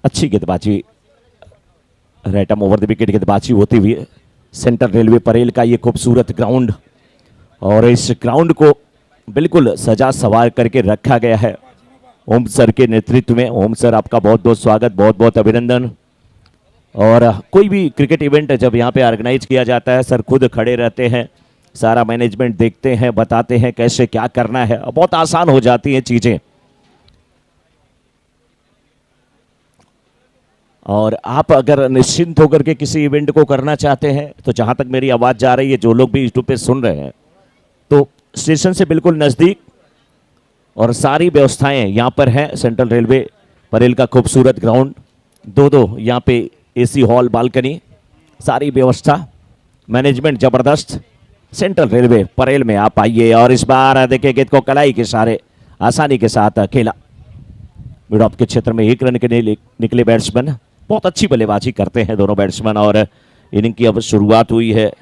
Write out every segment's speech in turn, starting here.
अच्छी गेंदबाजी, रैटम over the wicket गेंदबाजी होती हुई सेंट्रल रेलवे परेल का ये खूबसूरत ग्राउंड, और इस ग्राउंड को बिल्कुल सजा सवार करके रखा गया है ओम सर के नेतृत्व में। ओम सर आपका बहुत बहुत स्वागत, बहुत बहुत अभिनंदन। और कोई भी क्रिकेट इवेंट जब यहाँ पे ऑर्गेनाइज किया जाता है, सर खुद खड़े रहते हैं, सारा मैनेजमेंट देखते हैं, बताते हैं कैसे क्या करना है, बहुत आसान हो जाती हैं चीज़ें। और आप अगर निश्चिंत होकर के किसी इवेंट को करना चाहते हैं तो जहाँ तक मेरी आवाज़ जा रही है, जो लोग भी यूट्यूब पे सुन रहे हैं, तो स्टेशन से बिल्कुल नज़दीक और सारी व्यवस्थाएं यहाँ पर हैं। सेंट्रल रेलवे परेल का खूबसूरत ग्राउंड, दो यहाँ पे एसी हॉल, बालकनी, सारी व्यवस्था, मैनेजमेंट ज़बरदस्त। सेंट्रल रेलवे परेल में आप आइए। और इस बार देखिए गेंद को कलाई के सहारे आसानी के साथ खेला। मिड ऑफ के क्षेत्र में 1 रन के लिए निकले बैट्समैन, बहुत अच्छी बल्लेबाजी करते हैं दोनों बैट्समैन। और इनिंग की अब शुरुआत हुई है।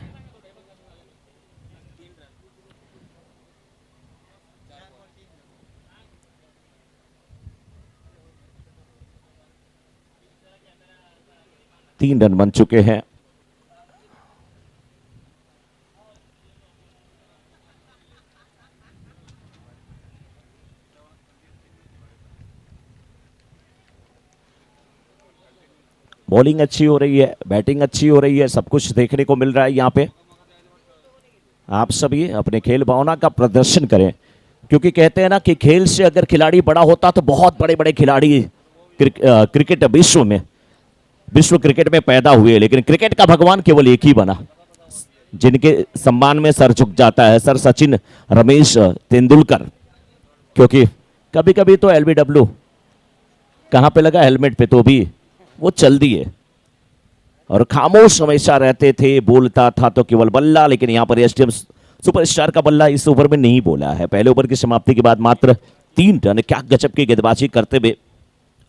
तीन रन बन चुके हैं। बॉलिंग अच्छी हो रही है, बैटिंग अच्छी हो रही है, सब कुछ देखने को मिल रहा है यहाँ पे। आप सभी अपने खेल भावना का प्रदर्शन करें, क्योंकि कहते हैं ना कि खेल से अगर खिलाड़ी बड़ा होता तो बहुत बड़े बड़े खिलाड़ी क्रिकेट विश्व क्रिकेट में पैदा हुए, लेकिन क्रिकेट का भगवान केवल एक ही बना, जिनके सम्मान में सर झुक जाता है, सर सचिन रमेश तेंदुलकर। क्योंकि कभी कभी तो एलबीडब्ल्यू कहाँ पे लगा, हेलमेट पे, तो भी वो चल दिए और खामोश हमेशा रहते थे, बोलता था तो केवल बल्ला। लेकिन यहाँ पर एसटीएम सुपरस्टार का बल्ला इस ओवर में नहीं बोला है। पहले ओवर की समाप्ति के बाद मात्र 3 रन। क्या गजब की गेंदबाजी करते हुए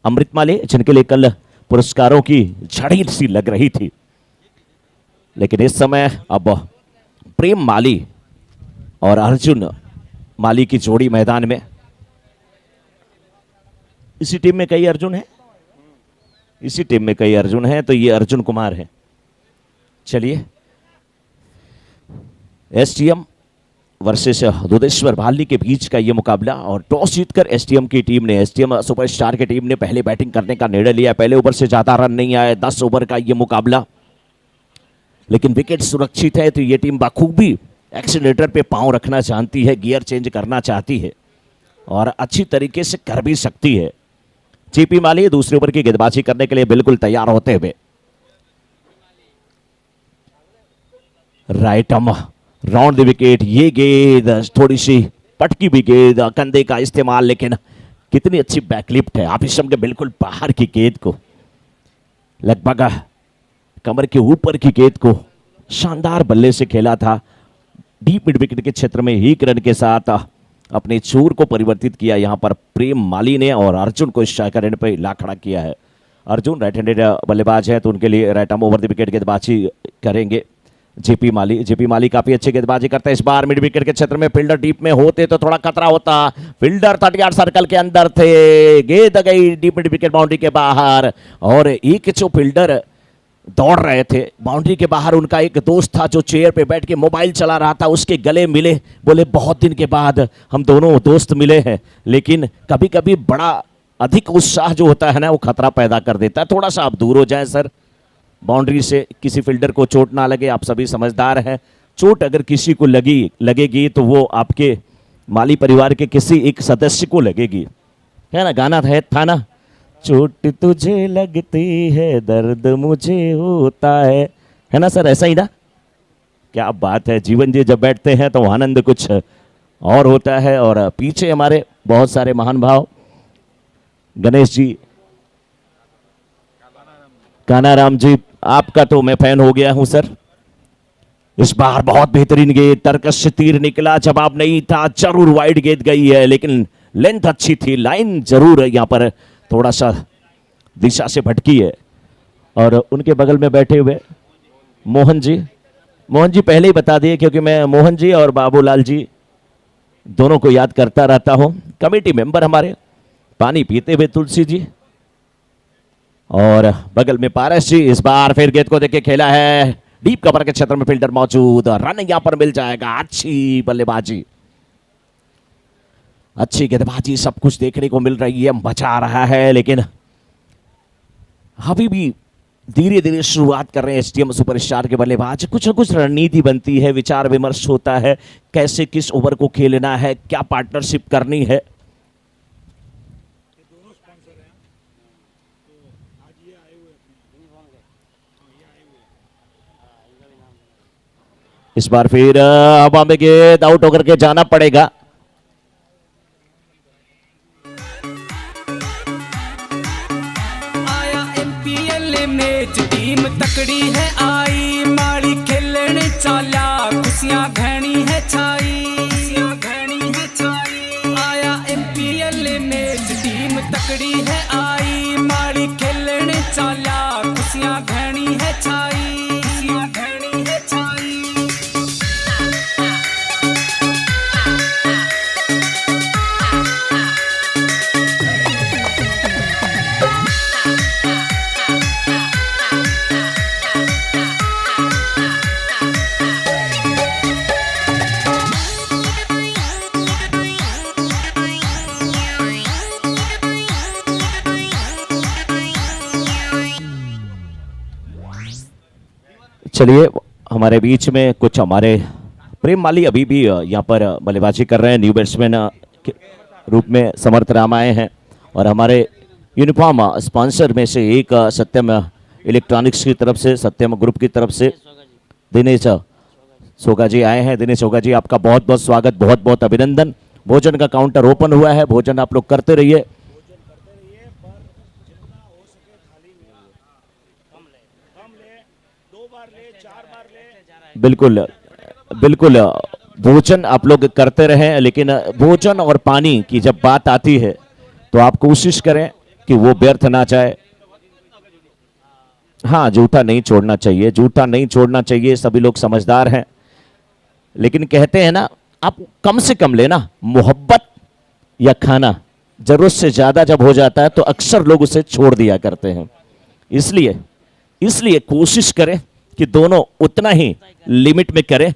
अमृतमाली, जिनके लिए कल पुरस्कारों की झड़ी सी लग रही थी, लेकिन इस समय अब प्रेम माली और अर्जुन माली की जोड़ी मैदान में। इसी टीम में कई अर्जुन हैं, इसी टीम में कई अर्जुन हैं, तो ये अर्जुन कुमार हैं। चलिए, एसटीएम वर्सेस दुधेश्वर भाली के बीच का ये मुकाबला, और टॉस जीतकर एसटीएम की टीम ने, एसटीएम सुपरस्टार की टीम ने पहले बैटिंग करने का निर्णय लिया। पहले ओवर से ज्यादा रन नहीं आए, 10 ओवर का ये मुकाबला, लेकिन विकेट सुरक्षित है, तो ये टीम बखूबी एक्सीलरेटर पे पांव रखना जानती है, गियर चेंज करना चाहती है और अच्छी तरीके से कर भी सकती है। जीपी माली दूसरे ओवर की गेंदबाजी करने के लिए बिल्कुल तैयार होते हुए। Right arm round the wicket, ये गेंद थोड़ी सी पटकी भी गेंद, कंधे का इस्तेमाल, लेकिन कितनी अच्छी बैकलिफ्ट है। आप इसम के बिल्कुल बाहर की गेंद को, लगभग कमर के ऊपर की गेंद को शानदार बल्ले से खेला था। डीप मिड विकेट के क्षेत्र में 1 रन के साथ अपने चोर को परिवर्तित किया यहाँ पर प्रेम माली ने, और अर्जुन को स्ट्राइकर एंड पर ला खड़ा किया है। अर्जुन राइट हैंडेड बल्लेबाज है, तो उनके लिए right arm over the wicket गेंदबाजी करेंगे जेपी माली। जेपी माली काफी अच्छी गेंदबाजी करते हैं। इस बार मिड विकेट के क्षेत्र में फील्डर डीप में होते तो थोड़ा खतरा होता। फील्डर 30 सर्कल के अंदर थे, गेंद गई डीप मिड विकेट बाउंड्री के बाहर, और एक जो फील्डर दौड़ रहे थे बाउंड्री के बाहर, उनका एक दोस्त था जो चेयर पे बैठ के मोबाइल चला रहा था, उसके गले मिले, बोले बहुत दिन के बाद हम दोनों दोस्त मिले हैं। लेकिन कभी कभी बड़ा अधिक उत्साह जो होता है ना, वो खतरा पैदा कर देता है। थोड़ा सा आप दूर हो जाएं सर बाउंड्री से, किसी फील्डर को चोट ना लगे। आप सभी समझदार हैं, चोट अगर किसी को लगेगी तो वो आपके माली परिवार के किसी एक सदस्य को लगेगी, है ना। गाना था ना, चोट तुझे लगती है दर्द मुझे होता है ना सर, ऐसा ही ना। क्या बात है, जीवन जी जब बैठते हैं तो आनंद कुछ और होता है। और पीछे हमारे बहुत सारे महान भाव, गणेश जी, कानाराम जी, आपका तो मैं फैन हो गया हूं सर। इस बार बहुत बेहतरीन गेंद, तरकश से तीर निकला, जवाब नहीं था, जरूर वाइड गेंद गई है, लेकिन लेंथ अच्छी थी, लाइन जरूर यहाँ पर थोड़ा सा दिशा से भटकी है। और उनके बगल में बैठे हुए मोहन जी पहले ही बता दिए, क्योंकि मैं मोहन जी और बाबूलाल जी दोनों को याद करता रहता हूं। कमेटी मेंबर हमारे, पानी पीते हुए तुलसी जी, और बगल में पारस जी इस बार फिर गेंद को देके खेला है, डीप कवर के क्षेत्र में फील्डर मौजूद, रन यहां पर मिल जाएगा। अच्छी बल्लेबाजी, अच्छी गेंदबाजी, सब कुछ देखने को मिल रही है, मजा आ रहा है। लेकिन अभी भी धीरे धीरे शुरुआत कर रहे हैं एसटीएम सुपरस्टार के बल्लेबाज। कुछ न कुछ रणनीति बनती है, विचार विमर्श होता है, कैसे किस ओवर को खेलना है, क्या पार्टनरशिप करनी है। इस बार फिर हवा में गेंद आउट होकर के जाना पड़ेगा। टीम तकड़ी है आई, माड़ी खेलने चाला, खुशियां घनी है छाई, खुशियां घनी है छाई। आया एमपीएल मैच, टीम तकड़ी है आई, माड़ी खेलने चाला, खुशियां घनी है छाई, खुशियां घनी है छाई। चलिए, हमारे बीच में कुछ हमारे प्रेम माली अभी भी यहाँ पर बल्लेबाजी कर रहे हैं, न्यू बैट्समैन के रूप में समर्थ राम आए हैं। और हमारे यूनिफॉर्म स्पॉन्सर में से एक सत्यम इलेक्ट्रॉनिक्स की तरफ से, सत्यम ग्रुप की तरफ से दिनेश सोगा जी आए हैं। दिनेश सोगा जी, आपका बहुत बहुत स्वागत, बहुत बहुत अभिनंदन। भोजन का काउंटर ओपन हुआ है, भोजन आप लोग करते रहिए। बिल्कुल बिल्कुल, भोजन आप लोग करते रहें, लेकिन भोजन और पानी की जब बात आती है तो आप कोशिश करें कि वो व्यर्थ ना जाए। हाँ, जूठा नहीं छोड़ना चाहिए, जूठा नहीं छोड़ना चाहिए, सभी लोग समझदार हैं। लेकिन कहते हैं ना, आप कम से कम लेना, मोहब्बत या खाना जरूरत से ज्यादा जब हो जाता है तो अक्सर लोग उसे छोड़ दिया करते हैं। इसलिए कोशिश करें कि दोनों उतना ही लिमिट में करें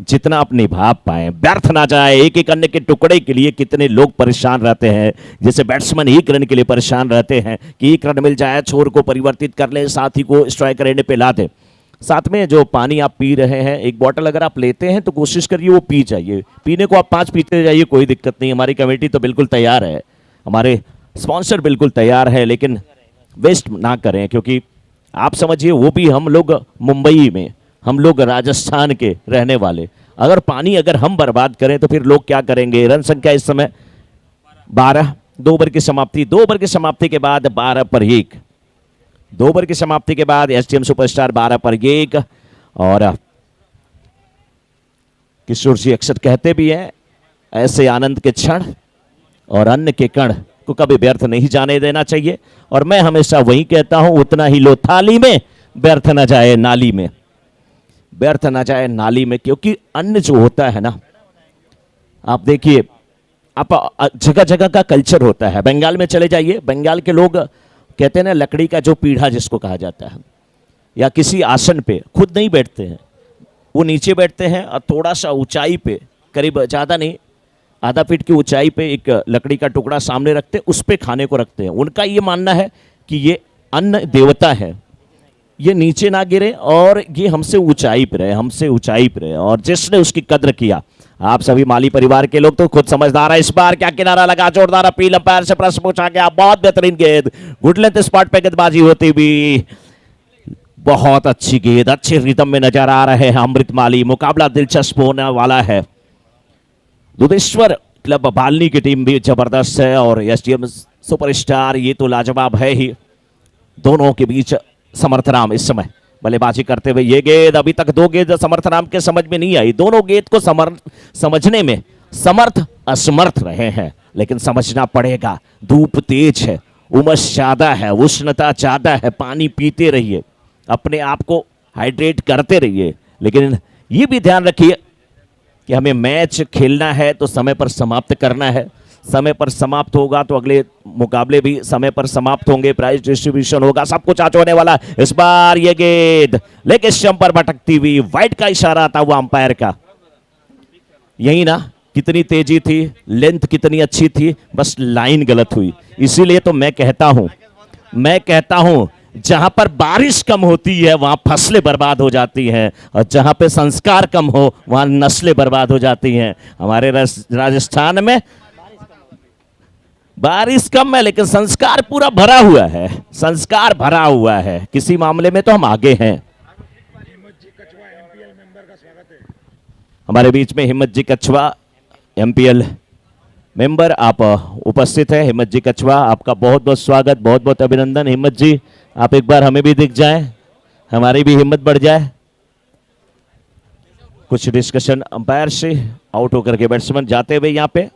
जितना आप निभा पाए, व्यर्थ ना जाए। एक एक अन्य के टुकड़े के लिए कितने लोग परेशान रहते हैं, जैसे बैट्समैन एक रन के लिए परेशान रहते हैं कि एक रन मिल जाए, छोर को परिवर्तित कर ले, साथी को स्ट्राइक एंड पे ला दे। साथ में जो पानी आप पी रहे हैं, एक बॉटल अगर आप लेते हैं तो कोशिश करिए वो पी जाइए। पीने को आप 5 पीते जाइए, कोई दिक्कत नहीं। हमारी कमेटी तो बिल्कुल तैयार है, हमारे स्पॉन्सर बिल्कुल तैयार है, लेकिन वेस्ट ना करें, क्योंकि आप समझिए वो भी हम लोग मुंबई में, हम लोग राजस्थान के रहने वाले, अगर पानी अगर हम बर्बाद करें तो फिर लोग क्या करेंगे। रन संख्या इस समय 12, 2 ओवर की समाप्ति, 2 ओवर की समाप्ति के बाद 12 पर 1, 2 ओवर की समाप्ति के बाद एसटीएम सुपरस्टार 12 पर 1। और किशोर जी अक्सर कहते भी हैं, ऐसे आनंद के क्षण और अन्न के कण को कभी व्यर्थ नहीं जाने देना चाहिए। और मैं हमेशा वही कहता हूं, उतना ही लो थाली में, व्यर्थ न जाए नाली में, व्यर्थ न जाए नाली में। क्योंकि अन्न जो होता है ना, आप देखिए, आप जगह जगह का कल्चर होता है। बंगाल में चले जाइए, बंगाल के लोग कहते हैं ना, लकड़ी का जो पीढ़ा जिसको कहा जाता है, या किसी आसन पे खुद नहीं बैठते हैं, वो नीचे बैठते हैं और थोड़ा सा ऊंचाई पे, करीब ज़्यादा नहीं, आधा फीट की ऊंचाई पे एक लकड़ी का टुकड़ा सामने रखते, उस पे खाने को रखते हैं। उनका ये मानना है कि ये अन्न देवता है, ये नीचे ना गिरे और ये हमसे ऊंचाई पे रहे, हमसे ऊंचाई पे रहे। और जिसने उसकी कद्र किया, आप सभी माली परिवार के लोग तो खुद समझदार है। इस बार क्या किनारा लगा, जोरदार अपील, अंपायर से प्रश्न पूछा गया, बहुत बेहतरीन गेंद, गुड लेंथ स्पॉट पे गेंदबाजी होती भी, बहुत अच्छी गेंद, अच्छे रिदम में नजर आ रहे हैं अमृत माली। मुकाबला दिलचस्प होने वाला है। दुधेश्वर क्लब बालनी की टीम भी जबरदस्त है और एसटीएम सुपरस्टार ये तो लाजवाब है ही। दोनों के बीच समर्थ राम इस समय बल्लेबाजी करते हुए, ये गेंद अभी तक 2 गेंद समर्थ राम के समझ में नहीं आई। दोनों गेंद को समझने में समर्थ असमर्थ रहे हैं, लेकिन समझना पड़ेगा। धूप तेज है, उमस ज्यादा है, उष्णता ज्यादा है, पानी पीते रहिए, अपने आप को हाइड्रेट करते रहिए। लेकिन ये भी ध्यान रखिए कि हमें मैच खेलना है तो समय पर समाप्त करना है। समय पर समाप्त होगा तो अगले मुकाबले भी समय पर समाप्त होंगे, प्राइज डिस्ट्रीब्यूशन होगा, सब कुछ आज होने वाला। इस बार ये गेंद लेग स्टंप पर भटकती हुई, वाइड का इशारा आता हुआ अंपायर का। यही ना, कितनी तेजी थी, लेंथ कितनी अच्छी थी, बस लाइन गलत हुई। इसीलिए तो मैं कहता हूं जहां पर बारिश कम होती है वहां फसलें बर्बाद हो जाती हैं, और जहां पे संस्कार कम हो वहां नस्लें बर्बाद हो जाती हैं। हमारे राजस्थान में बारिश कम है लेकिन संस्कार पूरा भरा हुआ है, संस्कार भरा हुआ है। किसी मामले में तो हम आगे हैं। हमारे बीच में हिम्मत जी कछवा एमपीएल मेंबर आप उपस्थित है। हिम्मत जी कछवा, आपका बहुत बहुत स्वागत, बहुत बहुत अभिनंदन। हिम्मत जी, आप एक बार हमें भी दिख जाएं, हमारी भी हिम्मत बढ़ जाए। कुछ डिस्कशन अंपायर से, आउट होकर के बैट्समैन जाते हुए यहां पे।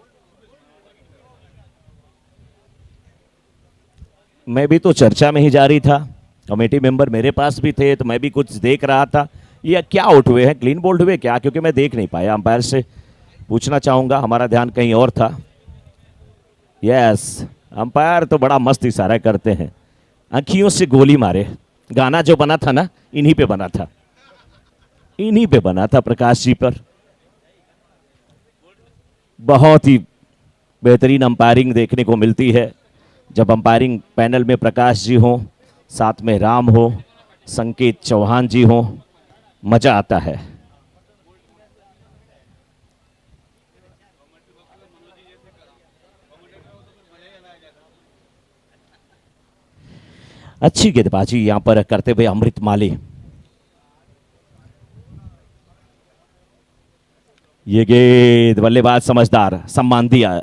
मैं भी तो चर्चा में ही जारी था, कमेटी मेंबर मेरे पास भी थे, तो मैं भी कुछ देख रहा था। ये क्या आउट हुए हैं, क्लीन बोल्ड हुए क्या? क्योंकि मैं देख नहीं पाया, अंपायर से पूछना चाहूंगा, हमारा ध्यान कहीं और था। यस, अंपायर तो बड़ा मस्त इशारा करते हैं, आंखियों से गोली मारे। गाना जो बना था ना, इन्हीं पे बना था, इन्हीं पे बना था, प्रकाश जी पर। बहुत ही बेहतरीन अंपायरिंग देखने को मिलती है जब अंपायरिंग पैनल में प्रकाश जी हो, साथ में राम हो, संकेत चौहान जी हो, मजा आता है। अच्छी गेंदबाजी यहां पर करते हुए अमृत माली। ये गेंद बल्लेबाज समझदार, सम्मान दिया।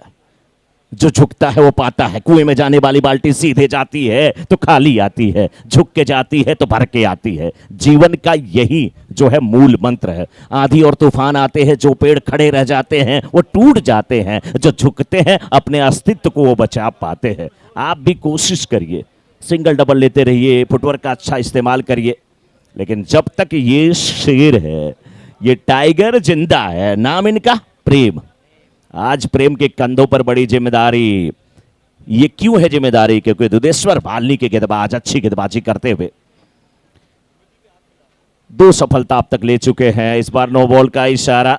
जो झुकता है वो पाता है। कुएं में जाने वाली बाल्टी सीधे जाती है तो खाली आती है, झुक के जाती है तो भर के आती है। जीवन का यही जो है मूल मंत्र है। आंधी और तूफान आते हैं, जो पेड़ खड़े रह जाते हैं वो टूट जाते हैं, जो झुकते हैं अपने अस्तित्व को वो बचा पाते हैं। आप भी कोशिश करिए, सिंगल डबल लेते रहिए, फुटवर्क का अच्छा इस्तेमाल करिए, लेकिन जब तक ये शेर है, ये टाइगर जिंदा है। नाम इनका प्रेम। आज प्रेम के कंधों पर बड़ी जिम्मेदारी। ये क्यों है जिम्मेदारी? क्योंकि दुधेश्वर भालनी के गेंदबाज अच्छी गेंदबाजी करते हुए 2 सफलता अब तक ले चुके हैं। इस बार नो बॉल का इशारा,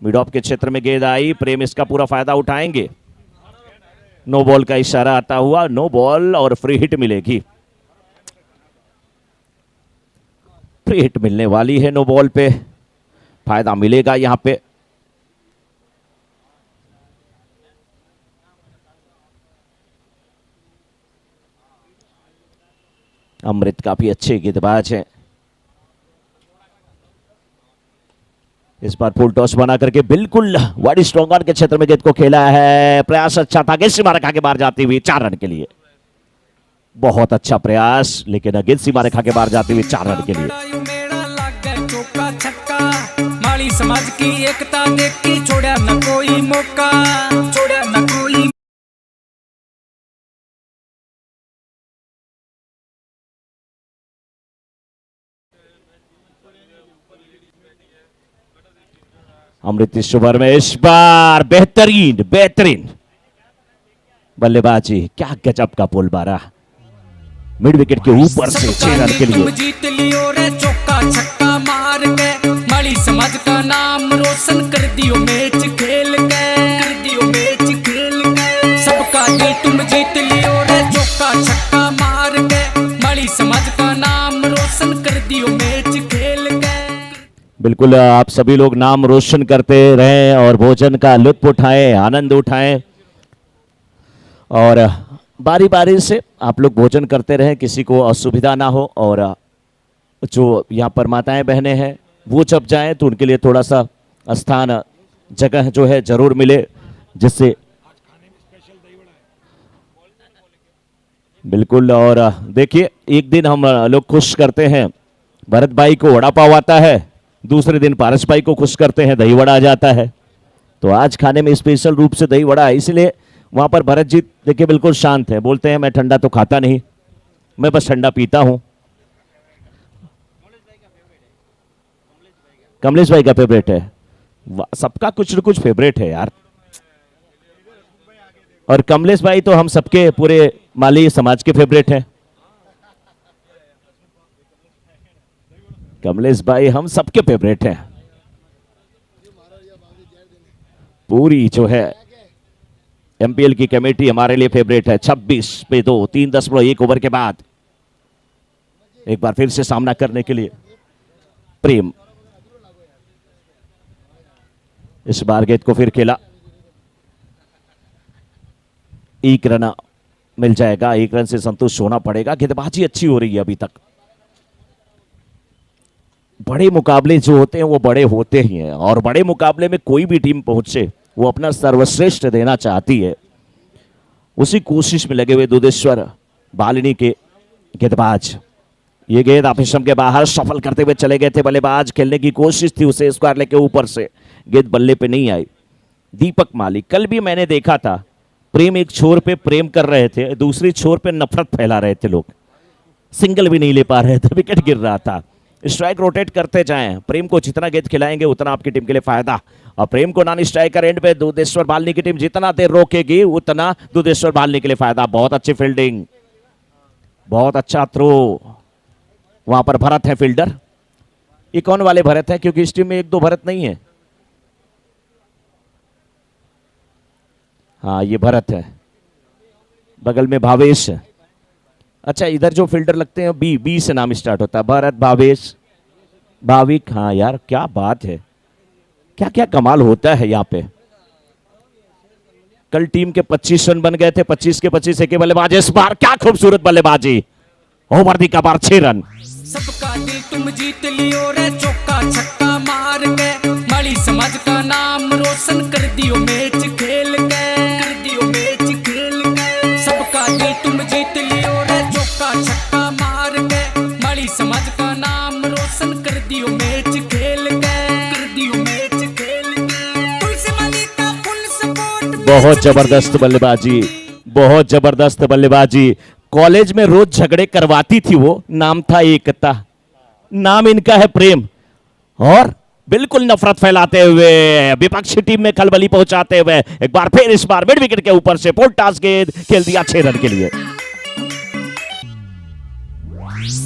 मिड ऑफ के क्षेत्र में गेंद आई, प्रेम इसका पूरा फायदा उठाएंगे। नो बॉल का इशारा आता हुआ, नो बॉल और फ्री हिट मिलेगी। फ्री हिट मिलने वाली है, नो बॉल पे फायदा मिलेगा यहां पे। अमृत काफी अच्छे गेंदबाज हैं। इस बार फुल टॉस बना करके बिल्कुल वाइड स्ट्रॉन्ग ऑन के क्षेत्र में गेंद को खेला है। प्रयास अच्छा था, गेंद सीमा रेखा के बाहर जाती हुई 4 रन के लिए। बहुत अच्छा प्रयास, लेकिन गेंद सीमा रेखा के बाहर जाती हुई 4 रन के लिए। माली समाज की एकता देखी, छोड़ा न कोई मौका, छोड़ा न कोई। अमृत इस ओवर में इस बार बेहतरीन बेहतरीन बल्लेबाजी, क्या गजब का बोल बारा, मिड विकेट के ऊपर से 6 रन के लिए। जीत लियो रे चौका छक्का मार के, माली समाज का नाम रोशन कर दियो मैच खेल के, कर दियो मैच खेल के। सबका दिल तुम जीत लियो रे चौका छक्का मार के, माली समाज का नाम रोशन कर दियो मैच खेल के। बिल्कुल, आप सभी लोग नाम रोशन करते रहें और भोजन का लुत्फ उठाएं, आनंद उठाएं, और बारी बारी से आप लोग भोजन करते रहें, किसी को असुविधा ना हो। और जो यहाँ पर माताएं बहनें हैं वो जब जाएं तो उनके लिए थोड़ा सा स्थान जगह जो है जरूर मिले, जिससे बिल्कुल। और देखिए, एक दिन हम लोग खुश करते हैं, भरत भाई को वड़ा पाव आता है, दूसरे दिन पारस भाई को खुश करते हैं, दही वड़ा आ जाता है। तो आज खाने में स्पेशल रूप से दही वड़ा है, इसलिए वहां पर भरत जी देखिए बिल्कुल शांत है, बोलते हैं मैं ठंडा तो खाता नहीं, मैं बस ठंडा पीता हूं। कमलेश भाई का फेवरेट है, सबका कुछ न कुछ फेवरेट है यार। और कमलेश भाई तो हम सबके पूरे माली समाज के फेवरेट हैं। कमलेश भाई हम सबके फेवरेट हैं। पूरी जो है एमपीएल की कमेटी हमारे लिए फेवरेट है। 26 पे 2, 3.1 ओवर के बाद एक बार फिर से सामना करने के लिए प्रेम। इस बार गेंद को फिर खेला, 1 रन मिल जाएगा। 1 रन से संतुष्ट होना पड़ेगा। गेंदबाजी अच्छी हो रही है अभी तक। बड़े मुकाबले जो होते हैं वो बड़े होते ही हैं, और बड़े मुकाबले में कोई भी टीम पहुंचे वो अपना सर्वश्रेष्ठ देना चाहती है। उसी कोशिश में लगे हुए दुधेश्वर बालिनी के गेंदबाज। ये गेंद ऑफिसम के बाहर सफल करते हुए चले गए थे बल्लेबाज। खेलने की कोशिश थी उसे स्क्वायर लेके ऊपर से, गेंद बल्ले पे नहीं आई। दीपक माली, कल भी मैंने देखा था प्रेम एक छोर पे प्रेम कर रहे थे, दूसरी छोर पे नफरत फैला रहे थे लोग। सिंगल भी नहीं ले पा रहे थे, विकेट गिर रहा था। स्ट्राइक रोटेट करते जाएं। प्रेम को जितना गेंद खिलाएंगे उतना आपकी टीम के लिए फायदा। और प्रेम को नॉन स्ट्राइकर एंड पे दुधेश्वर बालनी की टीम जितना देर रोकेगी उतना दुधेश्वर बालनी के लिए फायदा। बहुत अच्छी फील्डिंग, बहुत अच्छा थ्रो। वहां पर भरत है फील्डर। ये कौन वाले भरत है, क्योंकि इस टीम में 1-2 भरत नहीं है। हाँ ये भरत है, बगल में भावेश। अच्छा इधर जो फील्डर लगते हैं बी से नाम स्टार्ट होता है। भरत, भावेश, भाविक। हाँ यार क्या बात है, क्या क्या कमाल होता है यहाँ पे। कल टीम के 25 रन बन गए थे। 25 के 25 एक बल्लेबाज। इस बार क्या खूबसूरत बल्लेबाजी, ओवर दी का बार 6 रन। सबका दिल तुम जीत लियो रे, चौका छक्का मार के माली समाज का नाम रोशन कर दियो मैच खेल के, कर दियो मैच खेल के। सबका दिल तुम जीत लियो रे, चौका छक्का मार के माली समाज का नाम रोशन कर दियो मैच खेल के, कर दियो मैच खेल के। तुलसी माली का फुल सपोर्ट। बहुत जबरदस्त बल्लेबाजी, बहुत जबरदस्त बल्लेबाजी। कॉलेज में रोज झगड़े करवाती थी वो, नाम था एकता, नाम इनका है प्रेम। और बिल्कुल नफरत फैलाते हुए विपक्षी टीम में खलबली पहुंचाते हुए एक बार फिर इस बार मिड विकेट के ऊपर से फुल टॉस गेंद खेल दिया 6 रन के लिए।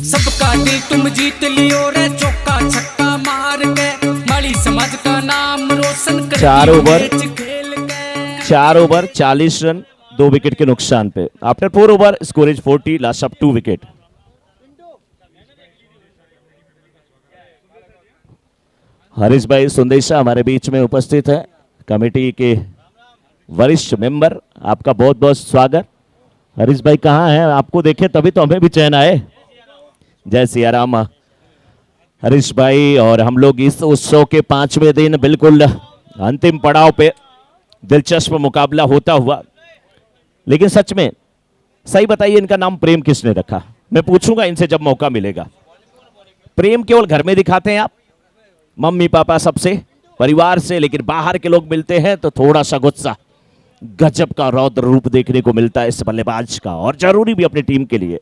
सबका दिल तुम जीत लियो रे, चौका छक्का मार के माली समाज का नाम रोशन कर 4 ओवर, मैच खेल के। 4 ओवर 40 रन, 2 विकेट के नुकसान पे। After 4 over score is 40, last of 2 wicket. Harish भाई सुंदेशा हमारे बीच में उपस्थित है, कमेटी के वरिष्ठ मेंबर। आपका बहुत बहुत स्वागत। हरीश भाई कहाँ हैं, आपको देखे तभी तो हमें भी चैन आए। जय सिया राम। हरीश भाई और हम लोग इस उत्सव के 5वें दिन बिल्कुल अंतिम पड़ाव पे, दिलचस्प मुकाबला होता हुआ। लेकिन सच में सही बताइए, इनका नाम प्रेम किसने रखा? मैं पूछूंगा इनसे जब मौका मिलेगा। प्रेम केवल घर में दिखाते हैं आप, मम्मी पापा सबसे, परिवार से, लेकिन बाहर के लोग मिलते हैं तो थोड़ा सा गुस्सा, गजब का रौद्र रूप देखने को मिलता है इस बल्लेबाज का, और जरूरी भी अपनी टीम के लिए।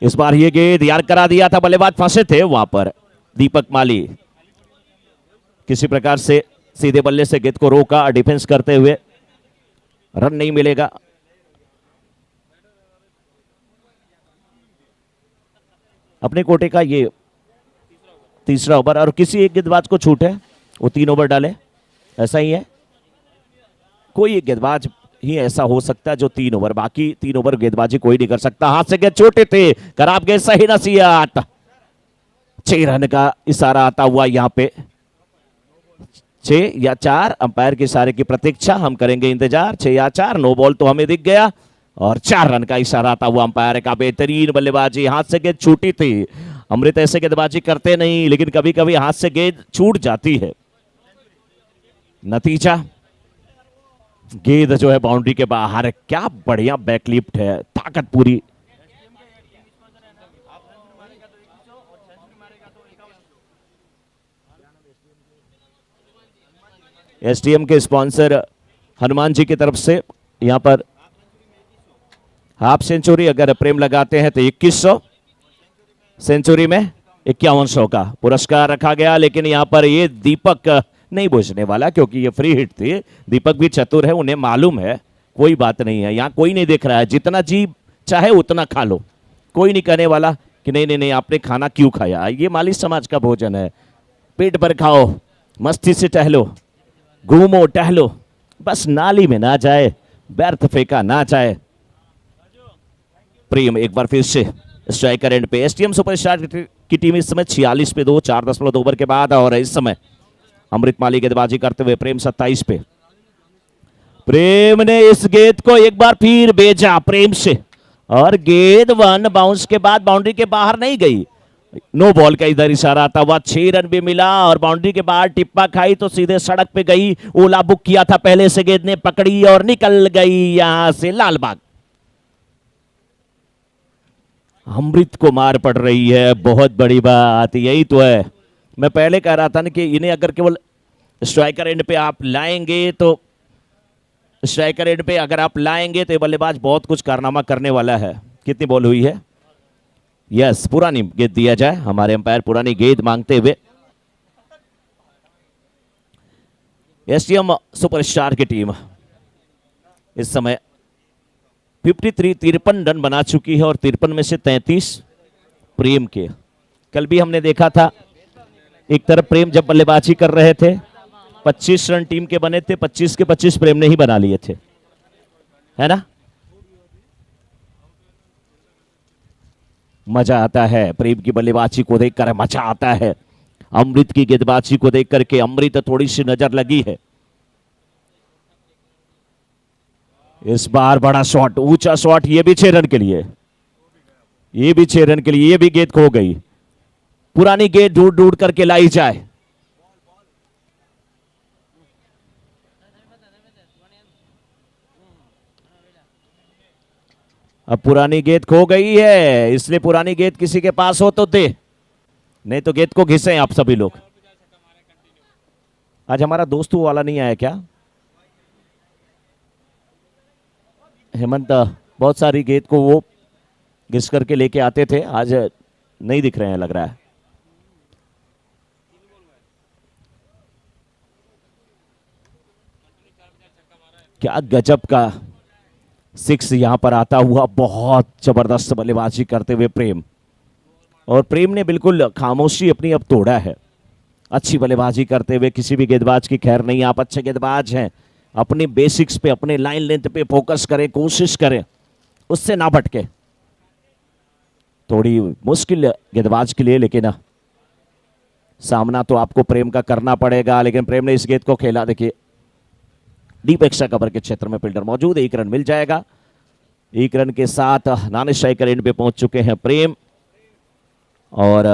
इस बार ये गेंद यार करा दिया था, बल्लेबाज फंसे थे वहां पर। दीपक माली किसी प्रकार से सीधे बल्ले से गेंद को रोका, डिफेंस करते हुए। रन नहीं मिलेगा। अपने कोटे का ये तीसरा ओवर, और किसी एक गेंदबाज को छूट है, वो 3 ओवर डाले, ऐसा ही है। कोई एक गेंदबाज ही ऐसा हो सकता है जो 3 ओवर, बाकी 3 ओवर गेंदबाजी कोई नहीं कर सकता। हाथ से गेंद छोटे थे, खराब गेंद, सही नसीहत। 6 रन का इशारा आता हुआ यहाँ पे। 6 या 4, अंपायर के इशारे की प्रतीक्षा, हम करेंगे इंतजार। 6 या 4, नो बॉल तो हमें दिख गया, और 4 रन का इशारा आता हुआ अंपायर का। बेहतरीन बल्लेबाजी, हाथ से गेंद छूटी थी। अमृत ऐसे गेंदबाजी करते नहीं, लेकिन कभी कभी हाथ से गेंद छूट जाती है। नतीजा गेंद जो है बाउंड्री के बाहर। क्या बढ़िया बैकलिफ्ट है, ताकत पूरी। एसटीएम के स्पॉन्सर हनुमान जी की तरफ से यहां पर हाफ सेंचुरी अगर प्रेम लगाते हैं तो 2100, सेंचुरी में 5100 का पुरस्कार रखा गया। लेकिन यहां पर ये दीपक नहीं बूझने वाला, क्योंकि ये फ्री हिट थी। दीपक भी चतुर है, उन्हें मालूम है कोई बात नहीं है, यहाँ कोई नहीं देख रहा है, जितना जी चाहे उतना खा लो, कोई नहीं कहने वाला कि नहीं नहीं नहीं आपने खाना क्यों खाया। ये माली समाज का भोजन है, पेट भर खाओ, मस्ती से टहलो, घूमो टहलो, बस नाली में ना जाए, व्यर्थ फेंका ना जाए। प्रेम एक बार फिर से स्ट्राइकर एंड पे। एसटीएम सुपरस्टार की टीम इस समय 46 पे 2, 4.2 ओवर के बाद, और इस समय अमृत माली गेंदबाजी करते हुए। प्रेम 27 पे। प्रेम ने इस गेंद को एक बार फिर भेजा प्रेम से, और गेंद वन बाउंस के बाद बाउंड्री के बाहर नहीं गई। नो बॉल का इधर इशारा था, वह 6 रन भी मिला, और बाउंड्री के बाहर टिप्पा खाई तो सीधे सड़क पे गई। ओला बुक किया था पहले से, गेंद ने पकड़ी और निकल गई यहां से लालबाग। अमृत को मार पड़ रही है, बहुत बड़ी बात यही तो है। मैं पहले कह रहा था ना कि इन्हें अगर केवल स्ट्राइकर एंड पे आप लाएंगे तो स्ट्राइकर एंड पे अगर आप लाएंगे तो ये बल्लेबाज बहुत कुछ कारनामा करने वाला है। कितनी बॉल हुई है? यस, पुरानी गेंद दिया जाए, हमारे अंपायर पुरानी गेंद मांगते हुए। एसटीएम सुपरस्टार की टीम इस समय 53 रन बना चुकी है, और 53 में से 33 प्रेम के। कल भी हमने देखा था, एक तरफ प्रेम जब बल्लेबाजी कर रहे थे 25 रन टीम के बने थे, 25 के 25 प्रेम ने ही बना लिए थे, है ना। मजा आता है प्रेम की बल्लेबाजी को देखकर, मजा आता है अमृत की गेंदबाजी को देख करके। अमृत थोड़ी सी नजर लगी है। इस बार बड़ा शॉट, ऊंचा शॉट, ये भी 6 रन के लिए, ये भी 6 रन के लिए। ये भी गेंद खो गई, पुरानी गेंद ढूंढ ढूंढ करके लाई जाए। अब पुरानी गेंद खो गई है, इसलिए पुरानी गेंद किसी के पास हो तो दे, नहीं तो गेंद को घिसे आप सभी लोग। आज हमारा दोस्त वाला नहीं आया क्या? हेमंत बहुत सारी गेंद को वो घिस करके लेके आते थे, आज नहीं दिख रहे हैं लग रहा है। क्या गजब का 6 यहां पर आता हुआ, बहुत जबरदस्त बल्लेबाजी करते हुए प्रेम। और प्रेम ने बिल्कुल खामोशी अपनी अब तोड़ा है, अच्छी बल्लेबाजी करते हुए। किसी भी गेंदबाज की खैर नहीं, आप अच्छे गेंदबाज हैं, अपने बेसिक्स पे, अपने लाइन लेंथ पे फोकस करें, कोशिश करें, उससे ना भटके। थोड़ी मुश्किल गेंदबाज के लिए, लेकिन सामना तो आपको प्रेम का करना पड़ेगा। लेकिन प्रेम ने इस गेंद को खेला, देखिए डीप एक्स्ट्रा कवर के क्षेत्र में फील्डर मौजूद, 1 रन मिल जाएगा। 1 रन के साथ नॉन स्ट्राइकर एंड पे पहुंच चुके हैं प्रेम। और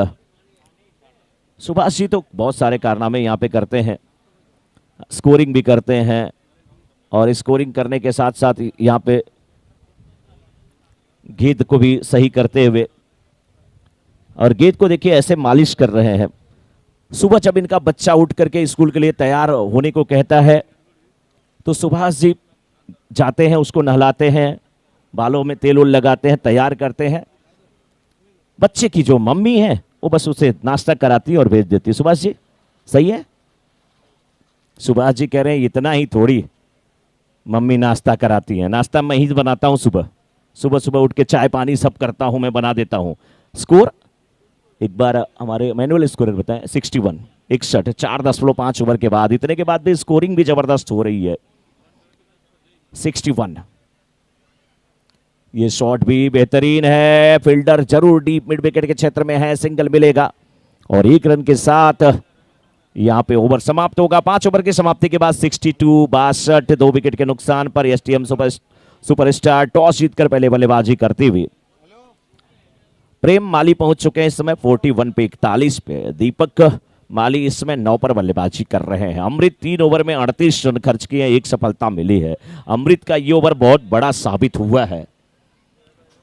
सुभाष जी तो बहुत सारे कारनामे यहाँ पे करते हैं, स्कोरिंग भी करते हैं, और स्कोरिंग करने के साथ साथ यहाँ पे गेंद को भी सही करते हुए, और गेंद को देखिए ऐसे मालिश कर रहे हैं। सुबह जब इनका बच्चा उठ करके स्कूल के लिए तैयार होने को कहता है तो सुभाष जी जाते हैं, उसको नहलाते हैं, बालों में तेल उल लगाते हैं, तैयार करते हैं। बच्चे की जो मम्मी है वो बस उसे नाश्ता कराती है और भेज देती है। सुभाष जी सही है? सुभाष जी कह रहे हैं इतना ही थोड़ी मम्मी नाश्ता कराती है, नाश्ता मैं ही बनाता हूं। सुबह सुबह सुबह उठ के चाय पानी सब करता हूं, मैं बना देता हूं। स्कोर एक बार हमारे मैनुअल स्कोर बताएं, 61 4.5 ओवर के बाद, इतने के बाद भी स्कोरिंग भी जबरदस्त हो रही है। 61। ये शॉट भी बेहतरीन है, फील्डर जरूर डीप मिड विकेट के क्षेत्र में है, सिंगल मिलेगा। और 1 रन के साथ यहां पे ओवर समाप्त होगा। 5 ओवर की समाप्ति के बाद 62 2 विकेट के नुकसान पर एसटीएम सुपरस्टार टॉस जीतकर पहले बल्लेबाजी करती हुई। प्रेम माली पहुंच चुके हैं इस समय 41 पे 41 पे। दीपक माली इस समय 9 पर बल्लेबाजी कर रहे हैं। अमृत 3 ओवर में 38 रन खर्च किए, 1 सफलता मिली है। अमृत का ये ओवर बहुत बड़ा साबित हुआ है।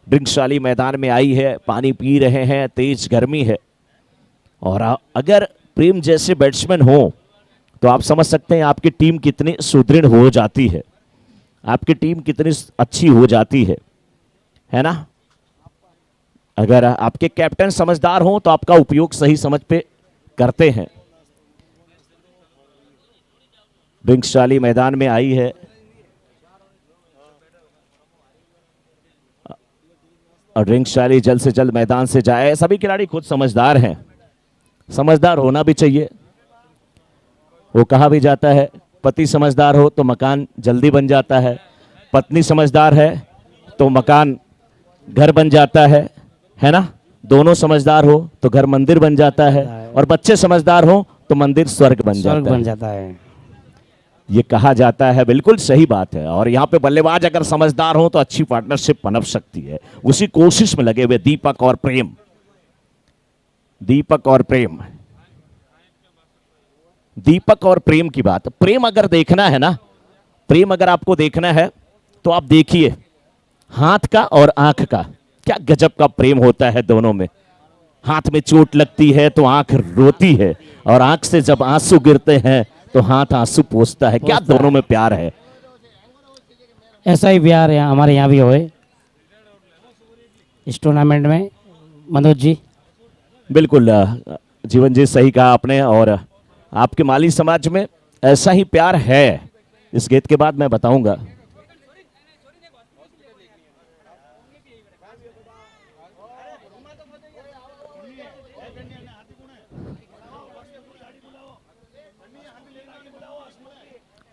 ड्रिंक्सशाली मैदान में आई है, पानी पी रहे हैं, तेज गर्मी है, और अगर प्रेम जैसे बैट्समैन हो तो आप समझ सकते हैं आपकी टीम कितनी सुदृढ़ हो जाती है, आपकी टीम कितनी अच्छी हो जाती है ना। अगर आपके कैप्टन समझदार हो तो आपका उपयोग सही समझ पे करते हैं। ड्रिंक्सशाली मैदान में आई है और ड्रिंक्सशाली जल्द से जल्द मैदान से जाए। सभी खिलाड़ी खुद समझदार हैं, समझदार होना भी चाहिए। वो कहा भी जाता है पति समझदार हो तो मकान जल्दी बन जाता है, पत्नी समझदार है तो मकान घर बन जाता है ना। दोनों समझदार हो तो घर मंदिर बन जाता है और बच्चे समझदार हो तो मंदिर स्वर्ग बन जाता है। ये कहा जाता है, बिल्कुल सही बात है। और यहाँ पे बल्लेबाज अगर समझदार हो तो अच्छी पार्टनरशिप पनप सकती है। उसी कोशिश में लगे हुए दीपक और प्रेम, दीपक और प्रेम, दीपक और प्रेम की बात। प्रेम अगर देखना है ना, प्रेम अगर आपको देखना है तो आप देखिए हाथ का और आंख का, क्या गजब का प्रेम होता है दोनों में। हाथ में चोट लगती है तो आंख रोती है और आंख से जब आंसू गिरते हैं तो हाथ आंसू पोंछता है। क्या दोनों में प्यार है। ऐसा ही प्यार हमारे यहाँ भी होए इस टूर्नामेंट में। मनोज जी बिल्कुल जीवन जी, सही कहा आपने। और आपके माली समाज में ऐसा ही प्यार है, इस गीत के बाद मैं बताऊंगा।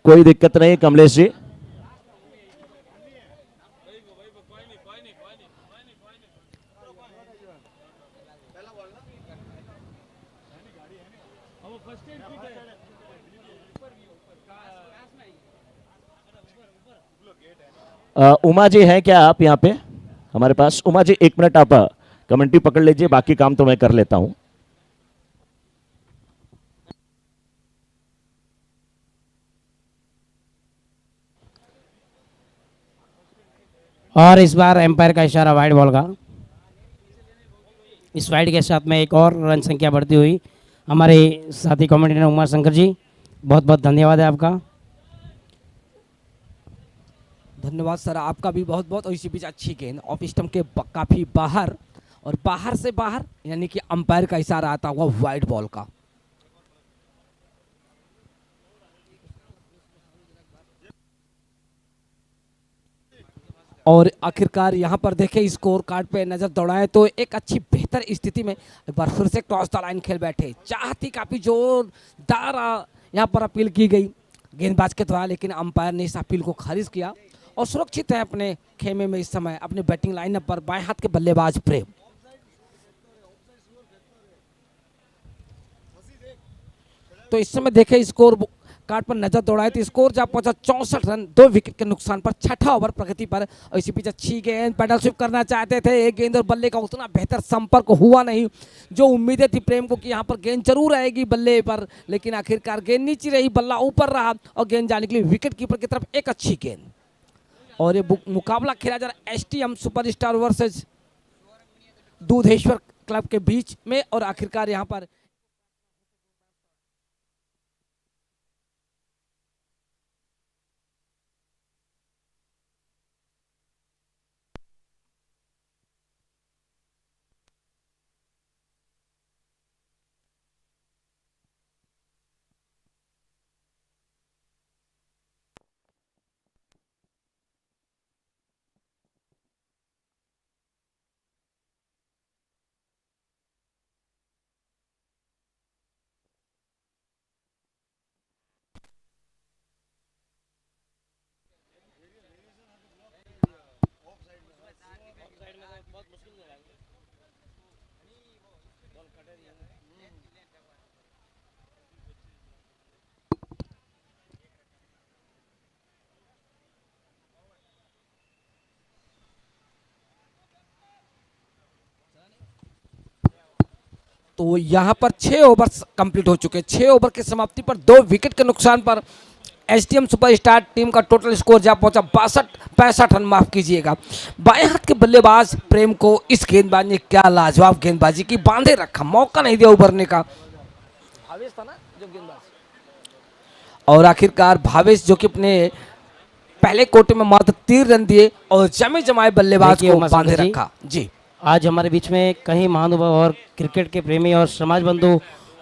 कोई दिक्कत नहीं कमलेश जी। उमा जी हैं क्या आप यहाँ पे हमारे पास? उमा जी 1 मिनट आप कमेंट्री पकड़ लीजिए, बाकी काम तो मैं कर लेता हूं। और इस बार एम्पायर का इशारा वाइड बॉल का। इस वाइड के साथ में एक और रन संख्या बढ़ती हुई। हमारे साथी कमेंटेटर उमा शंकर जी, बहुत बहुत धन्यवाद है आपका। धन्यवाद सर, आपका भी बहुत बहुत। और इसी बीच अच्छी गेंद ऑफ स्टंप के काफ़ी बाहर, और बाहर से बाहर यानी कि अंपायर का इशारा आता हुआ वाइड बॉल का। और आखिरकार यहाँ पर देखें स्कोर कार्ड पे नजर दौड़ाएं तो एक अच्छी बेहतर स्थिति में एक बार फिर से क्रॉस द लाइन खेल बैठे। चाहती काफ़ी जोरदार यहाँ पर अपील की गई गेंदबाज के द्वारा, लेकिन अंपायर ने इस अपील को खारिज किया और सुरक्षित है अपने खेमे में इस समय अपने बैटिंग लाइनअप पर बाएं हाथ के बल्लेबाज प्रेम। तो इस समय देखें स्कोर कार्ड पर नजर दौड़ाए तो स्कोर जा पहुंचा 64 रन 2 विकेट के नुकसान पर, छठा ओवर प्रगति पर। और इसी बीच अच्छी गेंद पैडल स्विप करना चाहते थे, एक गेंद और बल्ले का उतना बेहतर संपर्क हुआ नहीं जो उम्मीदें थी प्रेम को कि यहाँ पर गेंद जरूर आएगी बल्ले पर, लेकिन आखिरकार गेंद नीचे रही, बल्ला ऊपर रहा और गेंद जाने के लिए विकेट कीपर की तरफ एक अच्छी गेंद। और ये मुकाबला खेला जा रहा है STM superstar versus Dudheshwar club के बीच में। और आखिरकार यहाँ पर तो यहाँ पर 6 ओवर कंप्लीट हो चुके हैं। 6 ओवर की समाप्ति पर 2 विकेट के नुकसान पर एसटीएम सुपरस्टार टीम का टोटल स्कोर जा पहुंचा 65 रन, माफ कीजिएगा। बाएं हाथ के बल्लेबाज प्रेम को इस गेंदबाज ने क्या लाजवाब गेंदबाजी की, बांधे रखा, मौका नहीं दिया उभरने का। भावेश था ना जो गेंदबाज, और आखिरकार भावेश जो कि अपने पहले कोटे में मात्र 3 रन दिए और जमे जमाए बल्लेबाज को बांधे रखा। जी, आज हमारे बीच में कई महानुभाव और क्रिकेट के प्रेमी और समाज बंधु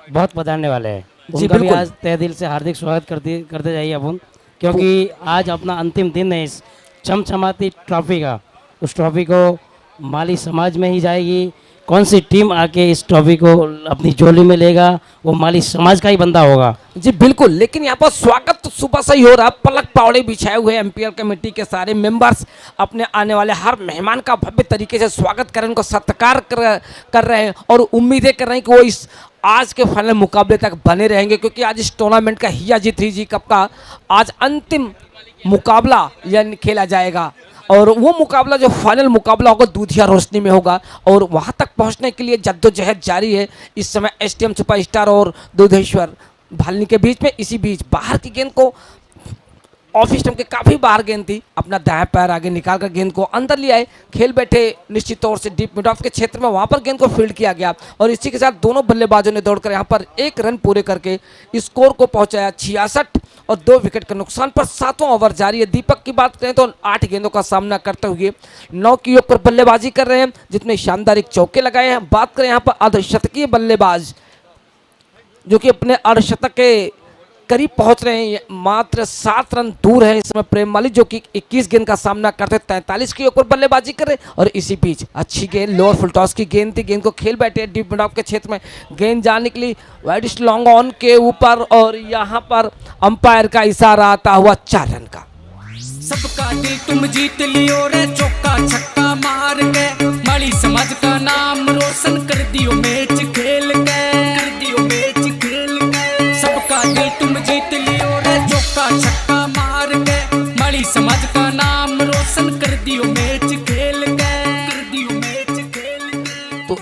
बहुत पधारने वाले हैं। उनका भी बिल्कुल। आज तहे दिल से हार्दिक स्वागत करते जाइए अपन, क्योंकि आज अपना अंतिम दिन है इस चमचमाती ट्रॉफी का। उस ट्रॉफी को माली समाज में ही जाएगी। कौन सी टीम आके इस ट्रॉफी को अपनी झोली में लेगा, वो माली समाज का ही बंदा होगा। जी बिल्कुल, लेकिन यहाँ पर स्वागत तो सुबह से ही हो रहा है। पलक पावड़े बिछाए हुए एमपीएल कमेटी के सारे मेंबर्स अपने आने वाले हर मेहमान का भव्य तरीके से स्वागत कर रहे हैं, उनको सत्कार कर रहे हैं और उम्मीदें कर रहे हैं कि वो इस आज के फाइनल मुकाबले तक बने रहेंगे, क्योंकि आज इस टूर्नामेंट का हिया जी 3G कप का आज अंतिम मुकाबला यानी खेला जाएगा और वो मुकाबला जो फाइनल मुकाबला होगा दूधिया रोशनी में होगा और वहाँ तक पहुँचने के लिए जद्दोजहद जारी है इस समय एसटीएम सुपरस्टार और दुधेश्वर भालनी के बीच में। इसी बीच बाहर की गेंद को ऑफ स्टंप के काफ़ी बाहर गेंद थी, अपना दाएं पैर आगे निकाल कर गेंद को अंदर ले आए, खेल बैठे निश्चित तौर से डीप मिड ऑफ के क्षेत्र में, वहाँ पर गेंद को फील्ड किया गया और इसी के साथ दोनों बल्लेबाजों ने दौड़कर यहाँ पर 1 रन पूरे करके स्कोर को पहुँचाया 66 और 2 विकेट के नुकसान पर। 7वां ओवर जारी है। दीपक की बात करें तो 8 गेंदों का सामना करते हुए 9 की ओर पर बल्लेबाजी कर रहे हैं, जितने शानदार एक चौके लगाए हैं। बात करें यहाँ पर अर्धशतकीय बल्लेबाज जो कि अपने अर्धशतक के करीब पहुंच रहे हैं, मात्र 7 रन दूर है इस समय प्रेम माली जो कि 21 गेंद का सामना करते 43 के ऊपर बल्लेबाजी कर रहे हैं। और इसी बीच अच्छी गेंद लोअर फुल टॉस की गेंद थी, गेंद को खेल बैठे डीप मिड ऑफ के क्षेत्र में, गेंद जाने के लिए वाइड लॉन्ग ऑन के ऊपर और यहाँ पर अंपायर का इशारा आता हुआ 4 रन का। सबका दिल तुम जीत लियो रे, चौका छक्का मार के माली समाज का नाम रोशन कर दियो मैच खेल के, कर दियो मैच खेल के। सबका दिल तुम जीत लियो रे, चौका छक्का मार के माली समाज का नाम रोशन कर दियो मैच खेल के, कर दियो मैच खेल के। तो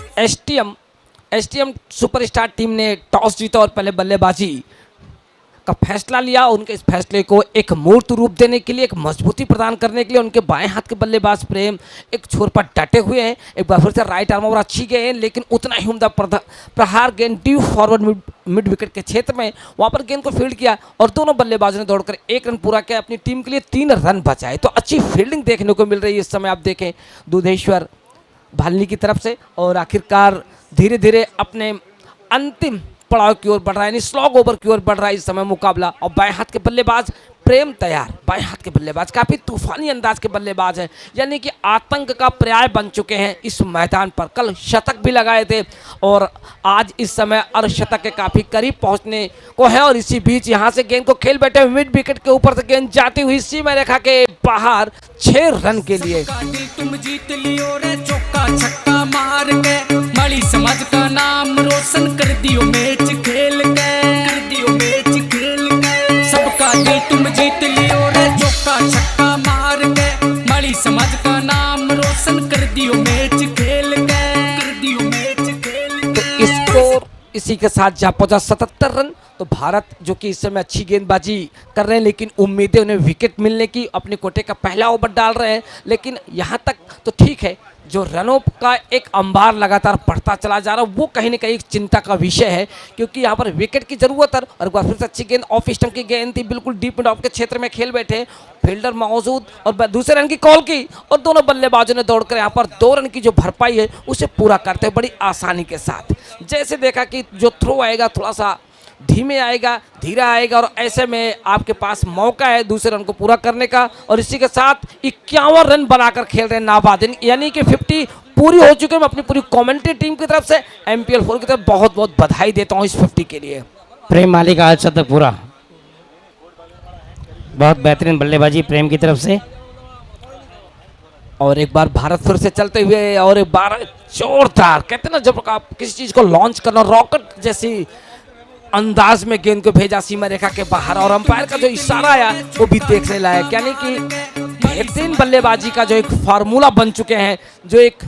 एसटीएम सुपरस्टार टीम ने टॉस जीता और पहले बल्लेबाजी का फैसला लिया। उनके इस फैसले को एक मूर्त रूप देने के लिए, एक मजबूती प्रदान करने के लिए उनके बाएं हाथ के बल्लेबाज प्रेम एक छोर पर डटे हुए हैं। एक बार फिर से राइट आर्म ओवर अच्छी गए हैं, लेकिन उतना ही उम्दा प्रहार गेंद डीप फॉरवर्ड मिड विकेट के क्षेत्र में वहाँ पर गेंद को फील्ड किया और दोनों बल्लेबाजों ने दौड़कर 1 रन पूरा किया, अपनी टीम के लिए 3 रन बचाए। तो अच्छी फील्डिंग देखने को मिल रही है इस समय, आप देखें दुधेश्वर भालनी की तरफ से। और आखिरकार धीरे धीरे अपने अंतिम पड़ाव की ओर बढ़ रहा है, यानी स्लॉग ओवर की ओर बढ़ रहा है इस समय मुकाबला। और बाएं हाथ के बल्लेबाज प्रेम तैयार, बाएं हाथ के बल्लेबाज काफ़ी तूफानी अंदाज के बल्लेबाज हैं, यानी कि आतंक का पर्याय बन चुके हैं इस मैदान पर। कल शतक भी लगाए थे और आज इस समय अर्धशतक के काफ़ी करीब पहुंचने को है। और इसी बीच यहां से गेंद को खेल बैठे मिड विकेट के ऊपर से गेंद जाती हुई सीमा रेखा के बाहर 6 रन के लिए। सबका दिल तुम जीत लियो रे, चौका छक्का मार के माली समाज का नाम रोशन कर दियो मैच खेल के, कर दियो मैच खेल के। सबका दिल तुम जीत लियो रे, चौका छक्का मार के माली समाज का नाम रोशन कर दियो मैच खेल के, कर दियो मैच खेल के। तो स्कोर इसी के साथ जा पहुंचा 77 रन। तो भारत जो कि इस समय अच्छी गेंदबाजी कर रहे हैं, लेकिन उम्मीदें उन्हें विकेट मिलने की, अपने कोटे का पहला ओवर डाल रहे हैं, लेकिन यहाँ तक तो ठीक है। जो रनों का एक अंबार लगातार बढ़ता चला जा रहा है वो कहीं ना कहीं एक चिंता का विषय है, क्योंकि यहाँ पर विकेट की जरूरत है। और एक बार फिर से अच्छी गेंद ऑफ स्टंप की गेंद थी, बिल्कुल डीप मिड ऑफ के क्षेत्र में खेल बैठे, फील्डर मौजूद और दूसरे रन की कॉल की और दोनों बल्लेबाजों ने दौड़कर यहाँ पर 2 रन की जो भरपाई है उसे पूरा करते हैं बड़ी आसानी के साथ। जैसे देखा कि जो थ्रो आएगा थोड़ा सा धीमे आएगा, धीरा आएगा और ऐसे में आपके पास मौका है दूसरे रन को पूरा करने का। और इसी के साथ 51 रन बनाकर खेल रहे हैं नाबाद, यानी कि 50 पूरी हो चुकी है। मैं अपनी पूरी कमेंट्री टीम की तरफ से MPL 4 की तरफ बहुत बहुत बधाई देता हूं इस 50 के लिए। प्रेम माली का आज शतक पूरा, बहुत बेहतरीन बल्लेबाजी प्रेम की तरफ से। और एक बार भारत फिर से चलते हुए और एक बार जोरदार, कहते ना जब आप किसी चीज को लॉन्च करना, रॉकेट जैसी अंदाज में गेंद को भेजा सीमा रेखा के बाहर। और अंपायर का जो इशारा आया वो भी देखने लायक, यानी कि बेहतरीन बल्लेबाजी का जो एक फार्मूला बन चुके हैं, जो एक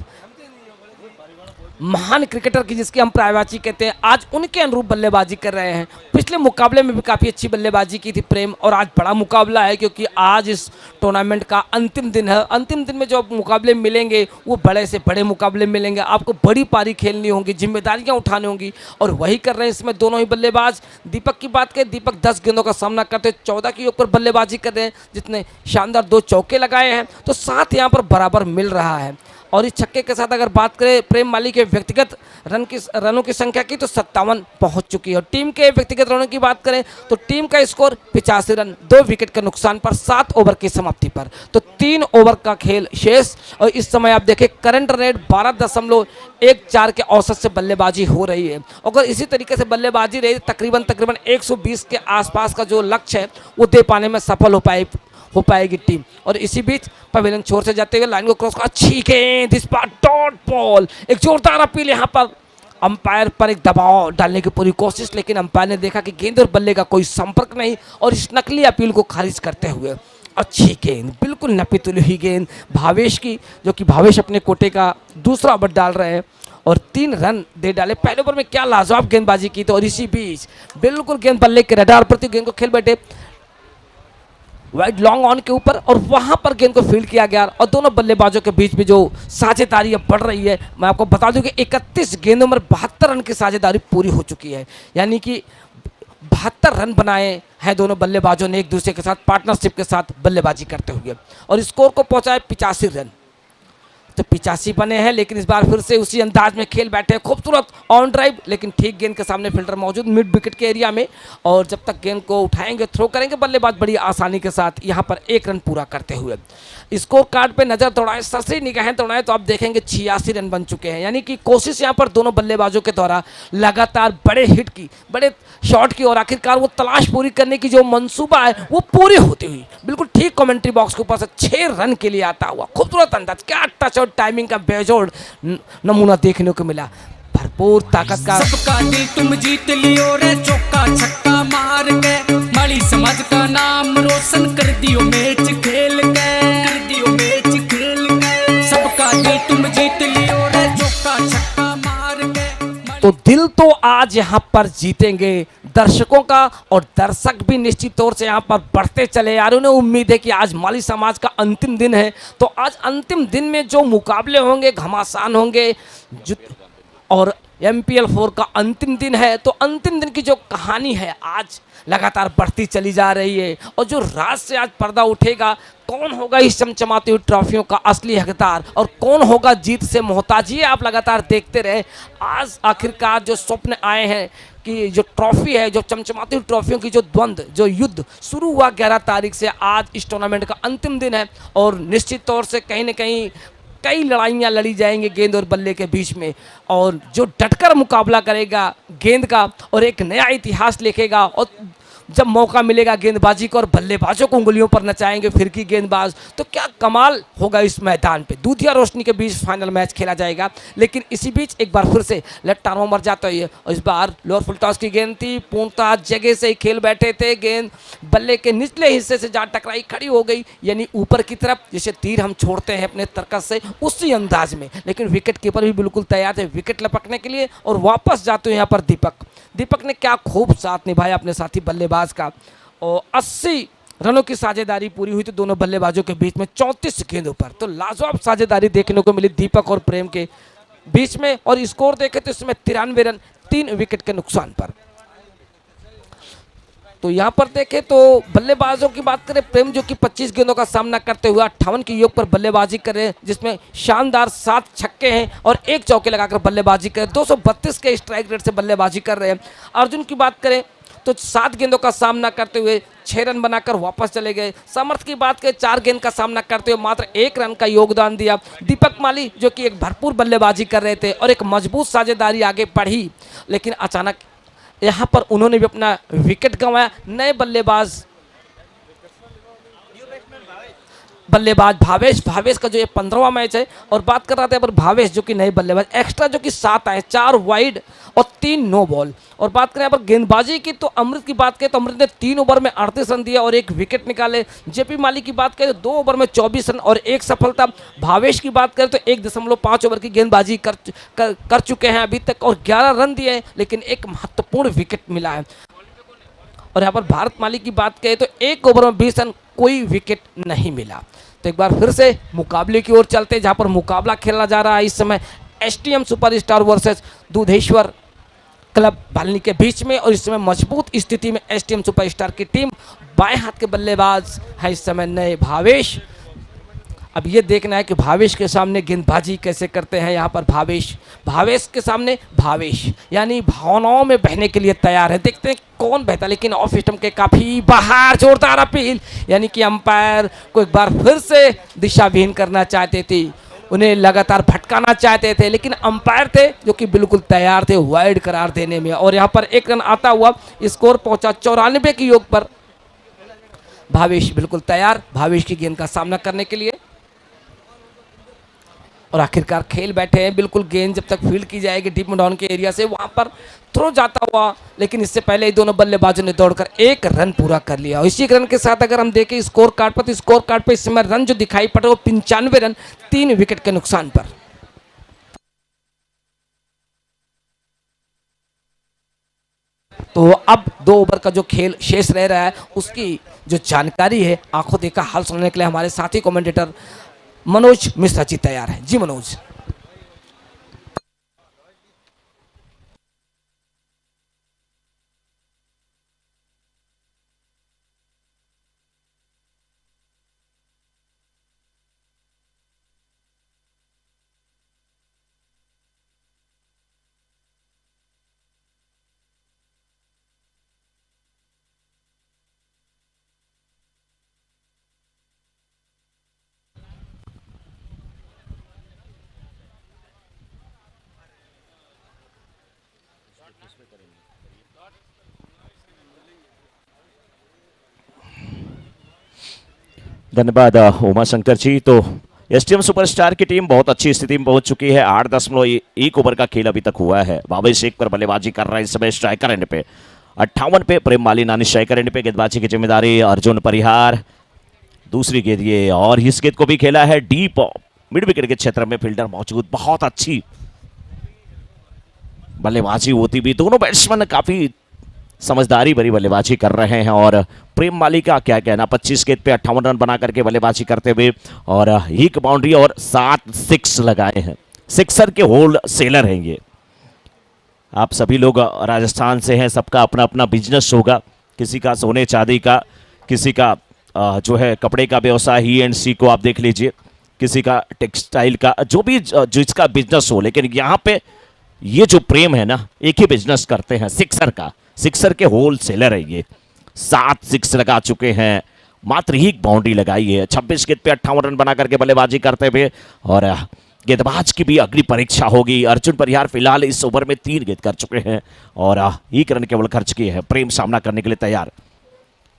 महान क्रिकेटर की जिसकी हम प्रायवाची कहते हैं, आज उनके अनुरूप बल्लेबाजी कर रहे हैं। पिछले मुकाबले में भी काफ़ी अच्छी बल्लेबाजी की थी प्रेम, और आज बड़ा मुकाबला है क्योंकि आज इस टूर्नामेंट का अंतिम दिन है। अंतिम दिन में जो मुकाबले मिलेंगे वो बड़े से बड़े मुकाबले मिलेंगे, आपको बड़ी पारी खेलनी होंगी, जिम्मेदारियां उठानी होंगी, और वही कर रहे हैं इसमें दोनों ही बल्लेबाज। दीपक की बात करें, दीपक 10 गेंदों का सामना करते 14 के ऊपर बल्लेबाजी कर रहे हैं, जितने शानदार 2 चौके लगाए हैं, तो 7 यहाँ पर बराबर मिल रहा है। और इस छक्के के साथ अगर बात करें प्रेम माली के व्यक्तिगत रनों की संख्या की तो 57 पहुंच चुकी है। और टीम के व्यक्तिगत रनों की बात करें तो टीम का स्कोर 85 रन 2 विकेट के नुकसान पर 7 ओवर की समाप्ति पर। तो 3 ओवर का खेल शेष और इस समय आप देखें करंट रेट 12.14 के औसत से बल्लेबाजी हो रही है। अगर इसी तरीके से बल्लेबाजी रही तकरीबन 120 के आसपास का जो लक्ष्य है वो दे पाने में सफल हो पाएगी टीम। और इसी बीच पवेलियन छोर से जाते हुए लाइन को क्रॉस कर अच्छी गेंद, इस बार डॉट बॉल, एक जोरदार अपील यहाँ पर अंपायर पर एक दबाव डालने की पूरी कोशिश, लेकिन अंपायर ने देखा कि गेंद और बल्ले का कोई संपर्क नहीं और इस नकली अपील को खारिज करते हुए अच्छी गेंद, बिल्कुल नपी तुली हुई गेंद भावेश की, जो कि भावेश अपने कोटे का दूसरा ओवर डाल रहे हैं और 3 रन दे डाले। पहले ओवर में क्या लाजवाब गेंदबाजी की थी और इसी बीच बिल्कुल गेंद बल्ले के रडार पर गेंद को खेल बैठे वाइड लॉन्ग ऑन के ऊपर और वहां पर गेंद को फील्ड किया गया और दोनों बल्लेबाजों के बीच में जो साझेदारी अब बढ़ रही है, मैं आपको बता दूं कि 31 गेंदों में 72 रन की साझेदारी पूरी हो चुकी है। यानी कि 72 रन बनाए हैं दोनों बल्लेबाजों ने एक दूसरे के साथ पार्टनरशिप के साथ बल्लेबाजी करते हुए और स्कोर को पहुंचाए 85 रन। तो 85 बने हैं, लेकिन इस बार फिर से उसी अंदाज में खेल बैठे हैं। खूबसूरत ऑन ड्राइव, लेकिन ठीक गेंद के सामने फील्डर मौजूद मिड विकेट के एरिया में और जब तक गेंद को उठाएंगे थ्रो करेंगे बल्लेबाज बड़ी आसानी के साथ यहाँ पर 1 रन पूरा करते हुए। स्कोर कार्ड पे नजर दौड़ाएं, सरसरी निगाहें दौड़ाएं तो आप देखेंगे 86 रन बन चुके हैं। यानी कि कोशिश यहाँ पर दोनों बल्लेबाजों के द्वारा लगातार बड़े हिट की, बड़े शॉट की और आखिरकार वो तलाश पूरी करने की जो मंसूबा है वो पूरी होती हुई बिल्कुल ठीक कमेंट्री बॉक्स के ऊपर से 6 रन के लिए आता हुआ खूबसूरत अंदाज, क्या टच और टाइमिंग का बेजोड़ नमूना देखने को मिला। भरपूर ताकत का सबका दिल तुम जीत लियो रे, चौका छक्का मार के माली समाज का नाम रोशन कर दियो मैच खेल के, कर दियो मैच खेल के। सबका दिल तुम जीत लियो रे, चौका छक्का मार के। तो दिल तो आज यहाँ पर जीतेंगे दर्शकों का और दर्शक भी निश्चित तौर से यहाँ पर बढ़ते चले यार। उन्हें उम्मीद है कि आज माली समाज का अंतिम दिन है, तो आज अंतिम दिन में जो मुकाबले होंगे घमासान होंगे और MPL 4 का अंतिम दिन है, तो अंतिम दिन की जो कहानी है आज लगातार बढ़ती चली जा रही है और जो रात से आज पर्दा उठेगा, कौन होगा इस चमचमाती हुई ट्रॉफियों का असली हकदार और कौन होगा जीत से मोहताज, ये आप लगातार देखते रहे। आज आखिरकार जो स्वप्न आए हैं कि जो ट्रॉफी है, जो चमचमाती हुई ट्रॉफियों की जो द्वंद्व, जो युद्ध शुरू हुआ 11 तारीख से, आज इस टूर्नामेंट का अंतिम दिन है और निश्चित तौर से कहीं ना कहीं कई लड़ाइयाँ लड़ी जाएंगी गेंद और बल्ले के बीच में और जो डटकर मुकाबला करेगा गेंद का और एक नया इतिहास लिखेगा और जब मौका मिलेगा गेंदबाजी को और बल्लेबाजों को उंगलियों पर नचाएंगे फिरकी गेंदबाज, तो क्या कमाल होगा इस मैदान पे। दूधिया रोशनी के बीच फाइनल मैच खेला जाएगा, लेकिन इसी बीच एक बार फिर से लेफ्ट आर्म मर जाता है और इस बार लोअर फुल टॉस की गेंद थी, पूर्णतः जगह से ही खेल बैठे थे, गेंद बल्ले के निचले हिस्से से जा टकराई, खड़ी हो गई, यानी ऊपर की तरफ जैसे तीर हम छोड़ते हैं अपने तरकस से उसी अंदाज में। लेकिन विकेट कीपर भी बिल्कुल तैयार थे विकेट लपकने के लिए और वापस जाते हैं यहाँ पर दीपक ने क्या खूब साथ निभाया अपने साथी बल्लेबाज का और 80 रनों की साझेदारी पूरी हुई थी दोनों बल्लेबाजों के बीच में 34 गेंदों पर। तो लाजवाब साझेदारी देखने को मिली दीपक और प्रेम के बीच में और स्कोर देखे तो इसमें 93 रन 3 विकेट के नुकसान पर। तो यहाँ पर देखें तो बल्लेबाजों की बात करें, प्रेम जो कि 25 गेंदों का सामना करते हुए 58 की योग पर बल्लेबाजी कर रहे हैं, जिसमें शानदार 7 छक्के हैं और 1 चौके लगाकर बल्लेबाजी कर 232 के स्ट्राइक रेट से बल्लेबाजी कर रहे हैं। अर्जुन की बात करें तो 7 गेंदों का सामना करते हुए 6 रन बनाकर वापस चले गए। समर्थ की बात करें 4 गेंद का सामना करते हुए मात्र 1 रन का योगदान दिया। दीपक माली जो कि एक भरपूर बल्लेबाजी कर रहे थे और एक मजबूत साझेदारी आगे बढ़ी, लेकिन अचानक यहाँ पर उन्होंने भी अपना विकेट गंवाया। नए बल्लेबाज भावेश का जो ये 15वां मैच है और बात कर रहा था पर भावेश जो कि नए बल्लेबाज एक्स्ट्रा जो कि 7 आए, 4 वाइड और 3 नो बॉल। और बात करें पर गेंदबाजी की तो अमृत की बात करें तो अमृत ने 3 ओवर में 38 रन दिया और 1 विकेट निकाले। जेपी माली की बात करें तो 2 ओवर में 24 रन और 1 सफलता। भावेश की बात करें तो 1.5 ओवर की गेंदबाजी कर चुके हैं अभी तक और 11 रन दिए हैं, लेकिन एक महत्वपूर्ण विकेट मिला है। और यहाँ पर भारत माली की बात करें तो 1 ओवर में 20 रन, कोई विकेट नहीं मिला। तो एक बार फिर से मुकाबले की ओर चलते हैं, जहां पर मुकाबला खेला जा रहा है इस समय STM superstar versus Dudheshwar club Bhalni के बीच में और इस समय मजबूत स्थिति में STM सुपरस्टार की टीम। बाएं हाथ के बल्लेबाज है इस समय नए भावेश, अब ये देखना है कि भावेश के सामने गेंदबाजी कैसे करते हैं यहाँ पर भावेश के सामने भावेश, यानी भावनाओं में बहने के लिए तैयार है। देखते हैं कौन बहता, लेकिन ऑफ स्टंप के काफी बाहर जोरदार अपील, यानी कि अंपायर को एक बार फिर से दिशाहीन करना चाहते थे, उन्हें लगातार भटकाना चाहते थे, लेकिन अंपायर थे जो कि बिल्कुल तैयार थे वाइड करार देने में। और यहाँ पर एक रन आता हुआ स्कोर पहुंचा 94 की योग पर। भावेश बिल्कुल तैयार भावेश की गेंद का सामना करने के लिए, और आखिरकार खेल बैठे हैं। बिल्कुल गेंद जब तक फील्ड की जाएगी डीप डाउन के एरिया से, वहां पर थ्रो जाता हुआ, लेकिन इससे पहले ही दोनों बल्लेबाजों ने दौड़कर एक रन पूरा कर लिया। और इसी रन के साथ अगर हम देखें स्कोर कार्ड पर, तो स्कोर कार्ड पर इस समय रन जो दिखाई पड़ रहे वो 95 रन 3 विकेट के नुकसान पर। तो अब 2 ओवर का जो खेल शेष रह रहा है उसकी जो जानकारी है आंखों देखा हाल सुनने के लिए हमारे साथी कमेंटेटर मनोज मिश्रा जी तैयार हैं। जी मनोज। धन्यवाद उमा शंकर जी। तो एसटीएम सुपरस्टार की टीम बहुत अच्छी स्थिति में पहुंच चुकी है। 8.1 ओवर का खेल अभी तक हुआ है। भावेश एक पर बल्लेबाजी कर रहा है इस समय स्ट्राइकर एंड पे। 58 पे प्रेम माली नानी स्ट्राइकर एंड पे। गेंदबाजी की जिम्मेदारी अर्जुन परिहार। दूसरी गेंद ये, और इस गेंद को भी खेला है डीप मिड विकेट के क्षेत्र में, फील्डर मौजूद। बहुत अच्छी बल्लेबाजी होती भी, दोनों बैट्समैन काफी समझदारी भरी बल्लेबाजी कर रहे हैं। और प्रेम माली का क्या कहना, 25 गेंद पे 58 रन बना करके बल्लेबाजी करते हुए, और एक बाउंड्री और 7 सिक्स लगाए हैं। सिक्सर के होल सेलर हैं ये। आप सभी लोग राजस्थान से हैं, सबका अपना अपना बिजनेस होगा, किसी का सोने चांदी का, किसी का जो है कपड़े का व्यवसाय, ही एंड सी को आप देख लीजिए, किसी का टेक्सटाइल का, जो भी जिसका बिजनेस हो। लेकिन यहाँ पे ये जो प्रेम है ना, एक ही बिजनेस करते हैं, सिक्सर का, सिक्सर के होल सेलर है ये। 7 सिक्स लगा चुके हैं, मात्र एक बाउंड्री लगाई है। 26 गेंद पे 58 रन बना करके बल्लेबाजी करते हुए, और गेंदबाज की भी अग्नि परीक्षा होगी। अर्जुन परिहार फिलहाल इस ओवर में 3 गेंद कर चुके हैं और 1 रन केवल खर्च किए हैं। प्रेम सामना करने के लिए तैयार।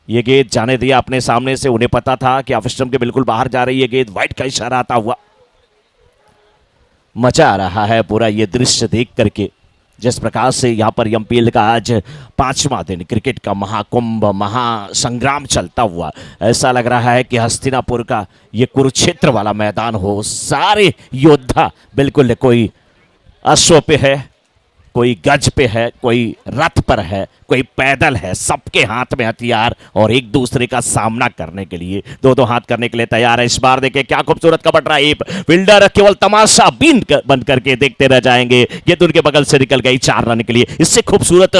ये गेंद जाने दिया अपने सामने से, उन्हें पता था कि ऑफ स्टंप के बिल्कुल बाहर जा रही है गेंद। वाइड का इशारा आता हुआ। मजा आ रहा है पूरा ये दृश्य देख करके, जिस प्रकार से यहाँ पर एमपीएल का आज 5वां दिन, क्रिकेट का महाकुंभ महासंग्राम चलता हुआ। ऐसा लग रहा है कि हस्तिनापुर का ये कुरुक्षेत्र वाला मैदान हो। सारे योद्धा बिल्कुल, कोई अश्व पे है, कोई गज पे है, कोई रथ पर है, कोई पैदल है, सबके हाथ में हथियार और एक दूसरे का सामना करने के लिए दो हाथ करने के लिए तैयार है। इस बार देखिए क्या खूबसूरत कवर ड्राइव, फील्डर केवल तमाशा बीन बंद करके देखते रह जाएंगे। ये तो उनके बगल से निकल गई 4 रन के लिए। इससे खूबसूरत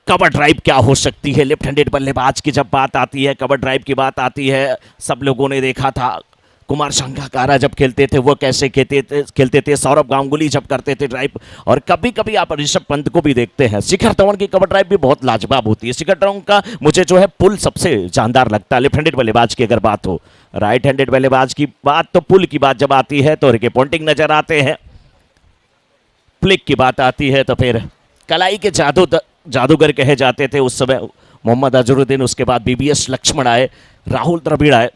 कवर ड्राइव क्या हो सकती है। लेफ्ट हैंडेड बल्लेबाज की जब बात आती है, कवर ड्राइव की बात आती है, सब लोगों ने देखा था कुमार संगकारा जब खेलते थे वो कैसे खेलते थे, सौरभ गांगुली जब करते थे ड्राइव, और कभी कभी आप ऋषभ पंत को भी देखते हैं। शिखर धवन की कवर ड्राइव भी बहुत लाजवाब होती है। शिखर धवन का मुझे जो है पुल सबसे जानदार लगता है। लेफ्ट हैंडेड बल्लेबाज की अगर बात हो, राइट हैंडेड बल्लेबाज की बात, तो पुल की बात जब आती है तो रिकी पोंटिंग नजर आते हैं। फ्लिक की बात आती है तो फिर कलाई के जादूगर कहे जाते थे उस समय मोहम्मद अजहरुद्दीन, उसके बाद बीबीएस लक्ष्मण आए, राहुल द्रविड़ आए,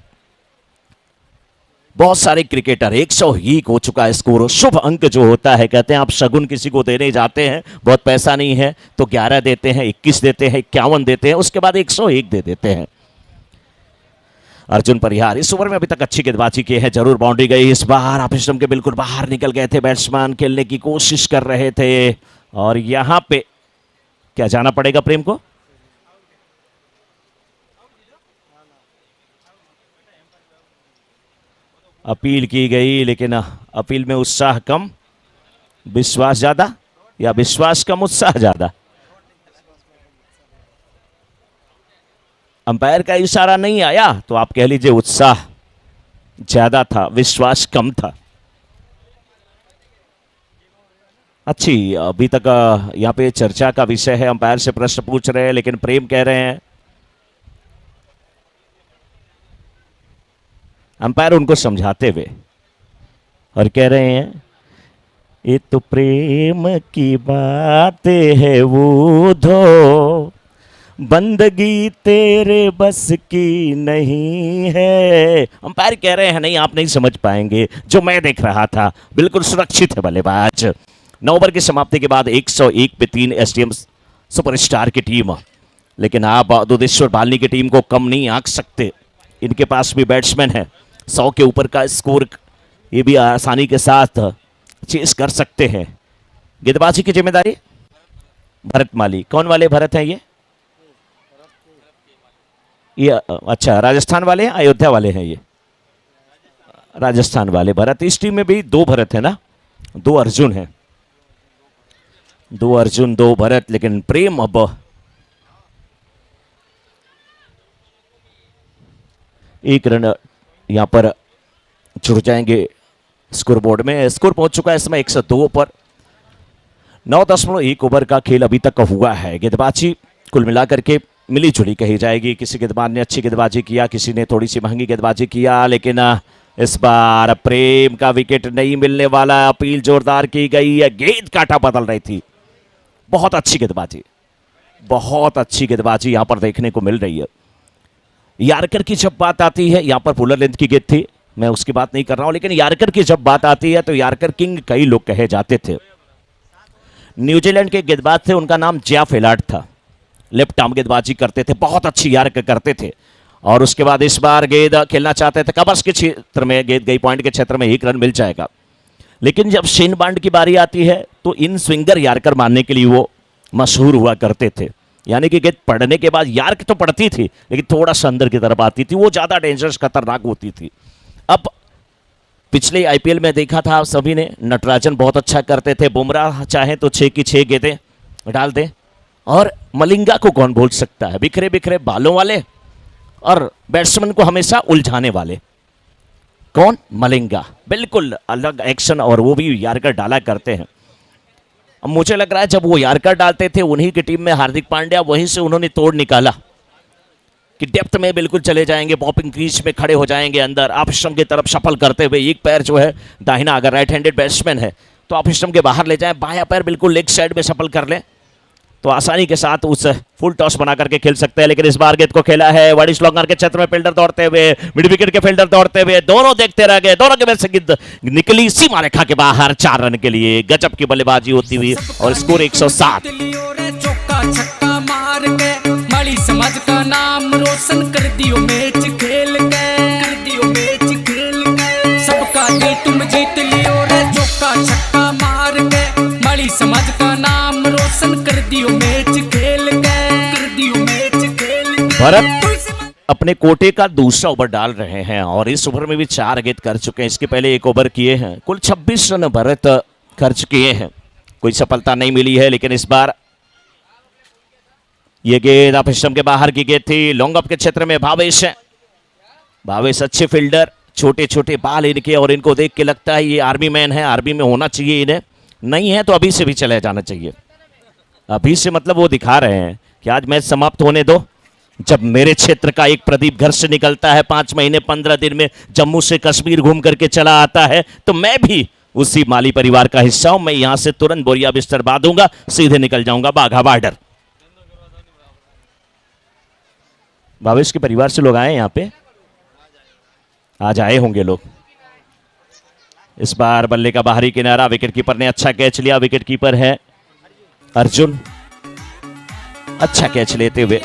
बहुत सारे क्रिकेटर। 101 हो चुका है स्कोर। शुभ अंक जो होता है, कहते हैं आप शगुन किसी को देने जाते हैं, बहुत पैसा नहीं है तो 11 देते हैं, 21 देते हैं, 51 देते हैं, उसके बाद 101 दे देते हैं। अर्जुन परिहार इस ओवर में अभी तक अच्छी गेंदबाजी की है, जरूर बाउंड्री गई। इस बार ऑफ स्टंप के बिल्कुल बाहर निकल गए थे बैट्समैन, खेलने की कोशिश कर रहे थे, और यहां पे क्या जाना पड़ेगा प्रेम को? अपील की गई, लेकिन अपील में उत्साह कम, विश्वास ज्यादा, या विश्वास कम उत्साह ज्यादा? अंपायर का इशारा नहीं आया तो आप कह लीजिए उत्साह ज्यादा था, विश्वास कम था। अच्छी अभी तक यहाँ पे चर्चा का विषय है, अंपायर से प्रश्न पूछ रहे हैं, लेकिन प्रेम कह रहे हैं, अंपायर उनको समझाते हुए और कह रहे हैं ये तो प्रेम की बातें है वो धो, बंदगी तेरे बस की नहीं है। अंपायर कह रहे हैं नहीं, आप नहीं समझ पाएंगे, जो मैं देख रहा था बिल्कुल सुरक्षित है बल्लेबाज। 9 ओवर की समाप्ति के बाद 101 पे 3 एसडीएम सुपरस्टार की टीम, लेकिन आप दुधेश्वर बालनी की टीम को कम नहीं आंक सकते। इनके पास भी बैट्समैन है, 100 के ऊपर का स्कोर ये भी आसानी के साथ चेस कर सकते हैं। गेंदबाजी की जिम्मेदारी भरत माली। कौन वाले भरत हैं ये अच्छा राजस्थान वाले हैं, अयोध्या वाले हैं ये राजस्थान वाले भरत। इस टीम में भी 2 भरत है ना, 2 अर्जुन हैं, 2 अर्जुन 2 भरत। लेकिन प्रेम अब एक रन यहां पर जुड़ जाएंगे स्कोर बोर्ड में। स्कोर पहुंच चुका है इसमें 102 पर। 9.1 ओवर का खेल अभी तक हुआ है। गेंदबाजी कुल मिलाकर के मिली जुली कही जाएगी। किसी गेंदबाज ने अच्छी गेंदबाजी किया, किसी ने थोड़ी सी महंगी गेंदबाजी किया, लेकिन इस बार प्रेम का विकेट नहीं मिलने वाला। अपील जोरदार की गई है, गेंद काटा बदल रही थी। बहुत अच्छी गेंदबाजी, बहुत अच्छी गेंदबाजी यहां पर देखने को मिल रही है। यार्कर की जब बात आती है, यहां पर पुलर लेंथ की गेंद थी, मैं उसकी बात नहीं कर रहा हूं, लेकिन यार्कर की जब बात आती है तो यार्कर किंग कई लोग कहे जाते थे। न्यूजीलैंड के गेंदबाज थे, उनका नाम जेफ एलार्ड था, लेफ्ट आर्म गेंदबाजी करते थे, बहुत अच्छी यार्क करते थे। और उसके बाद इस बार गेंद खेलना चाहते थे, कबर्स के क्षेत्र में गेंद गई, पॉइंट के क्षेत्र में 1 रन मिल जाएगा। लेकिन जब शेन बांड की बारी आती है तो इन स्विंगर यार्कर मारने के लिए वो मशहूर हुआ करते थे। यानी कि गेंद पड़ने के बाद यार्क तो पड़ती थी, लेकिन थोड़ा सा अंदर की तरफ आती थी, वो ज्यादा डेंजरस खतरनाक होती थी। अब पिछले आईपीएल में देखा था आप सभी ने, नटराजन बहुत अच्छा करते थे, बुमराह चाहे तो 6 की 6 गेंदें डाल दें। और मलिंगा को कौन भूल सकता है, बिखरे बिखरे बालों वाले और बैट्समैन को हमेशा उलझाने वाले। कौन? मलिंगा। बिल्कुल अलग एक्शन, और वो भी यार्कर डाला करते हैं। अब मुझे लग रहा है जब वो यार्कर डालते थे उन्हीं की टीम में हार्दिक पांड्या, वहीं से उन्होंने तोड़ निकाला कि डेप्थ में बिल्कुल चले जाएंगे, बॉपिंग क्रीज में खड़े हो जाएंगे अंदर, ऑफ स्टंप की तरफ शफल करते हुए। एक पैर जो है दाहिना, अगर राइट हैंडेड बैट्समैन है तो ऑफ स्टंप के बाहर ले जाएं, बायां पैर बिल्कुल लेग साइड में शफल कर लें तो आसानी के साथ उस फुल टॉस बना करके खेल सकते हैं। लेकिन इस बार गेंद को खेला है वाइड स्लॉगर के क्षेत्र में, फील्डर दौड़ते हुए, मिड विकेट के फील्डर दौड़ते हुए, दोनों देखते रह गए, दोनों के में से गेंद निकली सीमा रेखा के बाहर। 4 रन के लिए गजब की बल्लेबाजी होती हुई और स्कोर 107। छक्का मार के माली समाज का नाम रोशन कर दियो मैच खेल के, कर दियो मैच खेल के। सबका दिल तुम जीत लियो रे, चौका छक्का मार के माली समाज का नाम रोशन कर दियो मैच खेल के, कर दियो मैच खेल के। भरत अपने कोटे का दूसरा ओवर डाल रहे हैं और इस ओवर में भी 4 गेंद कर चुके हैं। इसके पहले 1 ओवर किए हैं। कुल 26 रन भरत खर्च किए हैं, कोई सफलता नहीं मिली है। लेकिन इस बार ये गेंद ऑफ स्टंप के बाहर की गेंद थी, लॉन्ग अप के क्षेत्र में भावेश है। भावेश अच्छे फील्डर, छोटे छोटे बाल इनके, और इनको देख के लगता है ये आर्मी मैन है, आर्मी में होना चाहिए इन्हें। नहीं है तो अभी से भी चले जाना चाहिए। अभी से मतलब वो दिखा रहे हैं कि आज मैच समाप्त होने दो। जब मेरे क्षेत्र का एक प्रदीप घर से निकलता है 5 महीने 15 दिन में जम्मू से कश्मीर घूम करके चला आता है, तो मैं भी उसी माली परिवार का हिस्सा हूं। मैं यहां से तुरंत बोरिया बिस्तर बांधूंगा, सीधे निकल जाऊंगा बाघा बॉर्डर। भावेश के परिवार से लोग आए यहाँ पे, आज आए होंगे लोग। इस बार बल्ले का बाहरी किनारा, विकेट कीपर ने अच्छा कैच लिया। विकेट कीपर है अर्जुन, अच्छा कैच लेते हुए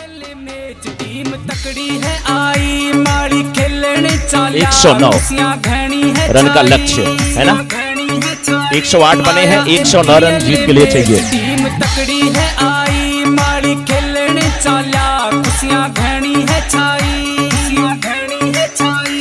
109 रन का लक्ष्य है ना। 108 बने हैं, 109 रन जीत के लिए चाहिए। टीम तकड़ी है आई, माड़ी खेलने चाला, खुशियां घनी है छाई, खुशियां घनी है छाई।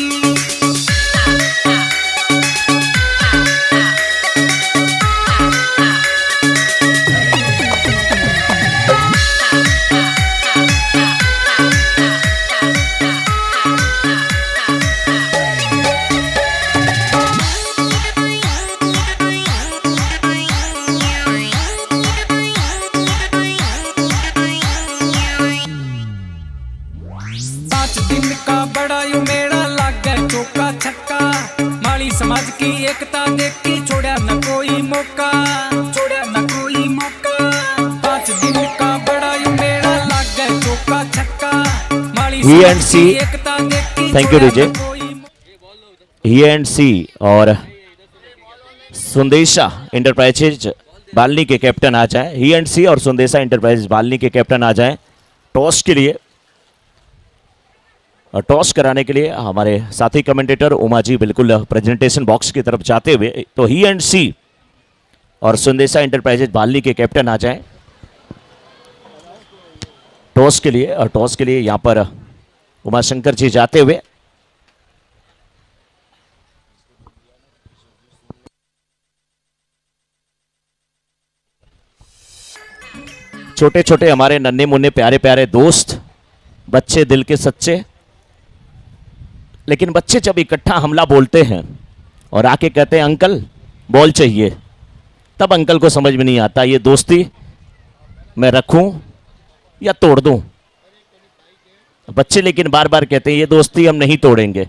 पाँच दिन का बड़ा यू मेला लागे चौका छक्का, माली समाज की एकता देख के छोड़ा न कोई मौका, छोड़ा न कोई मौका। पाँच दिन का बड़ा यू मेला लागे चौका छक्का, माली ही एंड समाज सी, की एकता देख के थैंक यू छोड़ा डीजे। न कोई मौका। ही एंड सी और संदेशा इंटरप्राइजेज बालनी के कैप्टन आ जाएं। ही एंड सी और संदेशा इंटरप्राइजेज बालनी के कैप्टन आ जाएं टॉस के लिए। और टॉस कराने के लिए हमारे साथी कमेंटेटर उमा जी बिल्कुल प्रेजेंटेशन बॉक्स की तरफ जाते हुए, तो ही एंड सी और संदेशा इंटरप्राइजेज बालनी के कैप्टन आ जाएं टॉस के लिए। और टॉस के लिए यहां पर उमा शंकर जी जाते हुए, छोटे छोटे हमारे नन्हे मुन्ने प्यारे प्यारे दोस्त, बच्चे दिल के सच्चे, लेकिन बच्चे जब इकट्ठा हमला बोलते हैं और आके कहते हैं अंकल बॉल चाहिए, तब अंकल को समझ में नहीं आता ये दोस्ती मैं रखूं या तोड़ दूं। बच्चे लेकिन बार बार कहते हैं ये दोस्ती हम नहीं तोड़ेंगे,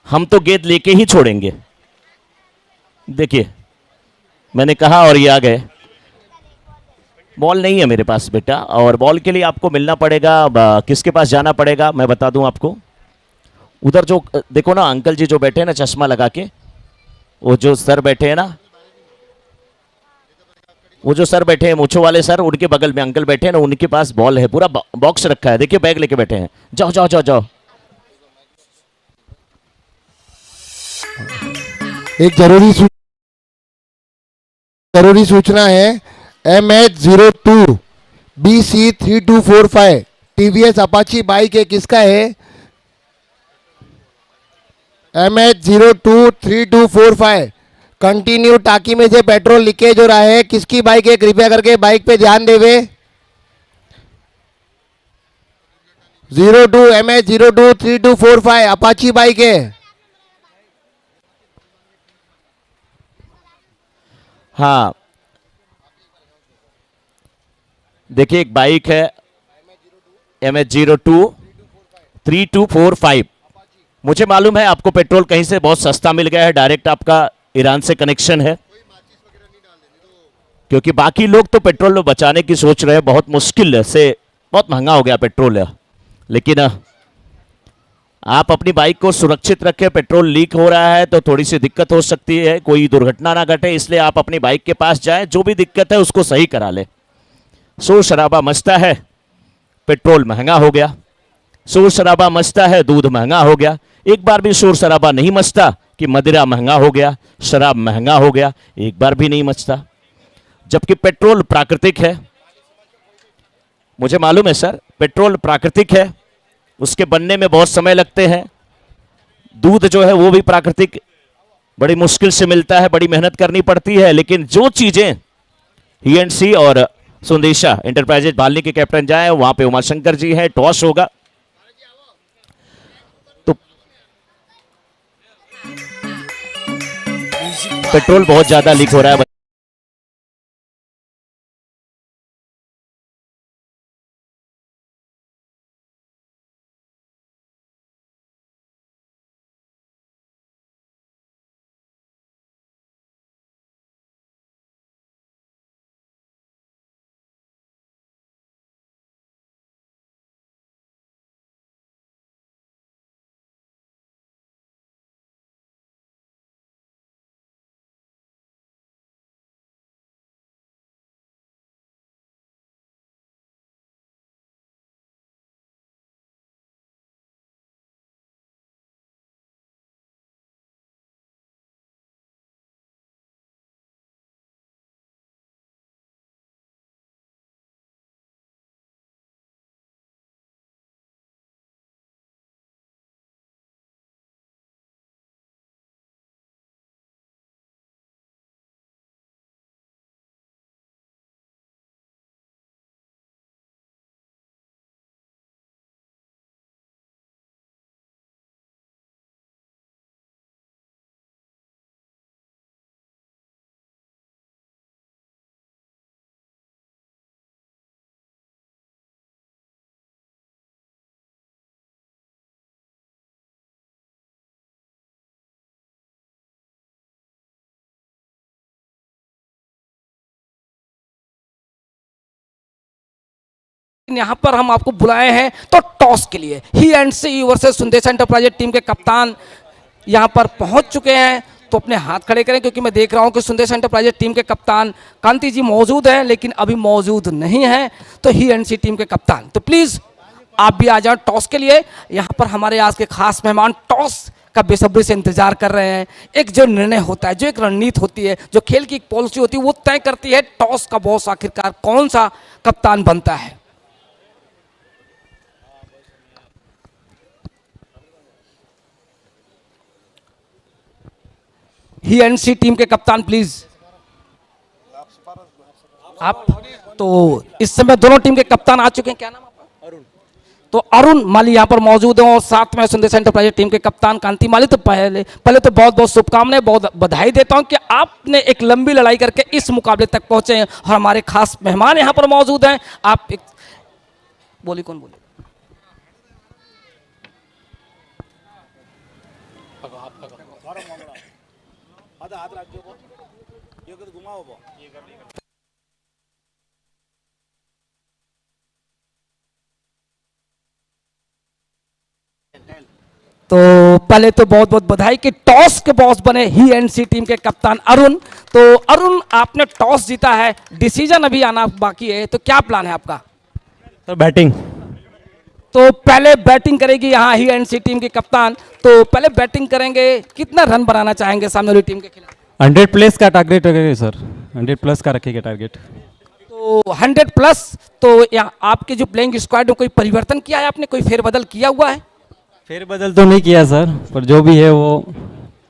हम तो गेंद लेके ही छोड़ेंगे। देखिए मैंने कहा और ये आ गए। बॉल नहीं है मेरे पास बेटा, और बॉल के लिए आपको मिलना पड़ेगा, किसके पास जाना पड़ेगा मैं बता दूं आपको। उधर जो देखो ना अंकल जी जो बैठे हैं ना चश्मा लगा के, वो जो सर बैठे हैं ना, वो जो सर बैठे हैं मूछों वाले सर, उनके बगल में अंकल बैठे हैं ना, उनके पास बॉल है, पूरा बॉक्स रखा है, देखिए बैग लेके बैठे हैं। जाओ जाओ जाओ जाओ। एक जरूरी सूचना है। MH02 BC3245 TVS Apache bike है, किसका है? MH023245 कंटिन्यू टाकी में से पेट्रोल लीकेज हो रहा है, किसकी बाइक है? कृपया करके बाइक पे ध्यान देवे। 02 MH023245 अपाची बाइक है। हाँ देखिए एक बाइक है MH023245। मुझे मालूम है आपको पेट्रोल कहीं से बहुत सस्ता मिल गया है, डायरेक्ट आपका ईरान से कनेक्शन है, क्योंकि बाकी लोग तो पेट्रोल बचाने की सोच रहे हैं, बहुत मुश्किल से, बहुत महंगा हो गया पेट्रोल। लेकिन आप अपनी बाइक को सुरक्षित रखें, पेट्रोल लीक हो रहा है तो थोड़ी सी दिक्कत हो सकती है, कोई दुर्घटना ना घटे, इसलिए आप अपनी बाइक के पास जाएं, जो भी दिक्कत है उसको सही करा ले। शोर शराबा मचता है, पेट्रोल महंगा हो गया, शोर शराबा मचता है, दूध महंगा हो गया। एक बार भी शोर शराबा नहीं मचता कि मदिरा महंगा हो गया, शराब महंगा हो गया, एक बार भी नहीं मचता। जबकि पेट्रोल प्राकृतिक है, मुझे मालूम है सर, पेट्रोल प्राकृतिक है, उसके बनने में बहुत समय लगते हैं। दूध जो है वो भी प्राकृतिक बड़ी मुश्किल से मिलता है, बड़ी मेहनत करनी पड़ती है। लेकिन जो चीजें ही एंड सी और संदेशा इंटरप्राइजेज बालनी के कैप्टन जाए, वहां पे उमाशंकर जी है, टॉस होगा। तो पेट्रोल बहुत ज्यादा लीक हो रहा है। यहाँ पर हम आपको बुलाए हैं तो टॉस के लिए ही and C versus Sundesh enterprises team के कप्तान यहाँ पर पहुंच चुके हैं। तो अपने हाथ खड़े करें क्योंकि मैं देख रहा हूं कि सुंदेश एंटरप्राइजेज टीम के कप्तान कांति जी मौजूद हैं लेकिन अभी मौजूद नहीं है। तो ही एंड सी टीम के कप्तान तो प्लीज आप भी आ जाओ टॉस के लिए। यहाँ पर हमारे आज के खास मेहमान टॉस का बेसब्री से इंतजार कर रहे हैं। एक जो निर्णय होता है, जो एक रणनीति होती है, जो खेल की एक पॉलिसी होती है, वो तय करती है टॉस का बॉस आखिरकार कौन सा कप्तान बनता है। ही एंड सी टीम के कप्तान प्लीज आप। तो इस समय दोनों टीम के कप्तान आ चुके हैं। क्या नाम आपका? अरुण। तो अरुण माली यहाँ पर मौजूद हैं और साथ में सुंदेश एंटरप्राइजेज टीम के कप्तान कांति माली। तो पहले तो बहुत बहुत शुभकामनाएं, बहुत बधाई देता हूं कि आपने एक लंबी लड़ाई करके इस मुकाबले तक पहुंचे हैं और हमारे खास मेहमान यहाँ पर मौजूद हैं। आप एक बोली कौन बोले? तो पहले तो बहुत बहुत बधाई कि टॉस के बॉस बने ही एंड सी टीम के कप्तान अरुण। तो अरुण आपने टॉस जीता है, डिसीजन अभी आना बाकी है, तो क्या प्लान है आपका? तो बैटिंग। तो पहले बैटिंग करेगी यहाँ ही एंड सी टीम के कप्तान। तो पहले बैटिंग करेंगे, कितना रन बनाना चाहेंगे सामने वाली टीम के खिलाफ? 100 प्लस का टारगेट रखेंगे सर, 100 प्लस का रखेंगे टारगेट। तो 100 प्लस। तो यहाँ आपके जो प्लेइंग स्क्वाड में कोई परिवर्तन किया है आपने, कोई फेरबदल किया हुआ है? फेरबदल तो नहीं किया सर, पर जो भी है वो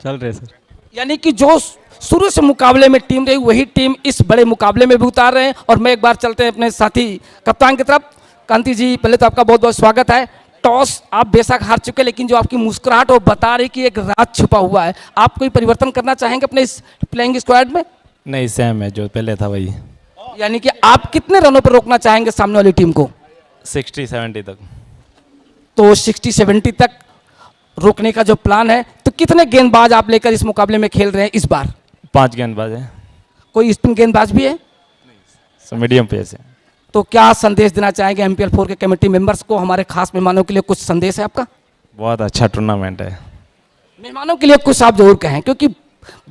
चल रहे सर। यानी कि जो शुरू से मुकाबले में टीम रही वही टीम इस बड़े मुकाबले में भी उतार रहे हैं। और मैं एक बार चलते हैं अपने साथी कप्तान की तरफ। कांति जी पहले तो आपका बहुत बहुत स्वागत है। टॉस आप बेशक हार चुके लेकिन जो आपकी मुस्कुराहट वो बता रही कि एक राज छुपा हुआ है। आप कोई परिवर्तन करना चाहेंगे अपने इस प्लेइंग स्क्वाड में? नहीं, सेम है जो पहले था वही। यानी कि आप कितने रनों पर रोकना चाहेंगे सामने वाली टीम को? 60-70 तक। तो 60-70 तक रोकने का जो प्लान है। तो कितने गेंदबाज आप लेकर इस मुकाबले में खेल रहे हैं इस बार? 5 गेंदबाज है। कोई स्पिन गेंदबाज भी है? मीडियम पेस है। तो क्या संदेश देना चाहेंगे MPL 4 के कमेटी मेंबर्स को, हमारे खास मेहमानों के लिए कुछ संदेश है आपका? बहुत अच्छा टूर्नामेंट है। मेहमानों के लिए कुछ आप जरूर कहें क्योंकि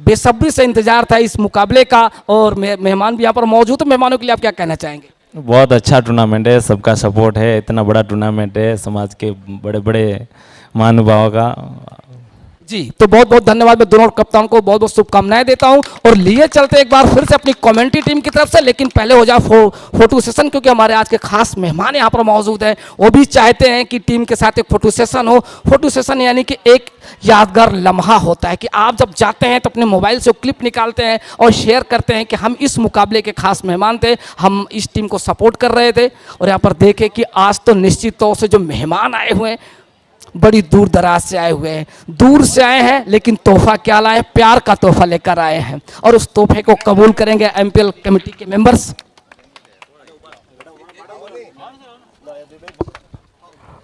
बेसब्री से इंतजार था इस मुकाबले का और मेहमान भी यहाँ पर मौजूद है। मेहमानों के लिए आप क्या कहना चाहेंगे? बहुत अच्छा टूर्नामेंट है, सबका सपोर्ट है, इतना बड़ा टूर्नामेंट है, समाज के बड़े बड़े महानुभावों का। जी तो बहुत बहुत धन्यवाद। मैं दोनों कप्तान को बहुत बहुत शुभकामनाएं देता हूं और लिए चलते एक बार फिर से अपनी कमेंट्री टीम की तरफ से। लेकिन पहले हो जाए फोटो सेशन क्योंकि हमारे आज के खास मेहमान यहाँ पर मौजूद हैं। वो भी चाहते हैं कि टीम के साथ एक फोटो सेशन हो। फोटो सेशन यानी कि एक यादगार लम्हा होता है कि आप जब जाते हैं तो अपने मोबाइल से क्लिप निकालते हैं और शेयर करते हैं कि हम इस मुकाबले के खास मेहमान थे, हम इस टीम को सपोर्ट कर रहे थे। और यहाँ पर देखें कि आज तो निश्चित तौर से जो मेहमान आए हुए हैं बड़ी दूर दराज से आए हुए हैं, दूर से आए हैं लेकिन तोहफा क्या लाए? प्यार का तोहफा लेकर आए हैं और उस तोहफे को कबूल करेंगे MPL कमेटी के मेंबर्स।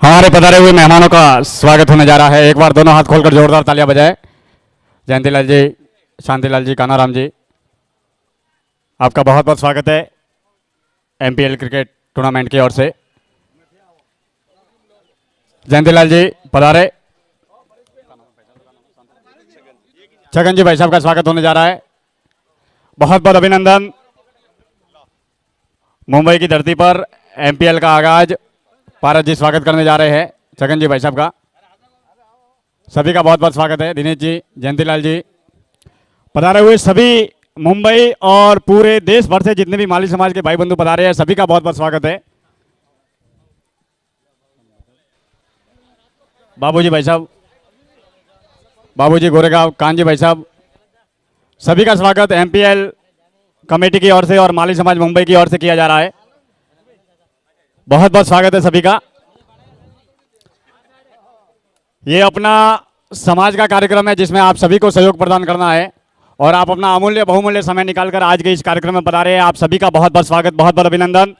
हमारे पधारे हुए मेहमानों का स्वागत होने जा रहा है। एक बार दोनों हाथ खोलकर जोरदार तालियां बजाएं। जयंतीलाल जी, शांतिलाल जी, कानाराम जी, आपका बहुत बहुत स्वागत है MPL क्रिकेट टूर्नामेंट की ओर से। जयंतीलाल जी पधारे। छगन जी भाई साहब का स्वागत होने जा रहा है। बहुत बहुत अभिनंदन। मुंबई की धरती पर MPL का आगाज पारस जी स्वागत करने जा रहे हैं छगन जी भाई साहब का। सभी का बहुत बहुत स्वागत है। दिनेश जी, जयंतीलाल जी, पधारे हुए सभी मुंबई और पूरे देश भर से जितने भी माली समाज के भाई बंधु पधारे हैं सभी का बहुत बहुत स्वागत है। बाबूजी भाई साहब, बाबूजी गोरेगांव, कांजी भाई साहब, सभी का स्वागत MPL कमेटी की ओर से और माली समाज मुंबई की ओर से किया जा रहा है। बहुत बहुत स्वागत है सभी का। ये अपना समाज का कार्यक्रम है जिसमें आप सभी को सहयोग प्रदान करना है और आप अपना अमूल्य बहुमूल्य समय निकालकर आज के इस कार्यक्रम में पधारे हैं। आप सभी का बहुत बहुत स्वागत, बहुत बहुत अभिनंदन।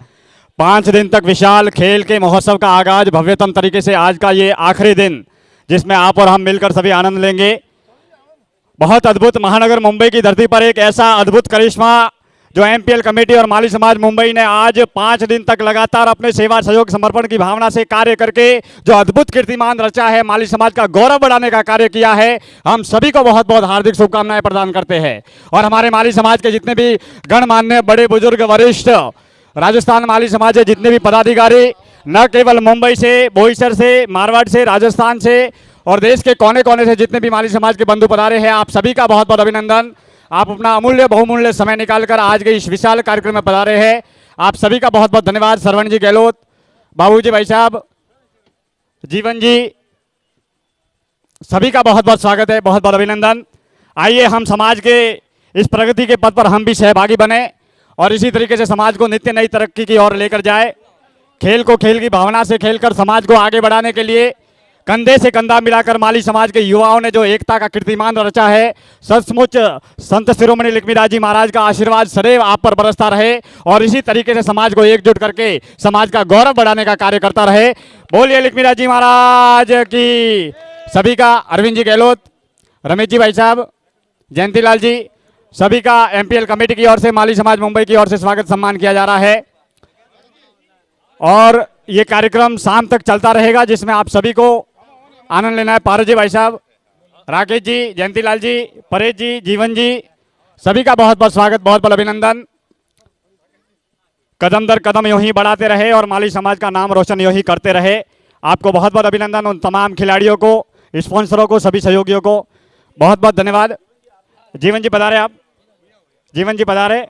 5 दिन तक विशाल खेल के महोत्सव का आगाज भव्यतम तरीके से, आज का ये आखिरी दिन जिसमें आप और हम मिलकर सभी आनंद लेंगे। बहुत अद्भुत महानगर मुंबई की धरती पर एक ऐसा अद्भुत करिश्मा जो एमपीएल कमेटी और माली समाज मुंबई ने आज 5 दिन तक लगातार अपने सेवा सहयोग समर्पण की भावना से कार्य करके जो अद्भुत कीर्तिमान रचा है, माली समाज का गौरव बढ़ाने का कार्य किया है, हम सभी को बहुत बहुत हार्दिक शुभकामनाएं प्रदान करते हैं। और हमारे माली समाज के जितने भी गणमान्य बड़े बुजुर्ग वरिष्ठ राजस्थान माली समाज के जितने भी पदाधिकारी, न केवल मुंबई से, बोईसर से, मारवाड़ से, राजस्थान से और देश के कोने कोने से जितने भी माली समाज के बंधु पधारे हैं, आप सभी का बहुत बहुत अभिनंदन। आप अपना अमूल्य बहुमूल्य समय निकालकर आज के इस विशाल कार्यक्रम में पधारे हैं, आप सभी का बहुत बहुत धन्यवाद। सरवण जी गहलोत, बाबूजी भाई साहब, जीवन जी, सभी का बहुत बहुत स्वागत है, बहुत बहुत अभिनंदन। आइए हम समाज के इस प्रगति के पथ पर हम भी सहभागी बने और इसी तरीके से समाज को नित्य नई तरक्की की ओर लेकर जाए। खेल को खेल की भावना से खेलकर समाज को आगे बढ़ाने के लिए कंधे से कंधा मिलाकर माली समाज के युवाओं ने जो एकता का कीर्तिमान रचा है, सचमुच संत शिरोमणि लक्ष्मीदास जी महाराज का आशीर्वाद सदैव आप पर बरसता रहे और इसी तरीके से समाज को एकजुट करके समाज का गौरव बढ़ाने का कार्य करता रहे। बोलिए लक्ष्मीदास जी महाराज की। सभी का अरविंद जी गहलोत, रमेश जी भाई साहब, जयंतीलाल जी, सभी का एमपीएल कमेटी की ओर से, माली समाज मुंबई की ओर से स्वागत सम्मान किया जा रहा है और ये कार्यक्रम शाम तक चलता रहेगा, जिसमें आप सभी को आनंद लेना है। पारस जी भाई साहब, राकेश जी, जयंतीलाल जी, परेश जी, जीवन जी, सभी का बहुत बहुत स्वागत, बहुत बहुत अभिनंदन। कदम दर कदम यूं ही बढ़ाते रहे और माली समाज का नाम रोशन यूं ही करते रहे। आपको बहुत बहुत अभिनंदन। उन तमाम खिलाड़ियों को, स्पॉन्सरों को, सभी सहयोगियों को बहुत बहुत धन्यवाद। जीवन जी पधारे, आप जीवन जी पधारे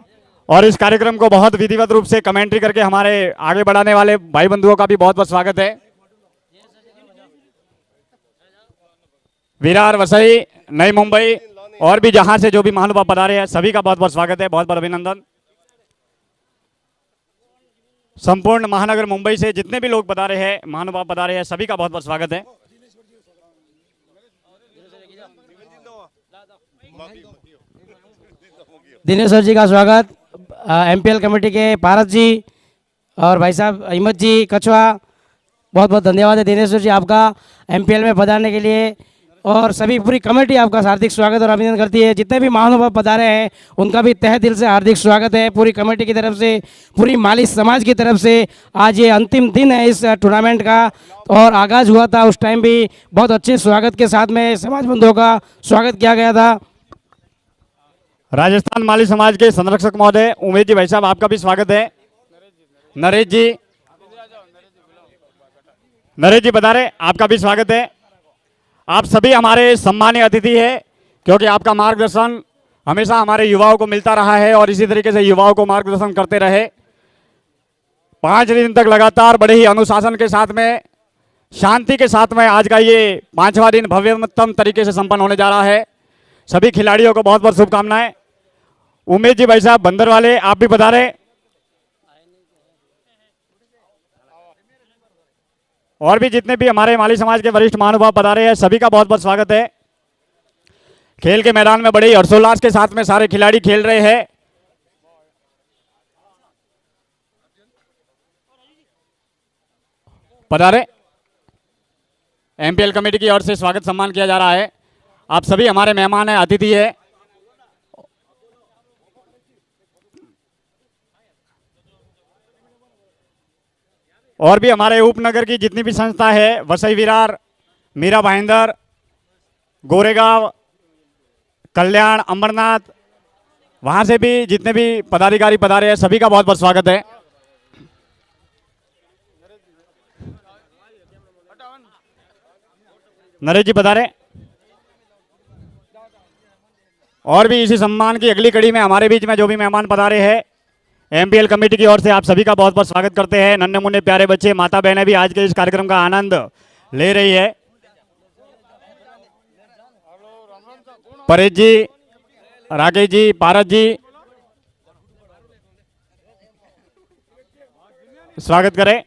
और इस कार्यक्रम को बहुत विधिवत रूप से कमेंट्री करके हमारे आगे बढ़ाने वाले भाई बंधुओं का भी बहुत बहुत स्वागत है। विरार, वसई, नई मुंबई और भी जहां से जो भी महानुभाव पधारे हैं, सभी का बहुत बहुत स्वागत है, बहुत बहुत अभिनंदन। संपूर्ण महानगर मुंबई से जितने भी लोग पधारे हैं, महानुभाव पधारे हैं, सभी का बहुत बहुत स्वागत है। दिनेश्वर जी का स्वागत, एमपीएल कमेटी के पारस जी और भाई साहब अहमद जी कछवा, बहुत बहुत धन्यवाद है दिनेश्वर जी आपका एमपीएल में पधारने के लिए और सभी पूरी कमेटी आपका हार्दिक स्वागत और अभिनंदन करती है। जितने भी महानुभाव पधारे हैं उनका भी तहे दिल से हार्दिक स्वागत है पूरी कमेटी की तरफ से, पूरी माली समाज की तरफ से। आज ये अंतिम दिन है इस टूर्नामेंट का और आगाज़ हुआ था, उस टाइम भी बहुत अच्छे स्वागत के साथ में समाज बंधुओं का स्वागत किया गया था। राजस्थान माली समाज के संरक्षक महोदय उमेश जी भाई साहब, आपका भी स्वागत है। नरेश जी पधारे, आपका भी स्वागत है। आप सभी हमारे सम्मानीय अतिथि हैं क्योंकि आपका मार्गदर्शन हमेशा हमारे युवाओं को मिलता रहा है और इसी तरीके से युवाओं को मार्गदर्शन करते रहे। 5 दिन तक लगातार बड़े ही अनुशासन के साथ में, शांति के साथ में आज का ये 5वां दिन भव्यतम तरीके से संपन्न होने जा रहा है। सभी खिलाड़ियों को बहुत बहुत शुभकामनाएं। उमेश जी भाई साहब बंदर वाले, आप भी पधारे और भी जितने भी हमारे माली समाज के वरिष्ठ महानुभाव पधारे हैं, सभी का बहुत बहुत स्वागत है। खेल के मैदान में बड़े ही हर्षोल्लास के साथ में सारे खिलाड़ी खेल रहे हैं। पधारे, एमपीएल कमेटी की ओर से स्वागत सम्मान किया जा रहा है। आप सभी हमारे मेहमान हैं, अतिथि है। और भी हमारे उपनगर की जितनी भी संस्था है, वसई विरार, मीरा भाईंदर, गोरेगांव, कल्याण, अमरनाथ, वहां से भी जितने भी पदाधिकारी पधारे हैं, सभी का बहुत बहुत स्वागत है। नरेश जी पधारे और भी इसी सम्मान की अगली कड़ी में हमारे बीच में जो भी मेहमान पधारे हैं, एमपीएल कमेटी की ओर से आप सभी का बहुत बहुत स्वागत करते हैं। नन्हे मुन्ने प्यारे बच्चे, माता बहनें भी आज के इस कार्यक्रम का आनंद ले रही है। परेश जी, राकेश जी, पारस जी, स्वागत करें।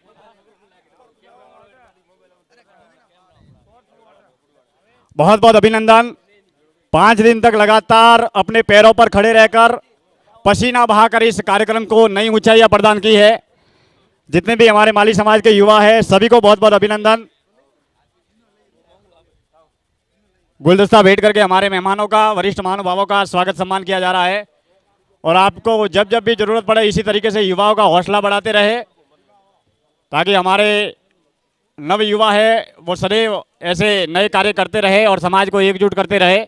बहुत बहुत अभिनंदन। 5 दिन तक लगातार अपने पैरों पर खड़े रहकर पसीना बहाकर इस कार्यक्रम को नई ऊंचाइयां प्रदान की है। जितने भी हमारे माली समाज के युवा हैं, सभी को बहुत बहुत अभिनंदन। गुलदस्ता भेंट करके हमारे मेहमानों का, वरिष्ठ महानुभावों का स्वागत सम्मान किया जा रहा है। और आपको जब जब भी जरूरत पड़े इसी तरीके से युवाओं का हौसला बढ़ाते रहे, ताकि हमारे नव युवा है वो सदैव ऐसे नए कार्य करते रहे और समाज को एकजुट करते रहे।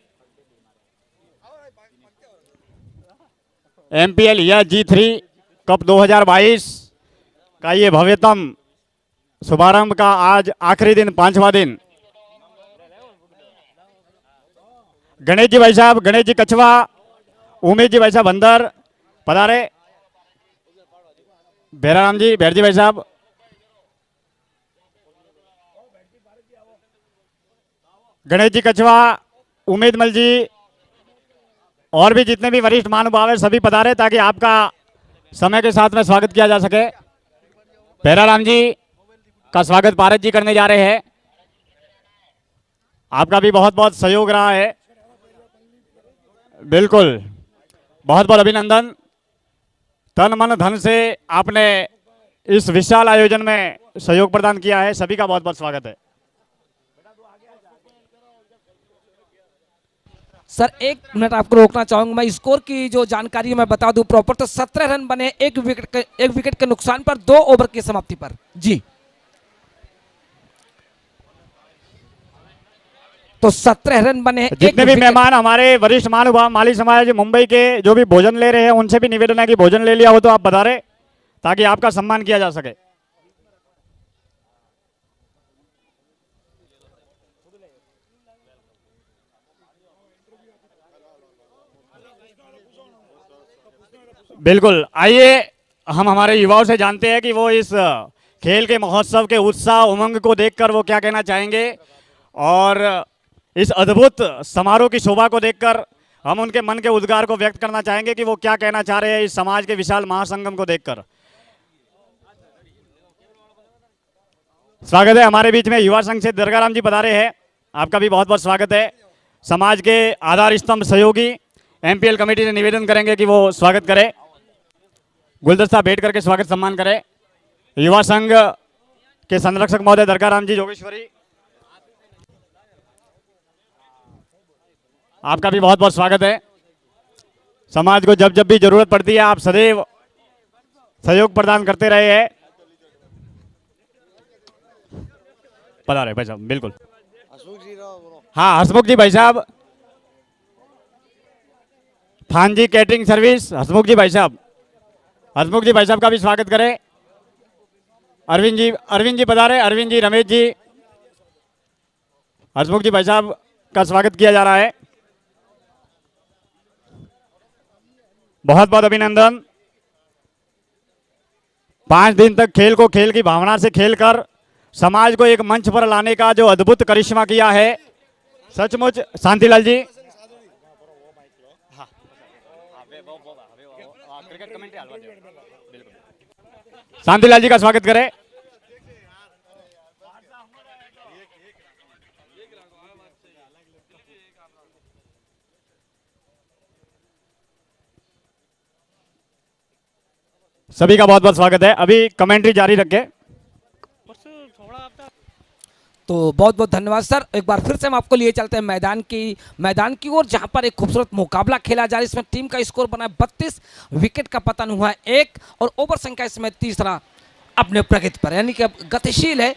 MPL या G3 कप 2022 का ये भव्यतम शुभारंभ का आज आखिरी दिन, 5वां दिन। गणेश जी भाई साहब, गणेश जी कछवा, उमेश जी भाई साहब अंदर पधारे। भैराराम जी, भैर जी भाई साहब, गणेश जी कछवा, उमेद मल जी और भी जितने भी वरिष्ठ महानुभाव है सभी पधारे, ताकि आपका समय के साथ में स्वागत किया जा सके। भैराराम जी का स्वागत भारत जी करने जा रहे हैं। आपका भी बहुत बहुत सहयोग रहा है। बिल्कुल, बहुत बहुत अभिनंदन। तन मन धन से आपने इस विशाल आयोजन में सहयोग प्रदान किया है, सभी का बहुत बहुत स्वागत है। सर 1 मिनट आपको रोकना चाहूंगा, मैं स्कोर की जो जानकारी मैं बता दूं प्रॉपर। तो 17 रन बने एक विकेट के नुकसान पर 2 ओवर की समाप्ति पर। जी, तो 17 रन बने। जितने भी मेहमान हमारे वरिष्ठ महानुभाव माली समाज मुंबई के जो भी भोजन ले रहे हैं उनसे भी निवेदन है कि भोजन ले लिया हो तो आप बता रहे, ताकि आपका सम्मान किया जा सके। बिल्कुल, आइए हम हमारे युवाओं से जानते हैं कि वो इस खेल के महोत्सव के उत्साह उमंग को देखकर वो क्या कहना चाहेंगे, और इस अद्भुत समारोह की शोभा को देखकर हम उनके मन के उद्गार को व्यक्त करना चाहेंगे कि वो क्या कहना चाह रहे हैं इस समाज के विशाल महासंगम को देखकर। स्वागत है हमारे बीच में युवा संघ से दरगाराम जी पधारे हैं, आपका भी बहुत बहुत स्वागत है। समाज के आधार स्तंभ सहयोगी MPL कमेटी से निवेदन करेंगे कि वो स्वागत करे, गुलदस्ता भेंट करके स्वागत सम्मान करे। युवा संघ के संरक्षक महोदय दरगाराम जी जोगेश्वरी, आपका भी बहुत बहुत स्वागत है। समाज को जब जब भी जरूरत पड़ती है आप सदैव सहयोग प्रदान करते रहे हैं। पधारे भाई साहब, बिल्कुल। हाँ, हसमुख जी भाई साहब, थान जी कैटरिंग सर्विस, हसमुख जी भाई साहब, हसमुख जी भाई साहब का भी स्वागत करें। अरविंद जी पधारे, अरविंद जी, रमेश जी, हसमुख जी भाई साहब का स्वागत किया जा रहा है। बहुत बहुत अभिनंदन। 5 दिन तक खेल को खेल की भावना से खेलकर समाज को एक मंच पर लाने का जो अद्भुत करिश्मा किया है, सचमुच शांतिलाल जी, शांतिलाल जी का स्वागत करें। सभी का बहुत बहुत स्वागत है। अभी कमेंट्री जारी रखें। तो बहुत बहुत धन्यवाद सर। एक बार फिर से हम आपको लिए चलते हैं मैदान की ओर, जहां पर एक खूबसूरत मुकाबला खेला जा रहा है। इसमें टीम का स्कोर बना है 32, विकेट का पतन हुआ है 1 और ओवर संख्या इसमें तीसरा अपने प्रगति पर, यानी कि अब गतिशील है।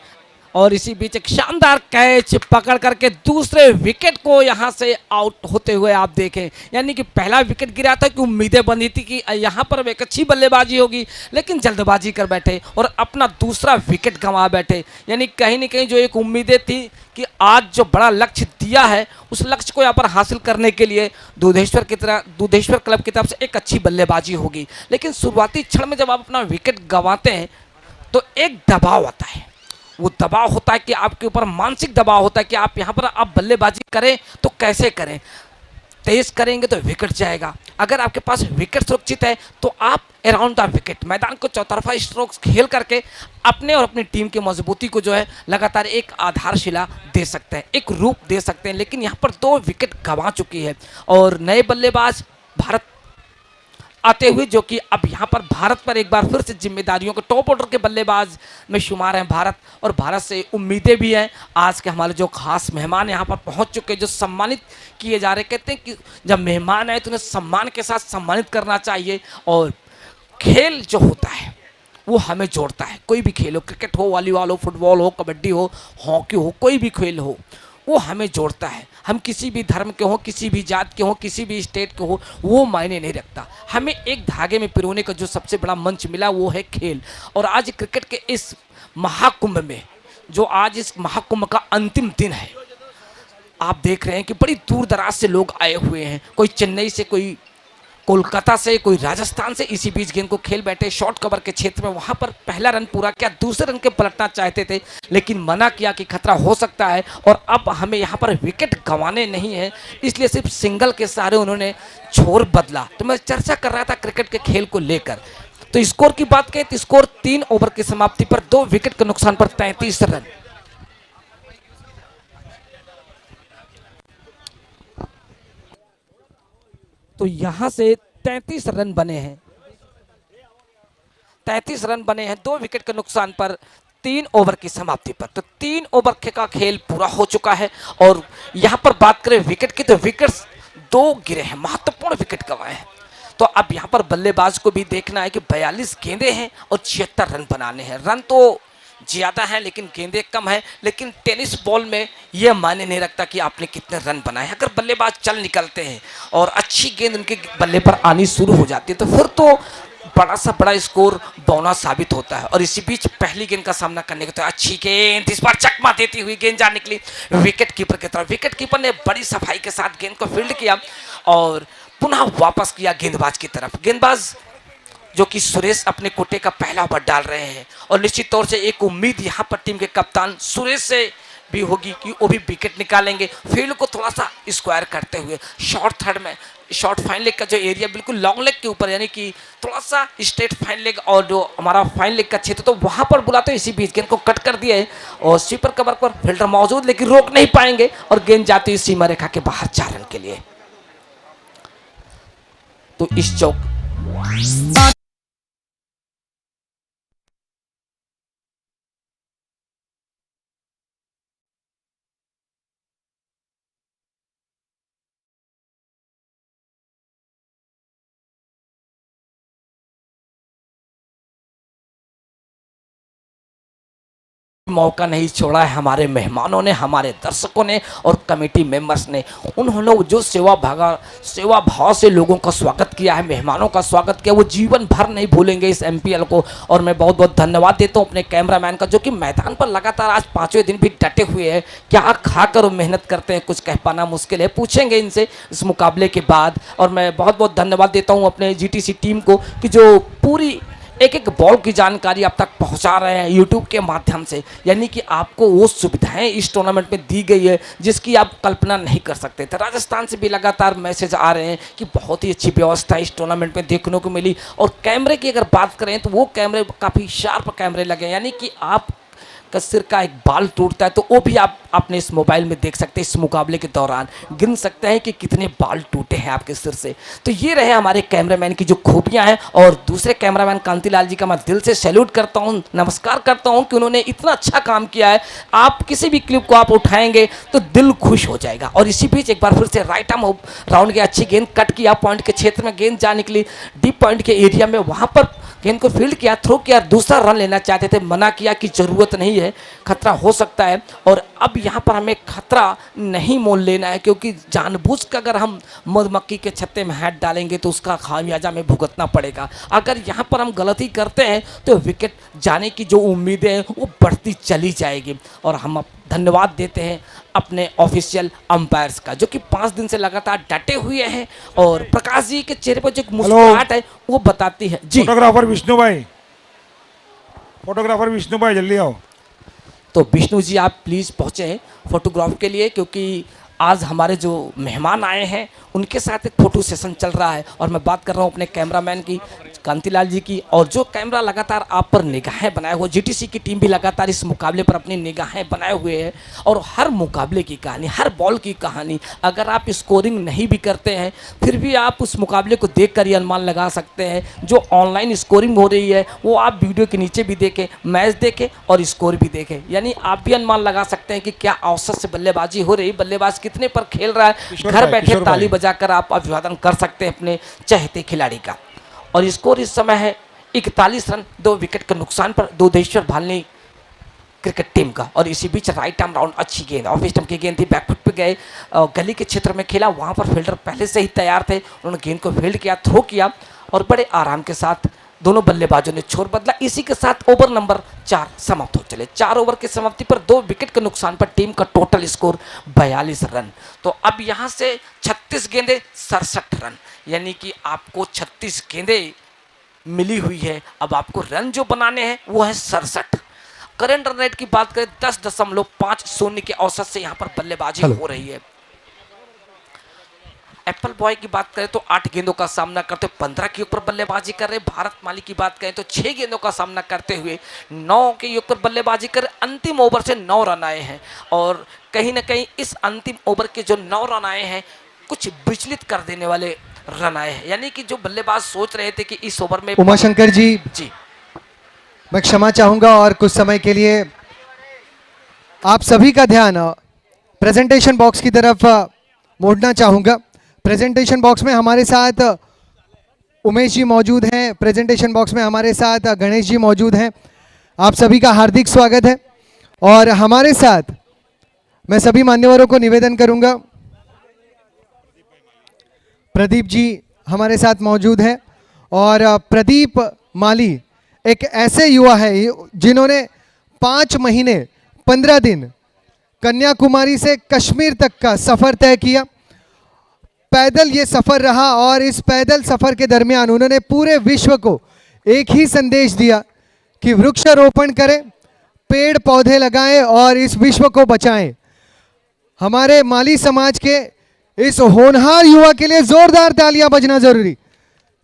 और इसी बीच एक शानदार कैच पकड़ करके दूसरे विकेट को यहां से आउट होते हुए आप देखें, यानी कि पहला विकेट गिरा था कि उम्मीदें बंधी थी कि यहां पर एक अच्छी बल्लेबाजी होगी, लेकिन जल्दबाजी कर बैठे और अपना दूसरा विकेट गंवा बैठे। यानी कहीं ना कहीं जो एक उम्मीदें थी कि आज जो बड़ा लक्ष्य दिया है उस लक्ष्य को यहाँ पर हासिल करने के लिए दूधेश्वर क्लब की तरफ से एक अच्छी बल्लेबाजी होगी, लेकिन शुरुआती क्षण में जब आप अपना विकेट गंवाते हैं तो एक दबाव आता है। वो दबाव होता है कि आपके ऊपर मानसिक दबाव होता है कि आप यहाँ पर आप बल्लेबाजी करें तो कैसे करें, तेज करेंगे तो विकेट जाएगा। अगर आपके पास विकेट सुरक्षित है तो आप अराउंड द विकेट मैदान को चौतरफा स्ट्रोक्स खेल करके अपने और अपनी टीम की मजबूती को जो है लगातार एक आधारशिला दे सकते हैं, एक रूप दे सकते हैं। लेकिन यहाँ पर 2 विकेट गंवा चुकी है और नए बल्लेबाज भारत आते हुए, जो कि अब यहाँ पर भारत पर एक बार फिर से जिम्मेदारियों के टॉप ऑर्डर के बल्लेबाज में शुमार हैं भारत, और भारत से उम्मीदें भी हैं। आज के हमारे जो खास मेहमान यहाँ पर पहुँच चुके हैं, जो सम्मानित किए जा रहे, कहते हैं कि जब मेहमान आए तो उन्हें सम्मान के साथ सम्मानित करना चाहिए। और खेल जो होता है वो हमें जोड़ता है, कोई भी खेल हो, क्रिकेट हो, वॉलीबॉल हो, फुटबॉल हो, कबड्डी हो, हॉकी हो, कोई भी खेल हो, वो हमें जोड़ता है। हम किसी भी धर्म के हों, किसी भी जात के हों, किसी भी स्टेट के हो, वो मायने नहीं रखता। हमें एक धागे में पिरोने का जो सबसे बड़ा मंच मिला वो है खेल। और आज क्रिकेट के इस महाकुंभ में, जो आज इस महाकुंभ का अंतिम दिन है, आप देख रहे हैं कि बड़ी दूर दराज से लोग आए हुए हैं, कोई चेन्नई से, कोई कोलकाता से, कोई राजस्थान से। इसी बीच गेंद को खेल बैठे शॉर्ट कवर के क्षेत्र में, वहां पर पहला रन पूरा किया, दूसरे रन के पलटना चाहते थे लेकिन मना किया कि खतरा हो सकता है और अब हमें यहां पर विकेट गंवाने नहीं है, इसलिए सिर्फ सिंगल के सहारे उन्होंने छोर बदला। तो मैं चर्चा कर रहा था क्रिकेट के खेल को लेकर। तो स्कोर की बात करें तो स्कोर 3 ओवर की समाप्ति पर 2 विकेट के नुकसान पर 33 रन। तो यहां से 33 रन बने हैं, 33 रन बने हैं 2 विकेट के नुकसान पर 3 ओवर की समाप्ति पर। तो 3 ओवर का खेल पूरा हो चुका है। और यहां पर बात करें विकेट की, तो विकेट्स 2 गिरे हैं, महत्वपूर्ण विकेट गंवाए हैं। तो अब यहां पर बल्लेबाज को भी देखना है कि 42 गेंदें हैं और 76 रन बनाने हैं। रन तो ज़्यादा है लेकिन गेंदें कम है, लेकिन टेनिस बॉल में यह मायने नहीं रखता कि आपने कितने रन बनाए। अगर बल्लेबाज चल निकलते हैं और अच्छी गेंद उनके बल्ले पर आनी शुरू हो जाती है तो फिर तो बड़ा सा बड़ा स्कोर बौना साबित होता है। और इसी बीच पहली गेंद का सामना करने के तो अच्छी गेंद, इस बार चकमा देती हुई गेंद जा निकली विकेट कीपर की तरफ। विकेट कीपर ने बड़ी सफाई के साथ गेंद को फील्ड किया और पुनः वापस किया गेंदबाज की तरफ। गेंदबाज जो कि सुरेश अपने कोटे का पहला ओवर डाल रहे हैं और निश्चित तौर से एक उम्मीद यहाँ पर टीम के कप्तान सुरेश से भी होगी कि वो भी विकेट निकालेंगे। फील्ड को थोड़ा सा स्क्वायर करते हुए शॉर्ट थर्ड में, शॉर्ट फाइन लेग का जो एरिया बिल्कुल लॉन्ग लेग के ऊपर, यानी कि थोड़ा सा स्ट्रेट फाइन लेग और जो हमारा फाइन लेग का क्षेत्र, तो वहां पर बुलाते इसी बीच गेंद को कट कर दिया है और स्वीपर कवर पर फील्डर मौजूद लेकिन रोक नहीं पाएंगे और गेंद जाती हुई सीमा रेखा के बाहर 4 रन के लिए। तो इस चौक मौका नहीं छोड़ा है हमारे मेहमानों ने, हमारे दर्शकों ने और कमेटी मेंबर्स ने। उन्होंने जो सेवा भाव से लोगों का स्वागत किया है, मेहमानों का स्वागत किया, वो जीवन भर नहीं भूलेंगे इस MPL को। और मैं बहुत बहुत धन्यवाद देता हूँ अपने कैमरामैन का, जो कि मैदान पर लगातार आज 5वें दिन भी डटे हुए हैं। क्या खाकर वो मेहनत करते हैं कुछ कह पाना मुश्किल है, पूछेंगे इनसे इस मुकाबले के बाद। और मैं बहुत बहुत धन्यवाद देता हूँ अपने GTC टीम को कि जो पूरी एक एक बॉल की जानकारी आप तक पहुंचा रहे हैं यूट्यूब के माध्यम से, यानी कि आपको वो सुविधाएं इस टूर्नामेंट में दी गई है जिसकी आप कल्पना नहीं कर सकते थे। राजस्थान से भी लगातार मैसेज आ रहे हैं कि बहुत ही अच्छी व्यवस्था इस टूर्नामेंट में देखने को मिली। और कैमरे की अगर बात करें तो वो कैमरे काफ़ी शार्प कैमरे लगे, यानी कि आप का सिर का एक बाल टूटता है तो वो भी आप अपने इस मोबाइल में देख सकते हैं। इस मुकाबले के दौरान गिन सकते हैं कि कितने बाल टूटे हैं आपके सिर से। तो ये रहे हमारे कैमरामैन की जो खूबियां हैं। और दूसरे कैमरामैन कांतिलाल जी का मैं दिल से सैल्यूट करता हूं, नमस्कार करता हूं कि उन्होंने इतना अच्छा काम किया है। आप किसी भी क्लिप को आप उठाएंगे तो दिल खुश हो जाएगा। और इसी बीच एक बार फिर से राइट आर्म राउंड की अच्छी गेंद कट किया, पॉइंट के क्षेत्र में गेंद जा निकली डीप पॉइंट के एरिया में, वहां पर गेंद को फील्ड किया, थ्रो किया, दूसरा रन लेना चाहते थे, मना किया कि जरूरत नहीं है, खतरा हो सकता है। और अब यहाँ पर हमें खतरा नहीं मोल लेना है, क्योंकि जानबूझकर अगर हम मधुमक्खी के छत्ते में हाथ डालेंगे तो उसका खामियाजा हमें भुगतना पड़ेगा। अगर यहाँ पर हम गलती करते हैं तो विकेट जाने की जो उम्मीदें हैं वो बढ़ती चली जाएगी। और हम धन्यवाद देते हैं अपने ऑफिशियल अंपायर्स का, जो कि 5 दिन से लगातार डटे हुए हैं। और प्रकाश जी के चेहरे पर जो मुस्कुराहट है वो बताती है। जी फोटोग्राफर विष्णु भाई जल्दी आओ। तो विष्णु जी आप प्लीज़ पहुँचे फोटोग्राफ के लिए, क्योंकि आज हमारे जो मेहमान आए हैं उनके साथ एक फ़ोटो सेशन चल रहा है और मैं बात कर रहा हूँ अपने कैमरामैन की, कांतिलाल जी की, और जो कैमरा लगातार आप पर निगाहें बनाए हुए, जीटीसी की टीम भी लगातार इस मुकाबले पर अपनी निगाहें बनाए हुए है। और हर मुकाबले की कहानी, हर बॉल की कहानी, अगर आप स्कोरिंग नहीं भी करते हैं फिर भी आप उस मुकाबले को देखकर ये अनुमान लगा सकते हैं। जो ऑनलाइन स्कोरिंग हो रही है वो आप वीडियो के नीचे भी देखें, मैच देखें और स्कोर भी देखें, यानी आप भी अनुमान लगा सकते हैं कि क्या औसत से बल्लेबाजी हो रही, बल्लेबाज कितने पर खेल रहा है। घर बैठे ताली बजाकर आप अभिवादन कर सकते हैं अपने चहेते खिलाड़ी का। और स्कोर इस समय है 41 रन 2 विकेट के नुकसान पर दुधेश्वर भालनी क्रिकेट टीम का। और इसी बीच राइट आर्म राउंड अच्छी गेंद, ऑफ स्टंप की गेंद थी, बैकफुट पे गए, गली के क्षेत्र में खेला, वहां पर फील्डर पहले से ही तैयार थे, उन्होंने गेंद को फील्ड किया, थ्रो किया और बड़े आराम के साथ दोनों बल्लेबाजों ने छोर बदला। इसी के साथ ओवर नंबर 4 समाप्त हो चले। 4 ओवर की समाप्ति पर 2 विकेट के नुकसान पर टीम का टोटल स्कोर 42 रन। तो अब यहां से 36 गेंदें 67 रन, यानी कि आपको 36 गेंदें मिली हुई है। अब आपको रन जो बनाने हैं वो है 67। करंट रन रेट की बात करें 10.50 के औसत से यहां पर बल्लेबाजी हो रही है। एप्पल बॉय की बात करें तो 8 गेंदों का सामना करते 15 के ऊपर बल्लेबाजी कर रहे। भारत माली की बात करें तो 6 गेंदों का सामना करते हुए 9 के ऊपर बल्लेबाजी कर, अंतिम ओवर से 9 रन आए हैं। और कहीं ना कहीं इस अंतिम ओवर के जो 9 रन आए हैं कुछ विचलित कर देने वाले रन आए हैं, यानी कि जो बल्लेबाज सोच रहे थे कि इस ओवर में उमाशंकर जी मैं क्षमा चाहूंगा और कुछ समय के लिए आप सभी का ध्यान प्रेजेंटेशन बॉक्स की तरफ मोड़ना चाहूंगा। प्रेजेंटेशन बॉक्स में हमारे साथ उमेश जी मौजूद हैं, प्रेजेंटेशन बॉक्स में हमारे साथ गणेश जी मौजूद हैं। आप सभी का हार्दिक स्वागत है। और हमारे साथ मैं सभी मान्यवरों को निवेदन करूंगा, प्रदीप जी हमारे साथ मौजूद हैं। और प्रदीप माली एक ऐसे युवा है जिन्होंने 5 महीने 15 दिन कन्याकुमारी से कश्मीर तक का सफ़र तय किया। पैदल ये सफ़र रहा और इस पैदल सफ़र के दरमियान उन्होंने पूरे विश्व को एक ही संदेश दिया कि वृक्षारोपण करें, पेड़ पौधे लगाएं और इस विश्व को बचाएं। हमारे माली समाज के इस होनहार युवा के लिए जोरदार तालियां बजना जरूरी।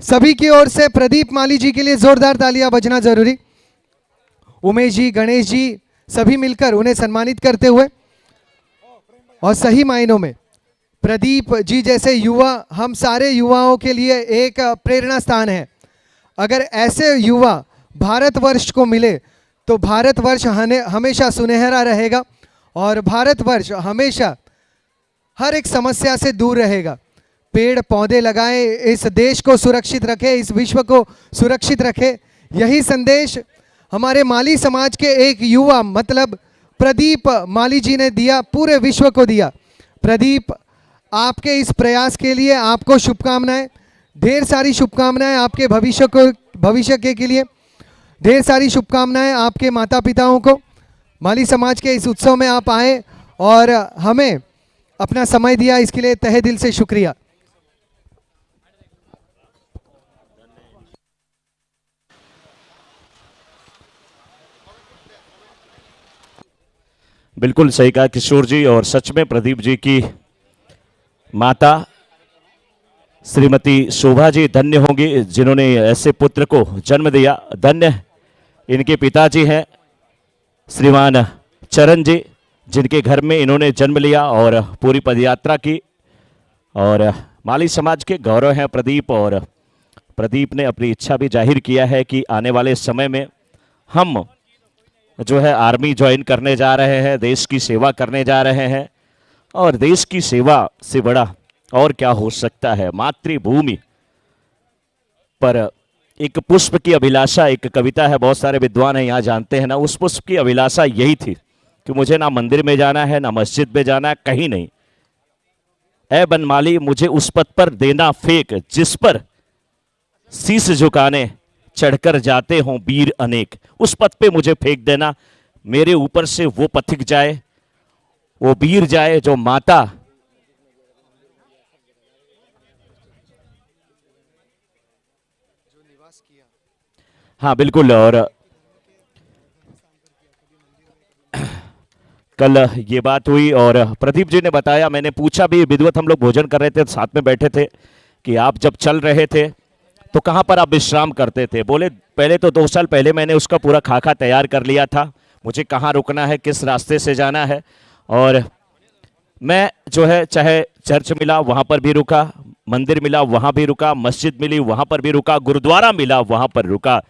सभी की ओर से प्रदीप माली जी के लिए जोरदार तालियां बजना जरूरी। उमेश जी, गणेश जी सभी मिलकर उन्हें सम्मानित करते हुए, और सही मायनों में प्रदीप जी जैसे युवा हम सारे युवाओं के लिए एक प्रेरणा स्थान है। अगर ऐसे युवा भारतवर्ष को मिले तो भारतवर्ष हमेशा सुनहरा रहेगा और भारतवर्ष हमेशा हर एक समस्या से दूर रहेगा। पेड़ पौधे लगाएं, इस देश को सुरक्षित रखें, इस विश्व को सुरक्षित रखें। यही संदेश हमारे माली समाज के एक युवा मतलब प्रदीप माली जी ने दिया, पूरे विश्व को दिया। प्रदीप, आपके इस प्रयास के लिए आपको शुभकामनाएं, ढेर सारी शुभकामनाएं आपके भविष्य के लिए, ढेर सारी शुभकामनाएं आपके माता पिताओं को। माली समाज के इस उत्सव में आप आए और हमें अपना समय दिया, इसके लिए तहे दिल से शुक्रिया। बिल्कुल सही कहा किशोर जी। और सच में प्रदीप जी की माता श्रीमती शोभा जी धन्य होंगी जिन्होंने ऐसे पुत्र को जन्म दिया। धन्य इनके पिताजी हैं श्रीमान चरण जी, जिनके घर में इन्होंने जन्म लिया और पूरी पदयात्रा की। और माली समाज के गौरव हैं प्रदीप। और प्रदीप ने अपनी इच्छा भी जाहिर किया है कि आने वाले समय में हम जो है आर्मी ज्वाइन करने जा रहे हैं, देश की सेवा करने जा रहे हैं। और देश की सेवा से बड़ा और क्या हो सकता है। मातृभूमि पर एक पुष्प की अभिलाषा, एक कविता है, बहुत सारे विद्वान हैं यहाँ जानते हैं ना, उस पुष्प की अभिलाषा यही थी कि मुझे ना मंदिर में जाना है, ना मस्जिद में जाना है, कहीं नहीं। ऐ बनमाली मुझे उस पथ पर देना फेंक जिस पर शीश झुकाने चढ़कर जाते हों वीर अनेक। उस पथ पे मुझे फेंक देना, मेरे ऊपर से वो पथिक जाए, वो वीर जाए जो माता हाँ बिल्कुल। और कल ये बात हुई और प्रदीप जी ने बताया, मैंने पूछा भी, विधिवत हम लोग भोजन कर रहे थे, साथ में बैठे थे, कि आप जब चल रहे थे तो कहाँ पर आप विश्राम करते थे? बोले पहले तो 2 साल पहले मैंने उसका पूरा खाका तैयार कर लिया था, मुझे कहाँ रुकना है, किस रास्ते से जाना है, और मैं जो है चाहे चर्च मिला वहाँ पर भी रुका, मंदिर मिला वहाँ भी रुका, मस्जिद मिली वहाँ पर भी रुका, गुरुद्वारा मिला वहाँ पर रुका।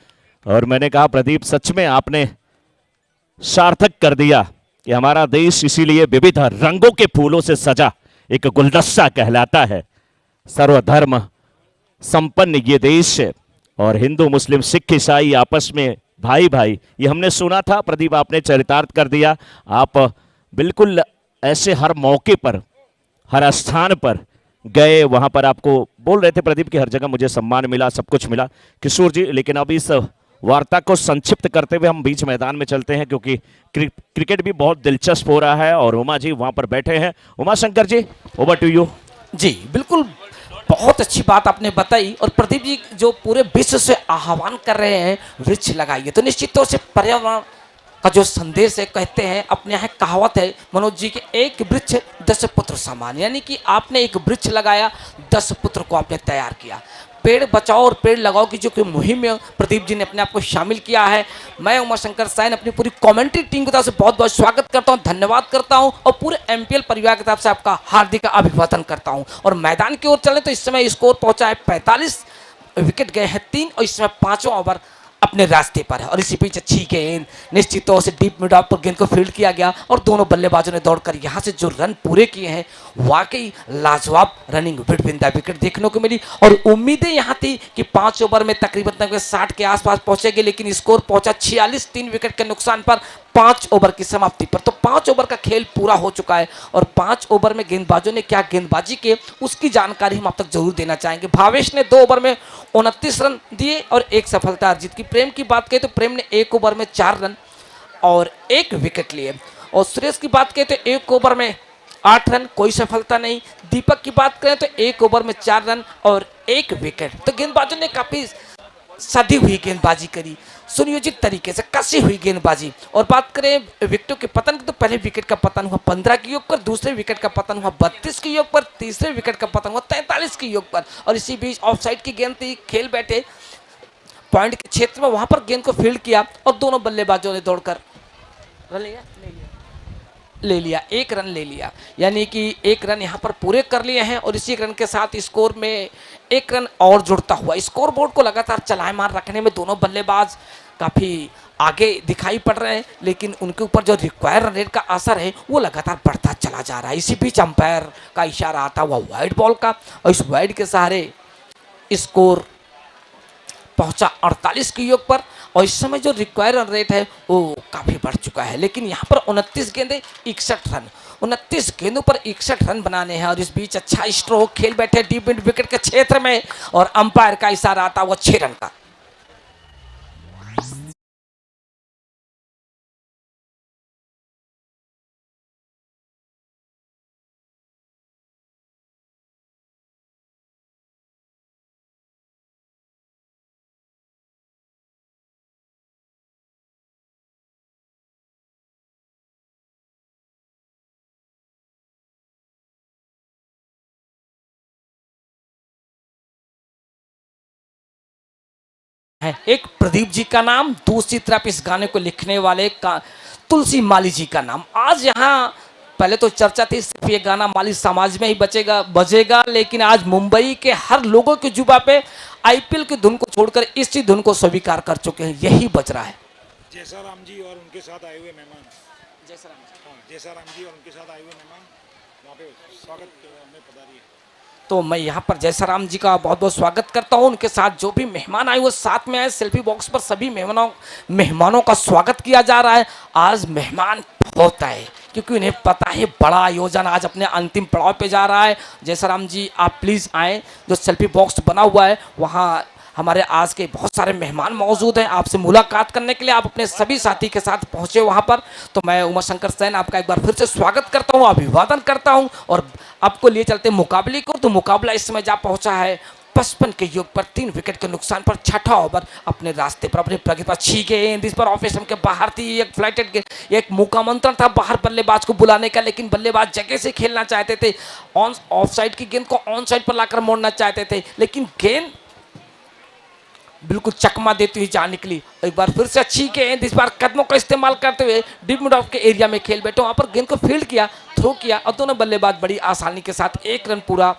और मैंने कहा प्रदीप सच में आपने सार्थक कर दिया कि हमारा देश इसीलिए विविध रंगों के फूलों से सजा एक गुलदस्ता कहलाता है। सर्वधर्म संपन्न ये देश है और हिंदू मुस्लिम सिख ईसाई आपस में भाई भाई, ये हमने सुना था। प्रदीप आपने चरितार्थ कर दिया। आप बिल्कुल ऐसे हर मौके पर, हर स्थान पर गए, वहां पर आपको बोल रहे थे प्रदीप की हर जगह मुझे सम्मान मिला, सब कुछ मिला। किशोर जी, लेकिन अब इस वार्ता को संक्षिप्त करते हुए हम बीच मैदान में चलते हैं, क्योंकि क्रिकेट भी बहुत दिलचस्प हो रहा है और उमा जी वहां पर बैठे हैं। Uma Shankar ji, over to you. जी बिल्कुल, बहुत अच्छी बात आपने बताई। और प्रदीप जी जो पूरे विश्व से आह्वान कर रहे हैं वृक्ष लगाइए, तो निश्चित तौर से पर्यावरण का जो संदेश है, कहते हैं अपने यहाँ कहावत है मनोज जी के, एक वृक्ष 10 पुत्र समान, यानी कि आपने एक वृक्ष लगाया, 10 पुत्र को आपने तैयार किया। पेड़ बचाओ और पेड़ लगाओ की जो कि मुहिम में प्रदीप जी ने अपने आप को शामिल किया है। मैं उमा शंकर सैन अपनी पूरी कमेंट्री टीम की तरफ से बहुत बहुत स्वागत करता हूं, धन्यवाद करता हूं और पूरे एमपीएल परिवार की तरफ से आपका हार्दिक अभिवादन करता हूं। और मैदान की ओर चलें तो इस समय स्कोर पहुंचा है 45, विकेट गए हैं 3 और इस समय 5वां ओवर अपने रास्ते पर है। और इसी बीच अच्छी गेंद निश्चित तौर से डीप मिड ऑफ पर गेंद को फील्ड किया गया और दोनों बल्लेबाजों ने दौड़कर यहां से जो रन पूरे किए हैं, वाकई लाजवाब रनिंग बिटवीन द विकेट देखने को मिली। और उम्मीदें यहां थी कि 5 ओवर में तकरीबन 60 के आसपास पहुंचेंगे, लेकिन स्कोर पहुंचा 46, 3 विकेट के नुकसान पर 5 ओवर की समाप्ति पर। तो 5 ओवर का खेल पूरा हो चुका है और 5 ओवर में गेंदबाजों ने क्या गेंदबाजी की उसकी जानकारी हम आप तक जरूर देना चाहेंगे। भावेश ने 2 ओवर में 29 रन दिए और 1 सफलता अर्जित की। प्रेम की बात करें तो प्रेम ने 1 ओवर में 4 रन और 1 विकेट लिए। और सुरेश की बात करें तो 1 ओवर में 8 रन, कोई सफलता नहीं। दीपक की बात करें तो 1 ओवर में 4 रन और 1 विकेट। तो गेंदबाजों ने काफी सधी हुई गेंदबाजी करी, सुनियोजित तरीके से कसी हुई गेंदबाजी। और बात करें विकेटों के पतन की तो पहले विकेट का पतन हुआ 15 के योग पर, दूसरे विकेट का पतन हुआ 32 के योग पर, तीसरे विकेट का पतन हुआ 43 के योग पर। और इसी बीच ऑफसाइड की गेंद थी, खेल बैठे पॉइंट के क्षेत्र में, वहां पर गेंद को फील्ड किया और दोनों बल्लेबाजों ने दौड़कर रन ले लिया, 1 रन ले लिया, यानी कि 1 रन यहाँ पर पूरे कर लिए हैं। और इसी रन के साथ स्कोर में 1 रन और जुड़ता हुआ स्कोर बोर्ड को लगातार चलायमान रखने में दोनों बल्लेबाज काफ़ी आगे दिखाई पड़ रहे हैं, लेकिन उनके ऊपर जो रिक्वायर रन रेट का असर है वो लगातार बढ़ता चला जा रहा है। इसी बीच अंपायर का इशारा आता हुआ वाइड बॉल का, और इस वाइड के सहारे स्कोर पहुंचा 48 के योग पर। और इस समय जो रिक्वायर रन रेट है वो काफ़ी बढ़ चुका है, लेकिन यहाँ पर 29 गेंदे 61 रन, 29 गेंदों पर 61 रन बनाने हैं। और इस बीच अच्छा स्ट्रोक खेल बैठे डीप मिड विकेट के क्षेत्र में और अंपायर का इशारा आता हुआ 6 रन का। है एक प्रदीप जी का नाम, दूसरी तरफ इस गाने को लिखने वाले का तुलसी माली जी का नाम। आज यहाँ पहले तो चर्चा थी सिर्फ ये गाना माली समाज में ही बजेगा, लेकिन आज मुंबई के हर लोगों की जुबा पे आईपीएल की धुन को छोड़कर इसी धुन को स्वीकार कर चुके हैं, यही बज रहा है। जैसा राम जी और उनके साथ आए हुए मेहमान, जैसा राम जी और उनके साथ आए हुए मेहमान यहाँ पे स्वागत में पधारी है। तो मैं यहाँ पर जैसाराम जी का बहुत बहुत स्वागत करता हूँ। उनके साथ जो भी मेहमान आए वो साथ में आए। सेल्फी बॉक्स पर सभी मेहमानों का स्वागत किया जा रहा है। आज मेहमान बहुत आए क्योंकि उन्हें पता है बड़ा आयोजन आज अपने अंतिम पड़ाव पे जा रहा है। जैसाराम जी आप प्लीज़ आएँ, जो सेल्फी बॉक्स बना हुआ है वहाँ हमारे आज के बहुत सारे मेहमान मौजूद हैं आपसे मुलाकात करने के लिए। आप अपने सभी साथी के साथ पहुंचे वहां पर। तो मैं उमा शंकर सैन आपका एक बार फिर से स्वागत करता हूं, अभिवादन करता हूं और आपको लिए चलते मुकाबले को। तो मुकाबला इस समय जा पहुंचा है 55 के योग पर 3 विकेट के नुकसान पर छठा ओवर अपने रास्ते पर अपने प्रगति पर 6 गेंद इस पर ऑफ स्टंप के बाहर थी। एक फ्लाइटेड गेंद, एक मौका मंत्रण था बाहर बल्लेबाज को बुलाने का, लेकिन बल्लेबाज जगह से खेलना चाहते थे। ऑन ऑफ साइड की गेंद को ऑन साइड पर लाकर मोड़ना चाहते थे, लेकिन गेंद बिल्कुल चकमा देती हुई जा निकली। एक बार फिर से अच्छी गेंद, इस बार कदमों का इस्तेमाल करते हुए डीप मिड ऑफ के एरिया में खेल बैठे, वहां पर गेंद को फील्ड किया, थ्रो किया और दोनों बल्लेबाज बड़ी आसानी के साथ 1 रन पूरा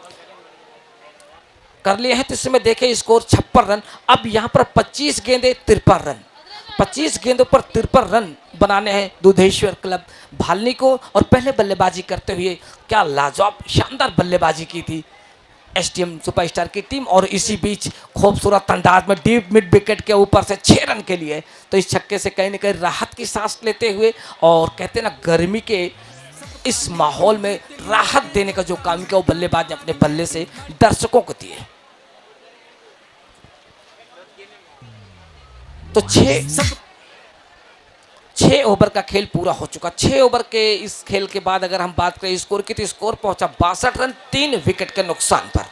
कर लिए हैं। तो इस समय देखें स्कोर 56 रन। अब यहां पर 25 गेंदे 53 रन, 25 गेंदों पर 53 रन बनाने हैं दुधेश्वर क्लब भालनी को। और पहले बल्लेबाजी करते हुए क्या लाजवाब शानदार बल्लेबाजी की थी एसटीएम सुपरस्टार की टीम, और इसी बीच खूबसूरत अंदाज में डीप मिड विकेट के ऊपर से 6 रन के लिए तो इस छक्के से कहीं ना कहीं राहत की सांस लेते हुए, और कहते हैं ना गर्मी के इस माहौल में राहत देने का जो काम किया वो बल्लेबाज ने अपने बल्ले से दर्शकों को दिए। तो 6 ओवर का खेल पूरा हो चुका। 6 ओवर के इस खेल के बाद अगर हम बात करें स्कोर की, तो स्कोर पहुंचा 62 रन 3 विकेट के नुकसान पर।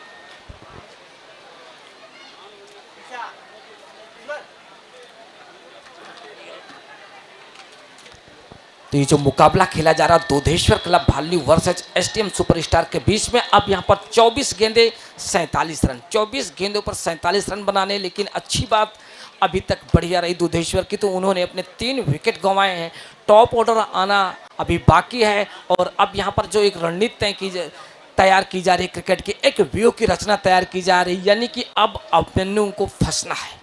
तो ये जो मुकाबला खेला जा रहा Dudheshwar club Bhalni versus STM superstar के बीच में, अब यहां पर 24 गेंदे 47 रन, 24 गेंदों पर 47 रन बनाने। लेकिन अच्छी बात अभी तक बढ़िया रही दुधेश्वर की, तो उन्होंने अपने 3 विकेट गंवाए हैं। टॉप ऑर्डर आना अभी बाकी है, और अब यहाँ पर जो एक रणनीति तैयार की जा रही है क्रिकेट की, एक व्यू की रचना तैयार की जा रही है, यानी कि अब अभिमन्यु को फंसना है।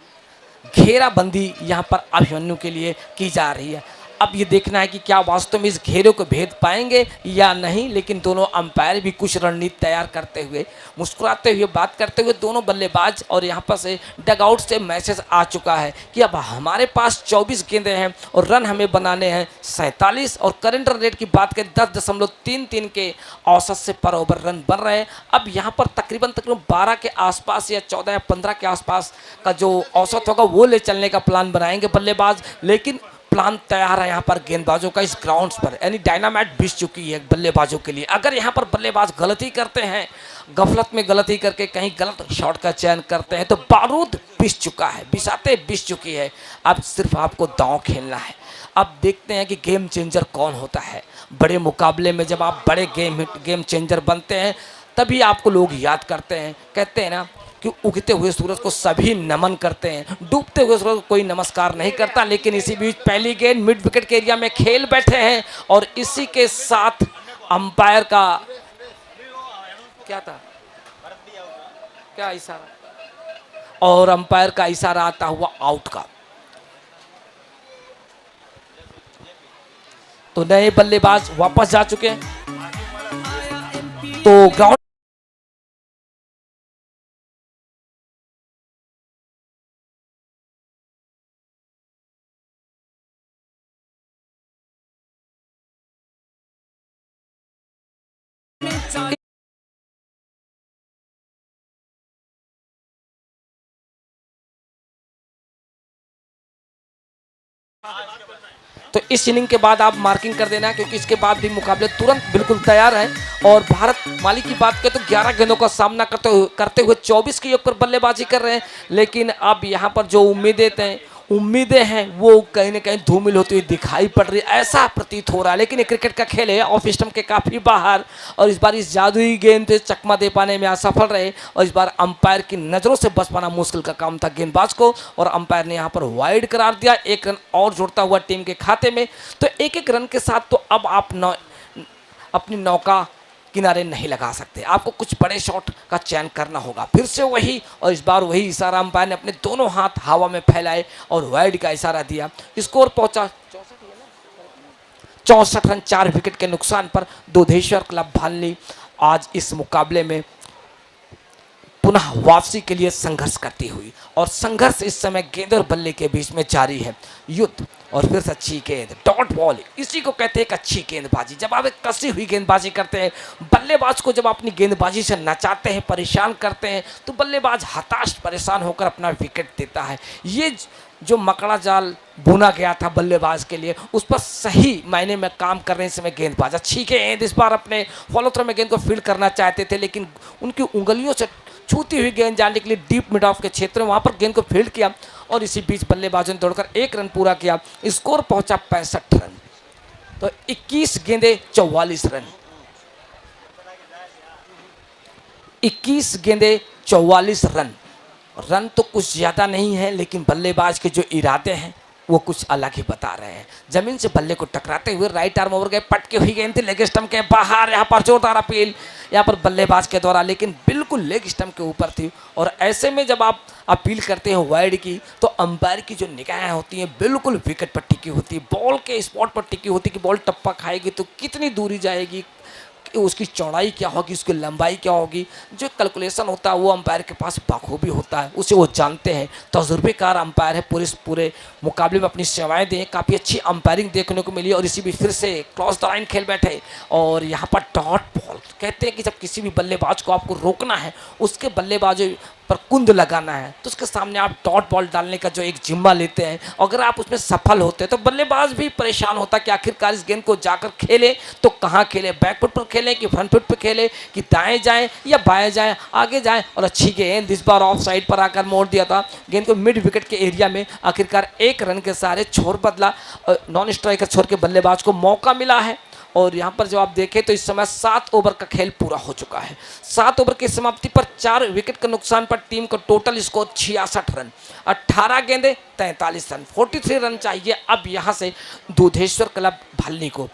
घेराबंदी यहाँ पर अभिमन्यु के लिए की जा रही है। अब ये देखना है कि क्या वास्तव में इस घेरे को भेद पाएंगे या नहीं, लेकिन दोनों अंपायर भी कुछ रणनीति तैयार करते हुए, मुस्कुराते हुए बात करते हुए दोनों बल्लेबाज, और यहाँ पर से डगआउट से मैसेज आ चुका है कि अब हमारे पास 24 गेंदें हैं और रन हमें बनाने हैं 47, और करंट रन रेट की बात करें 10.33 के औसत से पर ओवर रन बन रहे हैं। अब यहाँ पर तकरीबन 12 के आसपास या 14 या 15 के आसपास का जो औसत होगा वो ले चलने का प्लान बनाएंगे बल्लेबाज, लेकिन प्लान तैयार है यहाँ पर गेंदबाजों का इस ग्राउंड्स पर, यानी डायनामाइट बिछ चुकी है बल्लेबाजों के लिए। अगर यहाँ पर बल्लेबाज गलती करते हैं, गफलत में गलती करके कहीं गलत शॉट का चयन करते हैं, तो बारूद बिछ चुका है, बिछाते बिछ चुकी है। अब सिर्फ आपको दांव खेलना है। अब देखते हैं कि गेम चेंजर कौन होता है। बड़े मुकाबले में जब आप बड़े गेम चेंजर बनते हैं, तभी आपको लोग याद करते हैं। कहते हैं ना कि उगते हुए सूरज को सभी नमन करते हैं, डूबते हुए सूरज को कोई नमस्कार नहीं करता। लेकिन इसी बीच पहली गेंद मिड विकेट के एरिया में खेल बैठे हैं, और इसी के साथ अंपायर का क्या था, क्या इशारा, और अंपायर का इशारा आता हुआ आउट का। तो नए बल्लेबाज वापस जा चुके हैं। तो ग्राउंड तो इस इनिंग के बाद आप मार्किंग कर देना, क्योंकि इसके बाद भी मुकाबले तुरंत बिल्कुल तैयार हैं। और भारत माली की बात करें तो 11 गेंदों का सामना करते हुए 24 के योग पर बल्लेबाजी कर रहे हैं। लेकिन अब यहाँ पर जो उम्मीदें हैं वो कहीं ना कहीं धूमिल होती हुई दिखाई पड़ रही है, ऐसा प्रतीत हो रहा है। लेकिन ये क्रिकेट का खेल है, ऑफ स्टंप के काफ़ी बाहर, और इस बार इस जादुई गेंद से चकमा दे पाने में असफल रहे, और इस बार अंपायर की नज़रों से बच पाना मुश्किल का काम था गेंदबाज को, और अंपायर ने यहाँ पर वाइड करार दिया। 1 रन और जोड़ता हुआ टीम के खाते में। तो 1-1 रन के साथ तो अब आप अपनी नौका किनारे नहीं लगा सकते, आपको कुछ बड़े शॉट का चयन करना होगा। फिर से वही, और इस बार वही इशारा अंपायर ने अपने दोनों हाथ हवा में फैलाए और वाइड का इशारा दिया। स्कोर पहुंचा 64 रन 4 विकेट के नुकसान पर। दुधेश्वर क्लब भालनी आज इस मुकाबले में पुनः वापसी के लिए संघर्ष करती हुई, और संघर्ष इस समय गेंद और बल्ले के बीच में जारी है, युद्ध। और फिर से अच्छी गेंद, डॉट बॉल, इसी को कहते हैं एक अच्छी गेंदबाजी। जब आप एक कसी हुई गेंदबाजी करते हैं, बल्लेबाज को जब अपनी गेंदबाजी से नचाते हैं, परेशान करते हैं, तो बल्लेबाज हताश परेशान होकर अपना विकेट देता है। ये जो मकड़ा जाल बुना गया था बल्लेबाज के लिए, उस पर सही मायने में काम कर रहे हैं इस समय गेंदबाज। अच्छी गेंद इस बार अपने फॉलो थ्रो में गेंद को फील्ड करना चाहते थे, लेकिन उनकी उंगलियों से छूती हुई गेंद जाने के लिए डीप मिड ऑफ के क्षेत्र में वहाँ पर गेंद को फील्ड किया और इसी बीच बल्लेबाजों ने दौड़कर 1 रन पूरा किया। स्कोर पहुंचा 65 रन। तो 21 गेंदे 44 रन, 21 गेंदे 44 रन। रन तो कुछ ज़्यादा नहीं है, लेकिन बल्लेबाज के जो इरादे हैं वो कुछ अलग ही बता रहे हैं। जमीन से बल्ले को टकराते हुए राइट आर्म ओवर गए, पटके हुई गेंद थी लेग स्टंप के बाहर। यहाँ पर जोरदार अपील यहाँ पर बल्लेबाज के द्वारा, लेकिन बिल्कुल लेग स्टंप के ऊपर थी। और ऐसे में जब आप अपील करते हैं वाइड की, तो अंपायर की जो निगाहें होती हैं बिल्कुल विकेट पर टिकी होती है, बॉल के स्पॉट पर टिकी होती है कि बॉल टप्पा खाएगी तो कितनी दूरी जाएगी, उसकी चौड़ाई क्या होगी, उसकी लंबाई क्या होगी। जो कैलकुलेशन होता है वो अंपायर के पास बखूबी होता है, उसे वो जानते हैं। तजुर्बेकार अंपायर है, पूरे मुकाबले में अपनी सेवाएं दें। काफ़ी अच्छी अंपायरिंग देखने को मिली और इसी भी फिर से क्रॉस द लाइन खेल बैठे। और यहाँ पर डॉट बॉल कहते हैं कि जब किसी भी बल्लेबाज को आपको रोकना है, उसके बल्लेबाजों पर कुंद लगाना है, तो उसके सामने आप डॉट बॉल डालने का जो एक जिम्मा लेते हैं, अगर आप उसमें सफल होते हैं तो बल्लेबाज भी परेशान होता है कि आखिरकार इस गेंद को जाकर खेले तो कहाँ खेले, बैकफुट पर खेले कि फ्रंट फुट पर खेले, कि दाएं जाएं या बाएं जाएं, आगे जाएं। और अच्छी गेंद इस बार ऑफ साइड पर आकर मोड़ दिया था, गेंद को मिड विकेट के एरिया में आखिरकार 1 रन के सहारे छोर बदला, नॉन स्ट्राइकर छोर के बल्लेबाज को मौका मिला है। और यहाँ पर जब आप देखें तो इस समय 7 ओवर का खेल पूरा हो चुका है। 7 ओवर की समाप्ति पर 4 विकेट के नुकसान पर टीम का टोटल स्कोर 66 रन, 18 गेंदे 43 रन, 43 रन चाहिए अब यहाँ से दूधेश्वर क्लब भालनी को।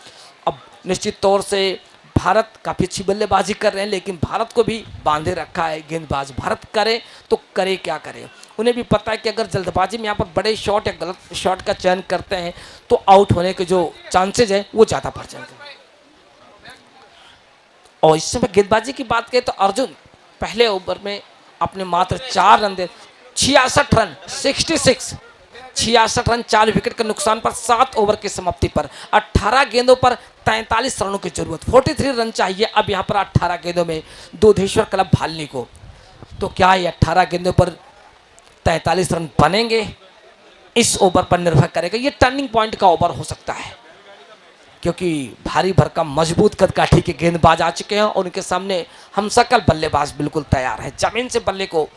अब निश्चित तौर से भारत काफ़ी अच्छी बल्लेबाजी कर रहे हैं, लेकिन भारत को भी बांधे रखा है गेंदबाज। भारत करे तो करे क्या करे, उन्हें भी पता है कि अगर जल्दबाजी में यहाँ पर बड़े शॉट या गलत शॉट का चयन करते हैं तो आउट होने के जो चांसेज हैं वो ज़्यादा बढ़ जाएंगे। और इस समय गेंदबाजी की बात करें तो अर्जुन पहले ओवर में अपने मात्र 4 रन दे, 66 रन 66 रन 4 विकेट के नुकसान पर 7 ओवर की समाप्ति पर 18 गेंदों पर 43 रनों की जरूरत, 43 रन चाहिए अब यहाँ पर 18 गेंदों में दूधेश्वर क्लब भालनी को। तो क्या ये 18 गेंदों पर 43 रन बनेंगे, इस ओवर पर निर्भर करेगा। ये टर्निंग पॉइंट का ओवर हो सकता है, क्योंकि भारी भरकम मजबूत कदकाठी के गेंदबाज आ चुके हैं और उनके सामने हम सकल बल्लेबाज बिल्कुल तैयार है। जमीन से बल्ले को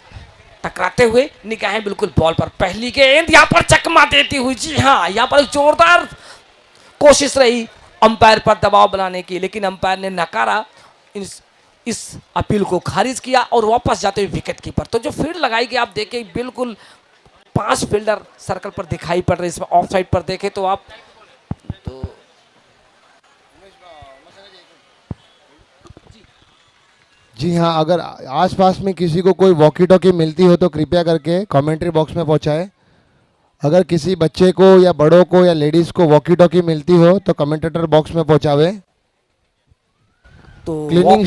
टकराते हुए निगाहें बिल्कुल बॉल पर। पहली गेंद यहाँ पर चकमा देती हुई, जी हाँ, यहाँ पर जोरदार कोशिश रही अंपायर पर दबाव बनाने की, लेकिन अंपायर ने नकारा, इस अपील को खारिज किया और वापस जाते हुए विकेट कीपर। तो जो फील्ड लगाई गई आप देखें बिल्कुल 5 फील्डर सर्कल पर दिखाई पड़ रहे। इसमें ऑफ साइड पर देखें तो आप तो जी हाँ, अगर आसपास में किसी को कोई वॉकी टॉकी मिलती हो तो कृपया करके कमेंट्री बॉक्स में पहुंचाएं। अगर किसी बच्चे को या बड़ों को या लेडीज़ को वॉकी टॉकी मिलती हो तो कमेंटेटर बॉक्स में पहुंचावे। तो cleaning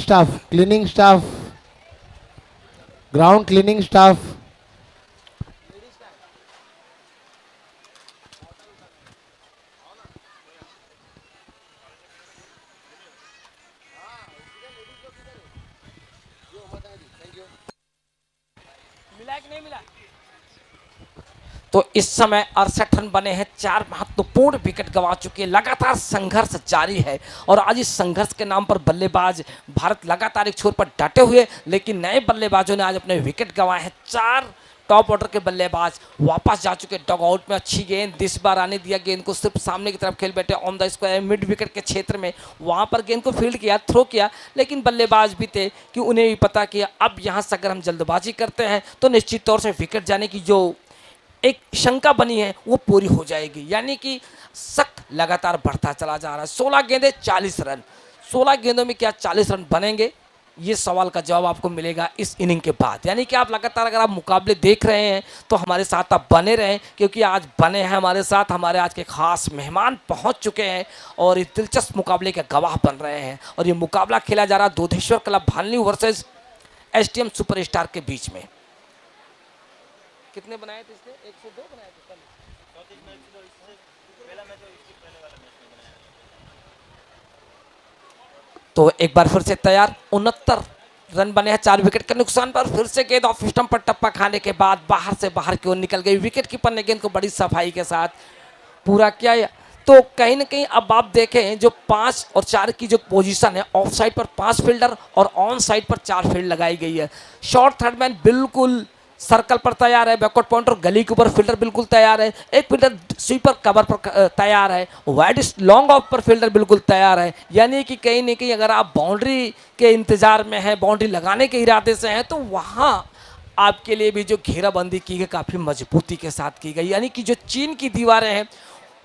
staff, ground cleaning staff, तो इस समय 68 रन बने हैं, 4 महत्वपूर्ण विकेट गंवा चुके हैं। लगातार संघर्ष जारी है और आज इस संघर्ष के नाम पर बल्लेबाज भारत लगातार एक छोर पर डटे हुए, लेकिन नए बल्लेबाजों ने आज अपने विकेट गंवाए हैं। 4 टॉप ऑर्डर के बल्लेबाज वापस जा चुके डॉग आउट में। अच्छी गेंद इस बार आने दिया, गेंद को सिर्फ सामने की तरफ खेल बैठे on the square mid wicket के क्षेत्र में, वहां पर गेंद को फील्ड किया, थ्रो किया, लेकिन बल्लेबाज भी थे कि उन्हें भी पता कि अब यहाँ से अगर हम जल्दबाजी करते हैं तो निश्चित तौर से विकेट जाने की जो एक शंका बनी है वो पूरी हो जाएगी। यानी कि सख्त लगातार बढ़ता चला जा रहा है। 16 गेंदे 40 रन, 16 गेंदों में क्या 40 रन बनेंगे, ये सवाल का जवाब आपको मिलेगा इस इनिंग के बाद। यानी कि आप लगातार अगर आप मुकाबले देख रहे हैं तो हमारे साथ आप बने रहें, क्योंकि आज बने हैं हमारे साथ, हमारे आज के खास मेहमान पहुंच चुके हैं और इस दिलचस्प मुकाबले के गवाह बन रहे हैं। और ये मुकाबला खेला जा रहा Dudheshwar club Bhalni versus STM superstar के बीच में। कितने बनाए थे इसने? 102 बनाए थे कल। तो एक बार फिर से तैयार 69 रन बने हैं 4 विकेट के नुकसान पर। फिर से गेंद ऑफ स्टंप पर टप्पा खाने के बाद बाहर से बाहर की ओर निकल गई। विकेट कीपर ने गेंद को बड़ी सफाई के साथ पूरा किया। तो कहीं ना कहीं अब आप देखें जो 5 और 4 की जो पोजीशन है, ऑफ साइड पर 5 फील्डर और ऑन साइड पर 4 फील्ड लगाई गई है। शॉर्ट थर्ड मैन बिल्कुल सर्कल पर तैयार है, बैकवर्ड पॉइंट और गली के ऊपर फील्डर बिल्कुल तैयार है, एक फील्डर स्वीपर कवर पर तैयार है, वाइड लॉन्ग ऑफ पर फील्डर बिल्कुल तैयार है। यानी कि कहीं ना कहीं अगर आप बाउंड्री के इंतजार में हैं, बाउंड्री लगाने के इरादे से हैं, तो वहाँ आपके लिए भी जो घेराबंदी की गई काफ़ी मजबूती के साथ की गई। यानी कि जो चीन की दीवारें हैं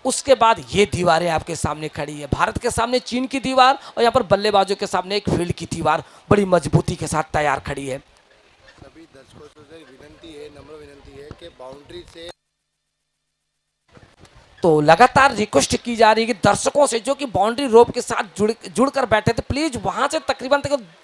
उसके बाद ये दीवारें आपके सामने खड़ी है। भारत के सामने चीन की दीवार और यहाँ पर बल्लेबाजों के सामने एक फील्ड की दीवार बड़ी मजबूती के साथ तैयार खड़ी है। सभी दर्शकों से विनंती है, नम्र विनंती है कि बाउंड्री से तो लगातार रिक्वेस्ट की जा रही है कि दर्शकों से जो कि बाउंड्री रोप के साथ जुड़कर बैठे थे, प्लीज वहां से तकरीबन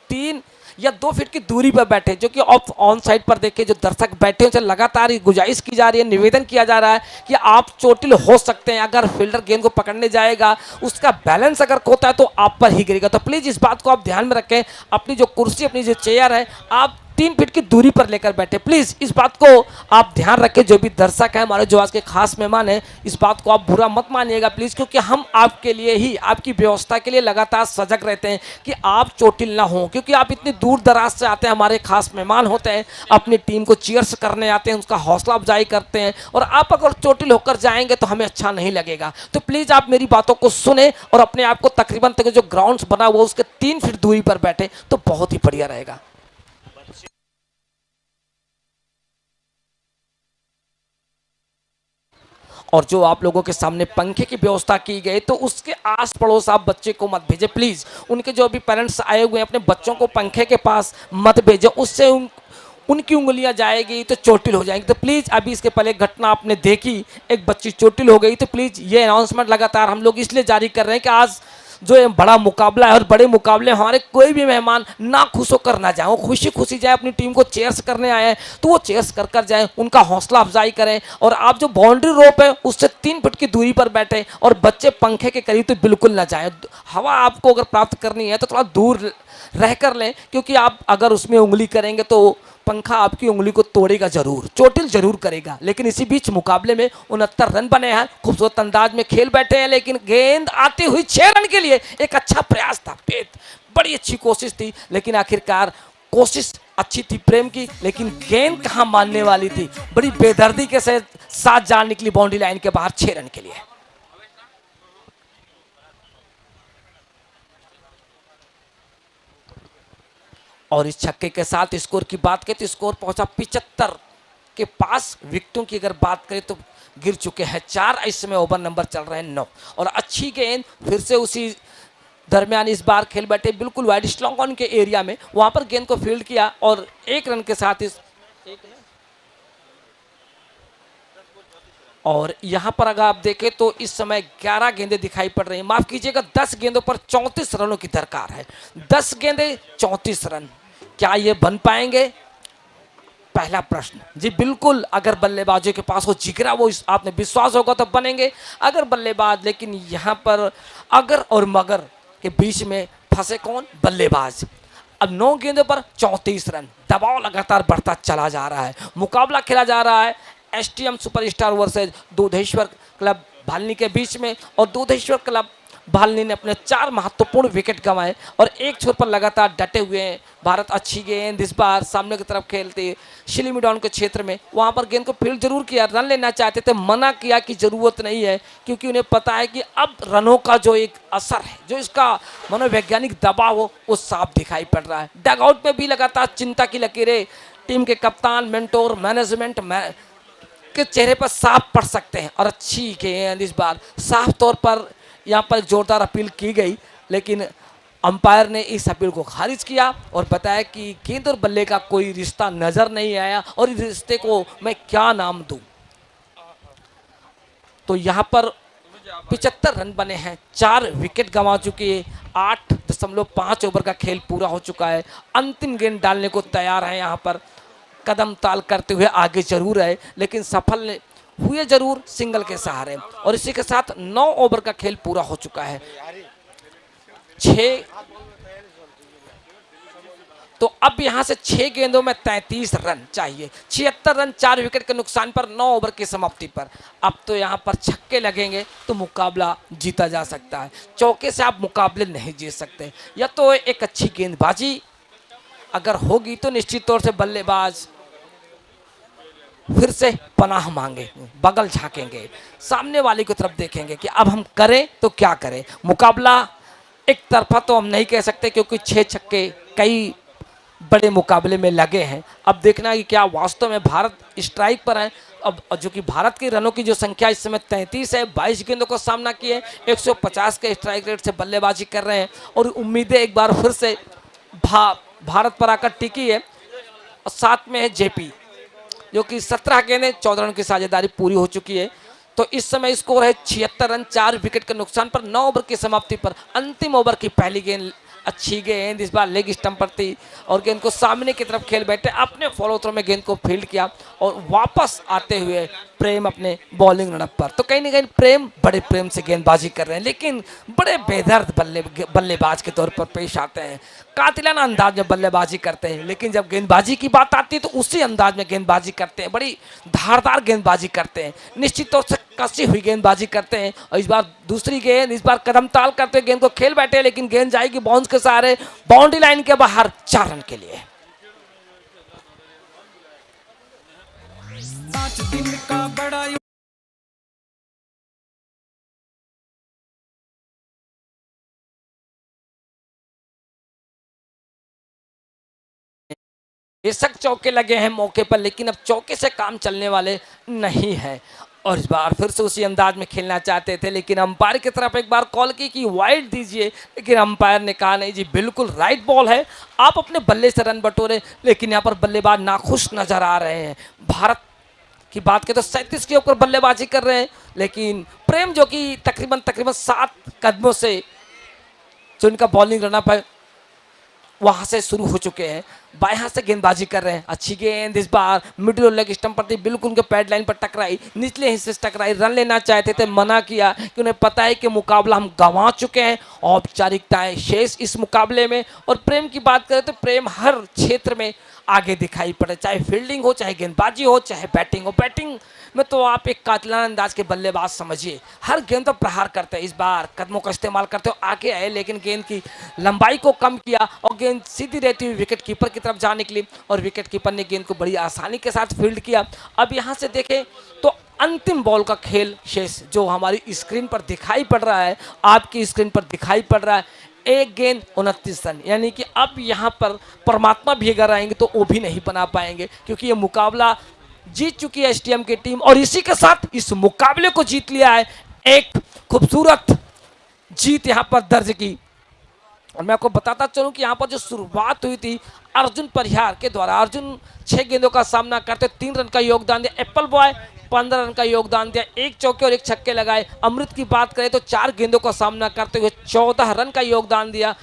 3 या 2 फीट की दूरी पर बैठे। जो कि ऑफ ऑन साइड पर देखे जो दर्शक बैठे उनसे लगातार गुजारिश की जा रही है, निवेदन किया जा रहा है कि आप चोटिल हो सकते हैं। अगर फील्डर गेंद को पकड़ने जाएगा, उसका बैलेंस अगर खोता है तो आप पर ही गिरेगा। तो प्लीज इस बात को आप ध्यान में रखें। अपनी जो कुर्सी, अपनी जो चेयर है, आप 3 फीट की दूरी पर लेकर बैठे। प्लीज इस बात को आप ध्यान रखें। जो भी दर्शक हैं, हमारे जो आज के खास मेहमान हैं, इस बात को आप बुरा मत मानिएगा प्लीज, क्योंकि हम आपके लिए ही, आपकी व्यवस्था के लिए लगातार सजग रहते हैं कि आप चोटिल ना हो। क्योंकि आप इतनी दूर दराज से आते हैं, हमारे खास मेहमान होते हैं, अपनी टीम को चीयर्स करने आते हैं, उसका हौसला अफजाई करते हैं, और आप अगर चोटिल होकर जाएंगे तो हमें अच्छा नहीं लगेगा। तो प्लीज आप मेरी बातों को सुने और अपने आप को तकरीबन तक जो ग्राउंड बना हुआ उसके 3 फीट दूरी पर बैठे तो बहुत ही बढ़िया रहेगा। और जो आप लोगों के सामने पंखे की व्यवस्था की गई, तो उसके आस पड़ोस आप बच्चे को मत भेजें प्लीज। उनके जो अभी पेरेंट्स आए हुए हैं, अपने बच्चों को पंखे के पास मत भेजें, उससे उनकी उंगलियां जाएगी तो चोटिल हो जाएंगी। तो प्लीज, अभी इसके पहले घटना आपने देखी, एक बच्ची चोटिल हो गई। तो प्लीज ये अनाउंसमेंट लगातार हम लोग इसलिए जारी कर रहे हैं कि आज जो ये बड़ा मुकाबला है और बड़े मुकाबले हमारे कोई भी मेहमान ना खुश होकर ना जाए, वो खुशी खुशी जाए। अपनी टीम को चेयर्स करने आए हैं तो वो चेयर्स कर जाए, उनका हौसला अफजाई करें। और आप जो बाउंड्री रोप है उससे 3 फीट की दूरी पर बैठे और बच्चे पंखे के करीब तो बिल्कुल ना जाए। हवा आपको अगर प्राप्त करनी है तो थोड़ा दूर रह कर लें, क्योंकि आप अगर उसमें उंगली करेंगे तो पंखा आपकी उंगली को तोड़ेगा जरूर, चोटिल जरूर करेगा। लेकिन इसी बीच मुकाबले में 69 रन बने हैं, खूबसूरत अंदाज में खेल बैठे हैं। लेकिन गेंद आती हुई 6 रन के लिए एक अच्छा प्रयास था, बड़ी अच्छी कोशिश थी, लेकिन आखिरकार कोशिश अच्छी थी प्रेम की, लेकिन गेंद कहां मानने वाली थी। बड़ी बेदर्दी के साथ जान निकली बाउंड्री लाइन के बाहर 6 रन के लिए। और इस छक्के के साथ स्कोर की बात करें तो स्कोर पहुंचा 75 के पास। विकेटों की अगर बात करें तो गिर चुके हैं 4, इस समय ओवर नंबर चल रहे हैं 9। और अच्छी गेंद फिर से उसी दरमियान इस बार खेल बैठे बिल्कुल वाइड स्लॉन्ग ऑन के एरिया में, वहां पर गेंद को फील्ड किया और 1 रन के साथ और यहां पर अगर आप देखें तो इस समय 11 गेंदें दिखाई पड़ रही हैं। माफ कीजिएगा, 10 गेंदों पर 34 रनों की दरकार है। 10 गेंदें 34 रन, क्या ये बन पाएंगे? पहला प्रश्न जी बिल्कुल। अगर बल्लेबाजों के पास वो जिगरा, वो आपने विश्वास होगा तो बनेंगे। अगर बल्लेबाज, लेकिन यहां पर अगर और मगर के बीच में फंसे कौन? बल्लेबाज। अब 9 गेंदों पर 34 रन, दबाव लगातार बढ़ता चला जा रहा है। मुकाबला खेला जा रहा है STM superstar versus Dudheshwar club Bhalni के बीच में, और दूधेश्वर क्लब भालनी ने अपने 4 महत्वपूर्ण विकेट गंवाए और एक छोर पर लगातार डटे हुए हैं। भारत अच्छी गेंद इस बार सामने की तरफ खेलते शिलिमिडॉन के क्षेत्र में, वहां पर गेंद को फील्ड जरूर किया, रन लेना चाहते थे, मना किया कि जरूरत नहीं है, क्योंकि उन्हें पता है कि अब रनों का जो एक असर है, जो इसका मनोवैज्ञानिक दबाव हो, वो साफ दिखाई पड़ रहा है। डगआउट में भी लगातार चिंता की लकीरें टीम के कप्तान, मेंटोर, मैनेजमेंट के चेहरे पर साफ पड़ सकते हैं। और अच्छी गेंद इस बार साफ तौर पर यहाँ पर जोरदार अपील की गई, लेकिन अंपायर ने इस अपील को खारिज किया और बताया कि गेंद और बल्ले का कोई रिश्ता नजर नहीं आया और इस रिश्ते को मैं क्या नाम दूं। तो यहाँ पर 75 रन बने हैं, 4 विकेट गंवा चुके हैं, 8.5 ओवर का खेल पूरा हो चुका है। अंतिम गेंद डालने को तैयार है, यहाँ पर कदम ताल करते हुए आगे जरूर है, लेकिन सफल हुए जरूर सिंगल के सहारे। और इसी के साथ 9 ओवर का खेल पूरा हो चुका है। तो अब यहां से 6 गेंदों में 33 रन चाहिए, 76 रन 4 विकेट के नुकसान पर 9 ओवर की समाप्ति पर। अब तो यहां पर छक्के लगेंगे तो मुकाबला जीता जा सकता है, चौके से आप मुकाबले नहीं जीत सकते। या तो एक अच्छी गेंदबाजी अगर होगी तो निश्चित तौर से बल्लेबाज फिर से पनाह मांगे, बगल झांकेंगे, सामने वाले की तरफ देखेंगे कि अब हम करें तो क्या करें। मुकाबला एक तरफा तो हम नहीं कह सकते क्योंकि 6 छक्के कई बड़े मुकाबले में लगे हैं। अब देखना है कि क्या वास्तव में भारत स्ट्राइक पर है। अब जो कि भारत के रनों की जो संख्या इस समय 33 है, 22 गेंदों का सामना किए, 150 के स्ट्राइक रेट से बल्लेबाजी कर रहे हैं और उम्मीदें एक बार फिर से भारत पर आकर टिकी है। और साथ में है जेपी जो कि 17 गेंदें 14 रन की साझेदारी पूरी हो चुकी है। तो इस समय स्कोर है 76 रन 4 विकेट के नुकसान पर 9 ओवर की समाप्ति पर। अंतिम ओवर की पहली गेंद अच्छी गेंद इस बार लेग स्टंप पर थी और गेंद को सामने की तरफ खेल बैठे, अपने फॉलो थ्रो में गेंद को फील्ड किया और वापस आते हुए प्रेम अपने बॉलिंग रनअप पर। तो कहीं ना कहीं प्रेम बड़े प्रेम से गेंदबाजी कर रहे हैं लेकिन बड़े बेदर्द बल्लेबाज के तौर पर पेश आते हैं, कातिलाना अंदाज में बल्लेबाजी करते हैं, लेकिन जब गेंदबाजी की बात आती है तो उसी अंदाज में गेंदबाजी करते हैं, बड़ी धारदार गेंदबाजी करते हैं, निश्चित तौर से कसी हुई गेंदबाजी करते हैं। और इस बार दूसरी गेंद इस बार कदम ताल करते हुए गेंद को खेल बैठे लेकिन गेंद जाएगी बाउंस के सहारे बाउंड्री लाइन के बाहर 4 रन के लिए। 5 दिन का बड़ा बेशक चौके लगे हैं मौके पर लेकिन अब चौके से काम चलने वाले नहीं है और इस बार फिर से उसी अंदाज में खेलना चाहते थे लेकिन अंपायर की तरफ एक बार कॉल की कि वाइड दीजिए, लेकिन अंपायर ने कहा नहीं जी बिल्कुल राइट बॉल है, आप अपने बल्ले से रन बटोरे। लेकिन यहाँ पर बल्लेबाज नाखुश नजर आ रहे हैं। भारत की बात करें तो 37 के ऊपर बल्लेबाजी कर रहे हैं लेकिन प्रेम जो कि तकरीबन 7 कदमों से जो इनका बॉलिंग रनअप है वहां से शुरू हो चुके हैं, बाएं हाथ से गेंदबाजी कर रहे हैं। अच्छी गेंद इस बार मिडिल और लेग स्टंप पर थी, बिल्कुल उनके पैड लाइन पर टकराई, निचले हिस्से से टकराई, रन लेना चाहते थे, मना किया कि उन्हें पता है कि मुकाबला हम गंवा चुके हैं, औपचारिकताएं शेष इस मुकाबले में। और प्रेम की बात करें तो प्रेम हर क्षेत्र में आगे दिखाई पड़े, चाहे फील्डिंग हो, चाहे गेंदबाजी हो, चाहे बैटिंग हो। बैटिंग में तो आप एक कातिलाना अंदाज के बल्लेबाज समझिए, हर गेंद पर प्रहार करते हैं। इस बार कदमों का इस्तेमाल करते हुए आगे आए लेकिन गेंद की लंबाई को कम किया और गेंद सीधी रहती हुई विकेट कीपर की तरफ जा निकली और विकेट कीपर ने गेंद को बड़ी आसानी के साथ फील्ड किया। अब यहाँ से देखें तो अंतिम बॉल का खेल शेष जो हमारी स्क्रीन पर दिखाई पड़ रहा है, आपकी स्क्रीन पर दिखाई पड़ रहा है, 1 गेंद 29 रन, यानी कि अब यहाँ पर परमात्मा भी अगर आएंगे तो वो भी नहीं बना पाएंगे क्योंकि ये मुकाबला जीत चुकी है एसटीएम की टीम और इसी के साथ इस मुकाबले को जीत लिया है। एक खूबसूरत जीत यहाँ पर दर्ज की। और मैं आपको बताता चलूं कि यहाँ पर जो शुरुआत हुई थी अर्जुन परिहार के द्वारा, अर्जुन 6 गेंदों का सामना करते 3 रन का योगदान दिया, एप्पल बॉय 15 रन का योगदान दिया, 1 चौके और 1 छक्के लगाए। अमृत की बात करें तो 4 गेंदों का सामना करते हुए 14 रन का योगदान दिया।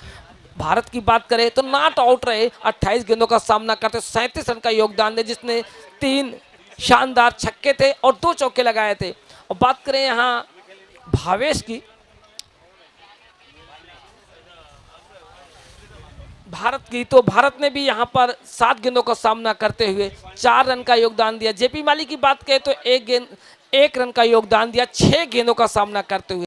भारत की बात करें तो नॉट आउट रहे, 28 गेंदों का सामना करते 37 रन का योगदान दिया, जिसने 3 शानदार छक्के थे और 2 चौके लगाए थे। और बात करें यहाँ भावेश की, भारत की, तो भारत ने भी यहाँ पर 7 गेंदों का सामना करते हुए 4 रन का योगदान दिया। जेपी माली की बात करें तो 1 रन का योगदान दिया 6 गेंदों का सामना करते हुए।